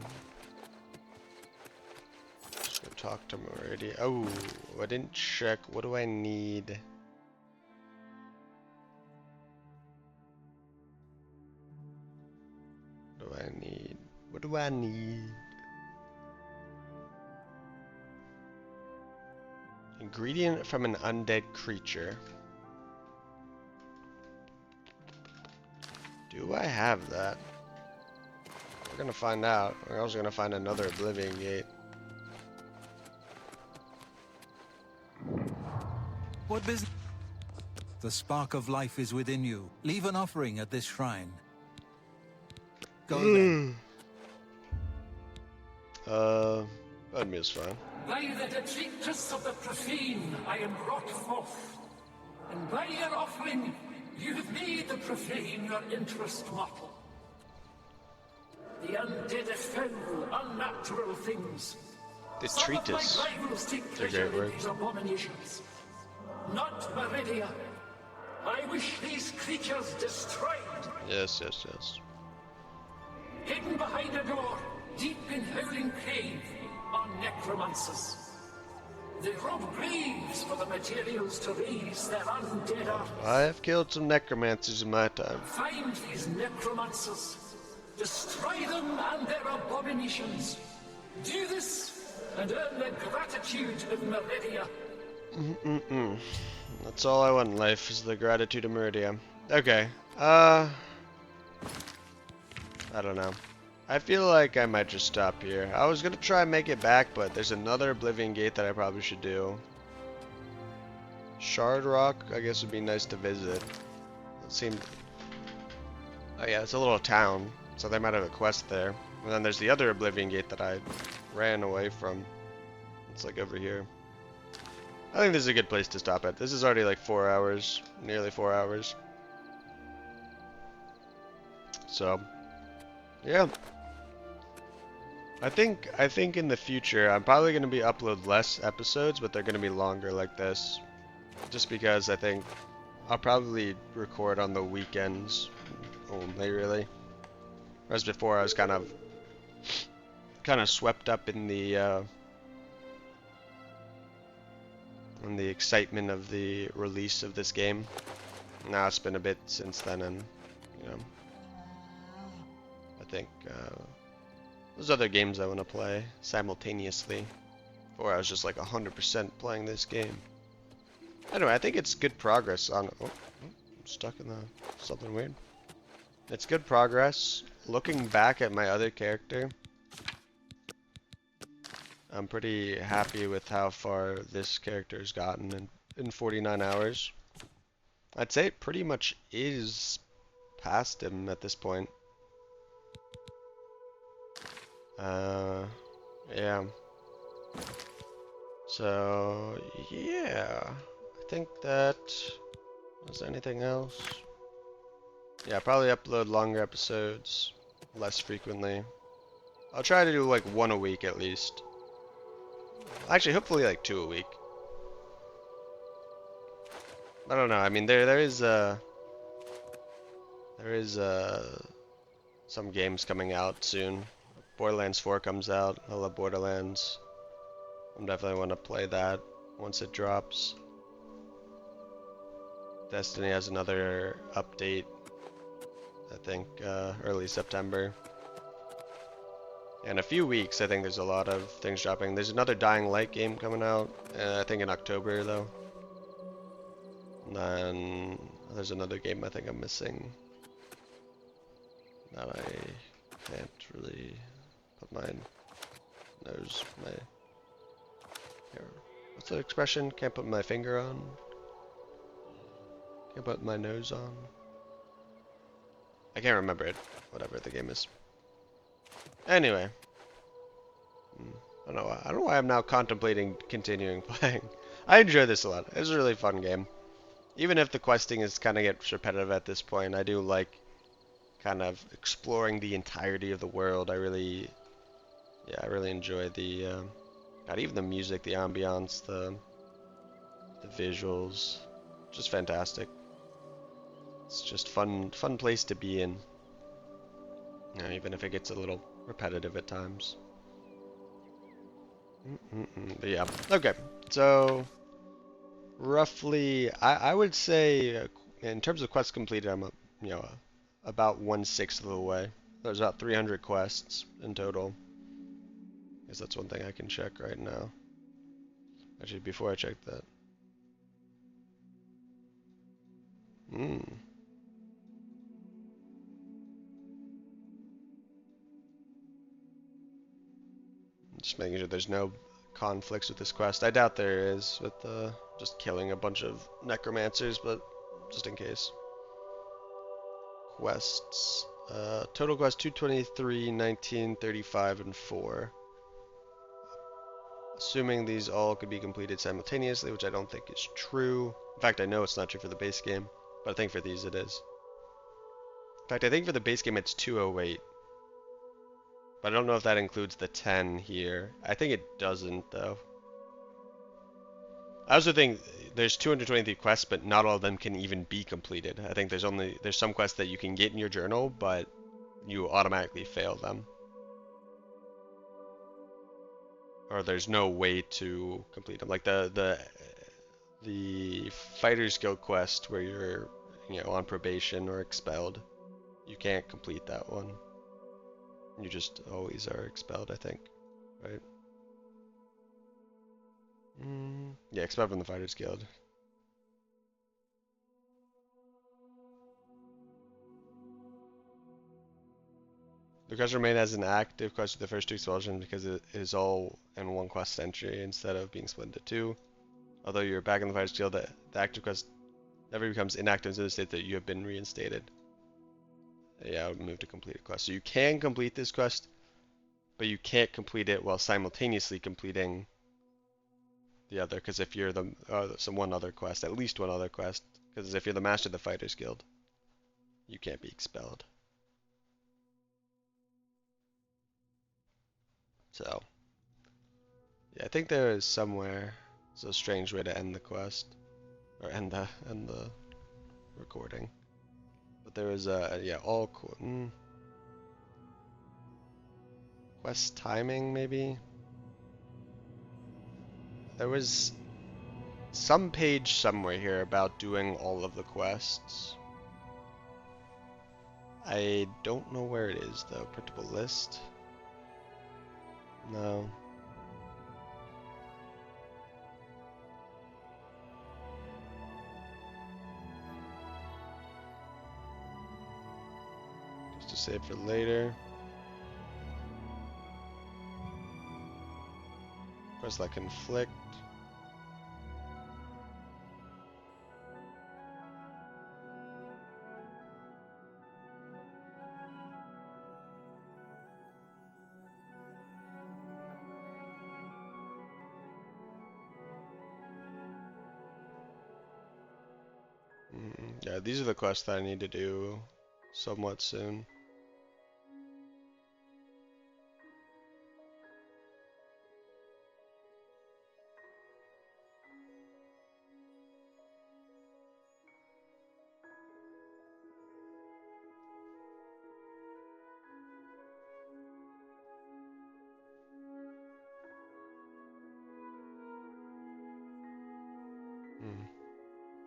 Just gonna talk to Meridia. Oh, I didn't check. What do I need? What do I need? What do I need? Ingredient from an undead creature. Do I have that? We're gonna find out. We're also gonna find another Oblivion Gate. What business? The spark of life is within you. Leave an offering at this shrine. Go then. Admir's fine. By the detritus of the profane, I am brought forth. And by your offering, you have made the profane your interest mortal. The undead are foul, unnatural things. Detritus. Some of my rivals take It's a pleasure great in word. these abominations. Not Meridia. I wish these creatures destroyed. Yes, yes, yes. Hidden behind a door, deep in howling cave, are necromancers. They rob graves for the materials to raise their undead armies. I have killed some necromancers in my time. Find these necromancers, destroy them and their abominations. Do this, and earn the gratitude of Meridia. That's all I want in life is the gratitude of Meridia. Okay. I don't know. I feel like I might just stop here. I was gonna try and make it back, but there's another Oblivion Gate that I probably should do. Shard Rock, I guess would be nice to visit. It seemed... Oh yeah, it's a little town, so they might have a quest there. And then there's the other Oblivion Gate that I ran away from. It's like over here. I think this is a good place to stop at. This is already like 4 hours, nearly 4 hours. So, yeah. I think in the future I'm probably going to be upload less episodes, but they're going to be longer like this. Just because I think I'll probably record on the weekends only, really. Whereas before I was kind of swept up in the excitement of the release of this game. Now it's been a bit since then, and you know, I think there's other games I want to play simultaneously. Before I was just like 100% playing this game. Anyway, I think it's good progress on. Oh, I'm stuck in the something weird. It's good progress. Looking back at my other character, I'm pretty happy with how far this character's gotten in 49 hours. I'd say it pretty much is past him at this point. Yeah. So, yeah. I think that... Was there anything else? Yeah, probably upload longer episodes less frequently. I'll try to do like 1 a week at least. Actually, hopefully like 2 a week. I don't know. I mean, there is some games coming out soon. Borderlands 4 comes out. I love Borderlands. I'm definitely want to play that once it drops. Destiny has another update, I think early September. In a few weeks, I think there's a lot of things dropping. There's another Dying Light game coming out, I think in October though. And then there's another game I think I'm missing that I can't really put my nose, here. What's the expression? Can't put my finger on. Can't put my nose on. I can't remember it. Whatever the game is. Anyway. I don't know why I'm now contemplating continuing playing. I enjoy this a lot. It's a really fun game. Even if the questing is kind of gets repetitive at this point, I do like kind of exploring the entirety of the world. I really enjoy the, not even the music, the ambiance, the visuals, just fantastic. It's just fun place to be in. You know, even if it gets a little repetitive at times. But yeah, okay. So roughly, I would say in terms of quests completed, I'm about 1/6 of the way. There's about 300 quests in total. I guess that's one thing I can check right now. Actually, before I check that. Just making sure there's no conflicts with this quest. I doubt there is with just killing a bunch of necromancers, but just in case. Quests. Total quest 223, 19, 35, and 4. Assuming these all could be completed simultaneously, which I don't think is true. In fact, I know it's not true for the base game, but I think for these it is. In fact, I think for the base game it's 208. But I don't know if that includes the 10 here. I think it doesn't, though. I also think there's 223 quests, but not all of them can even be completed. I think there's some quests that you can get in your journal, but you automatically fail them. Or there's no way to complete them. Like the Fighters Guild quest where you're on probation or expelled. You can't complete that one. You just always are expelled, I think. Right? Yeah, expelled from the Fighters Guild. The quest remain as an active quest with the first 2 expulsions because it is all in one quest entry instead of being split into 2. Although you're back in the Fighters Guild, the active quest never becomes inactive until the state that you have been reinstated. Yeah, I would move to complete a quest. So you can complete this quest, but you can't complete it while simultaneously completing the other. Because if you're the one other quest, at least one other quest. Because if you're the Master of the Fighters Guild, you can't be expelled. So, yeah, I think there is somewhere. It's a strange way to end the quest, or end the recording. But there is all quest timing maybe. There was some page somewhere here about doing all of the quests. I don't know where it is though. Printable list? No. save for later. Press that conflict. Yeah, these are the quests that I need to do somewhat soon.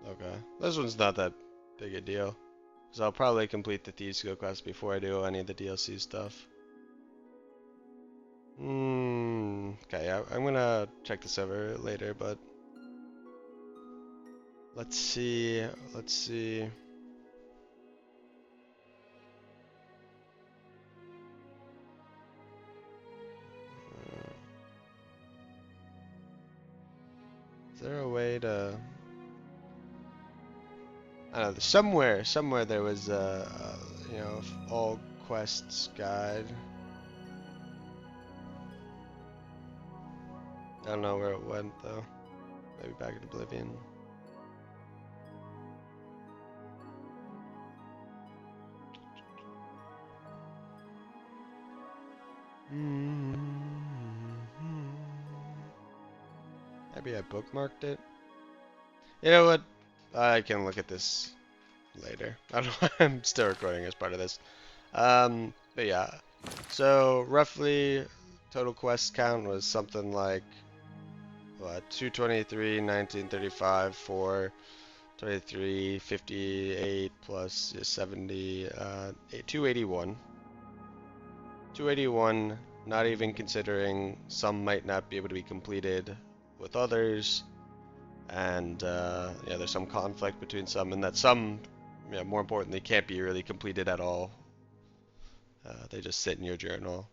Okay, this one's not that big a deal. Because I'll probably complete the Thieves Guild quest before I do any of the DLC stuff. Okay, I'm gonna check this over later, but let's see. Is there a way to? I don't know. Somewhere there was you know, all quests guide. I don't know where it went though. Maybe back in Oblivion. Maybe I bookmarked it. You know what? I can look at this later. I don't know. I'm still recording as part of this. But yeah. So roughly total quest count was something like what, 223, 1935, 4, 23, 58 plus 70, 281. 281, not even considering some might not be able to be completed with others. And yeah, there's some conflict between some, and that some, yeah, more importantly, can't be really completed at all. They just sit in your journal.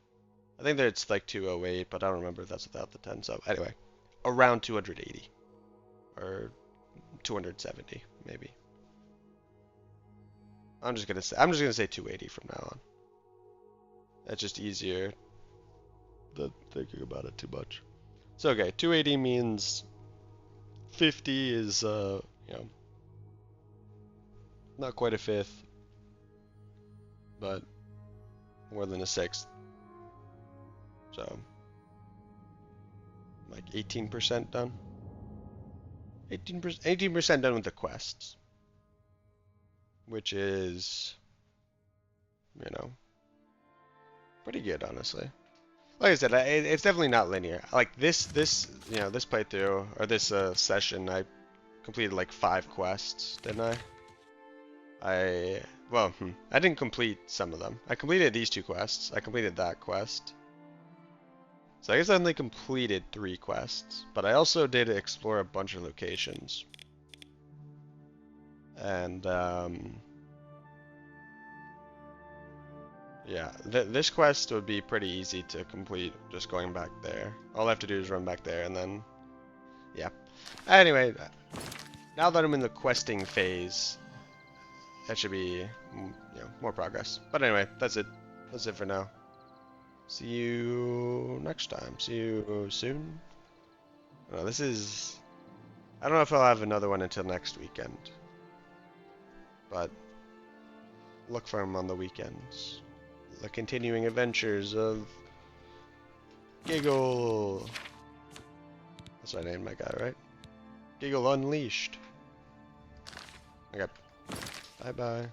I think that it's like 208, but I don't remember if that's without the 10. So anyway, around 280 or 270 maybe. I'm just gonna say 280 from now on. That's just easier than thinking about it too much. So okay, 280 means 50 is you know, not quite a fifth, but more than a sixth. So like 18% done. 18% done with the quests, which is, you know, pretty good, honestly. Like I said, it's definitely not linear. Like this you know, this playthrough or this session, I completed like 5 quests, didn't I? Well, I didn't complete some of them. I completed these 2 quests. I completed that quest. So I guess I only completed 3 quests, but I also did explore a bunch of locations. And yeah, this quest would be pretty easy to complete just going back there. All I have to do is run back there and then, yeah. Anyway, now that I'm in the questing phase, that should be, you know, more progress. But anyway, that's it. That's it for now. See you next time. See you soon. No, this is... I don't know if I'll have another one until next weekend. But look for them on the weekends. The continuing adventures of Giggle. That's what I named my guy, right? Giggle Unleashed. Okay. Bye-bye.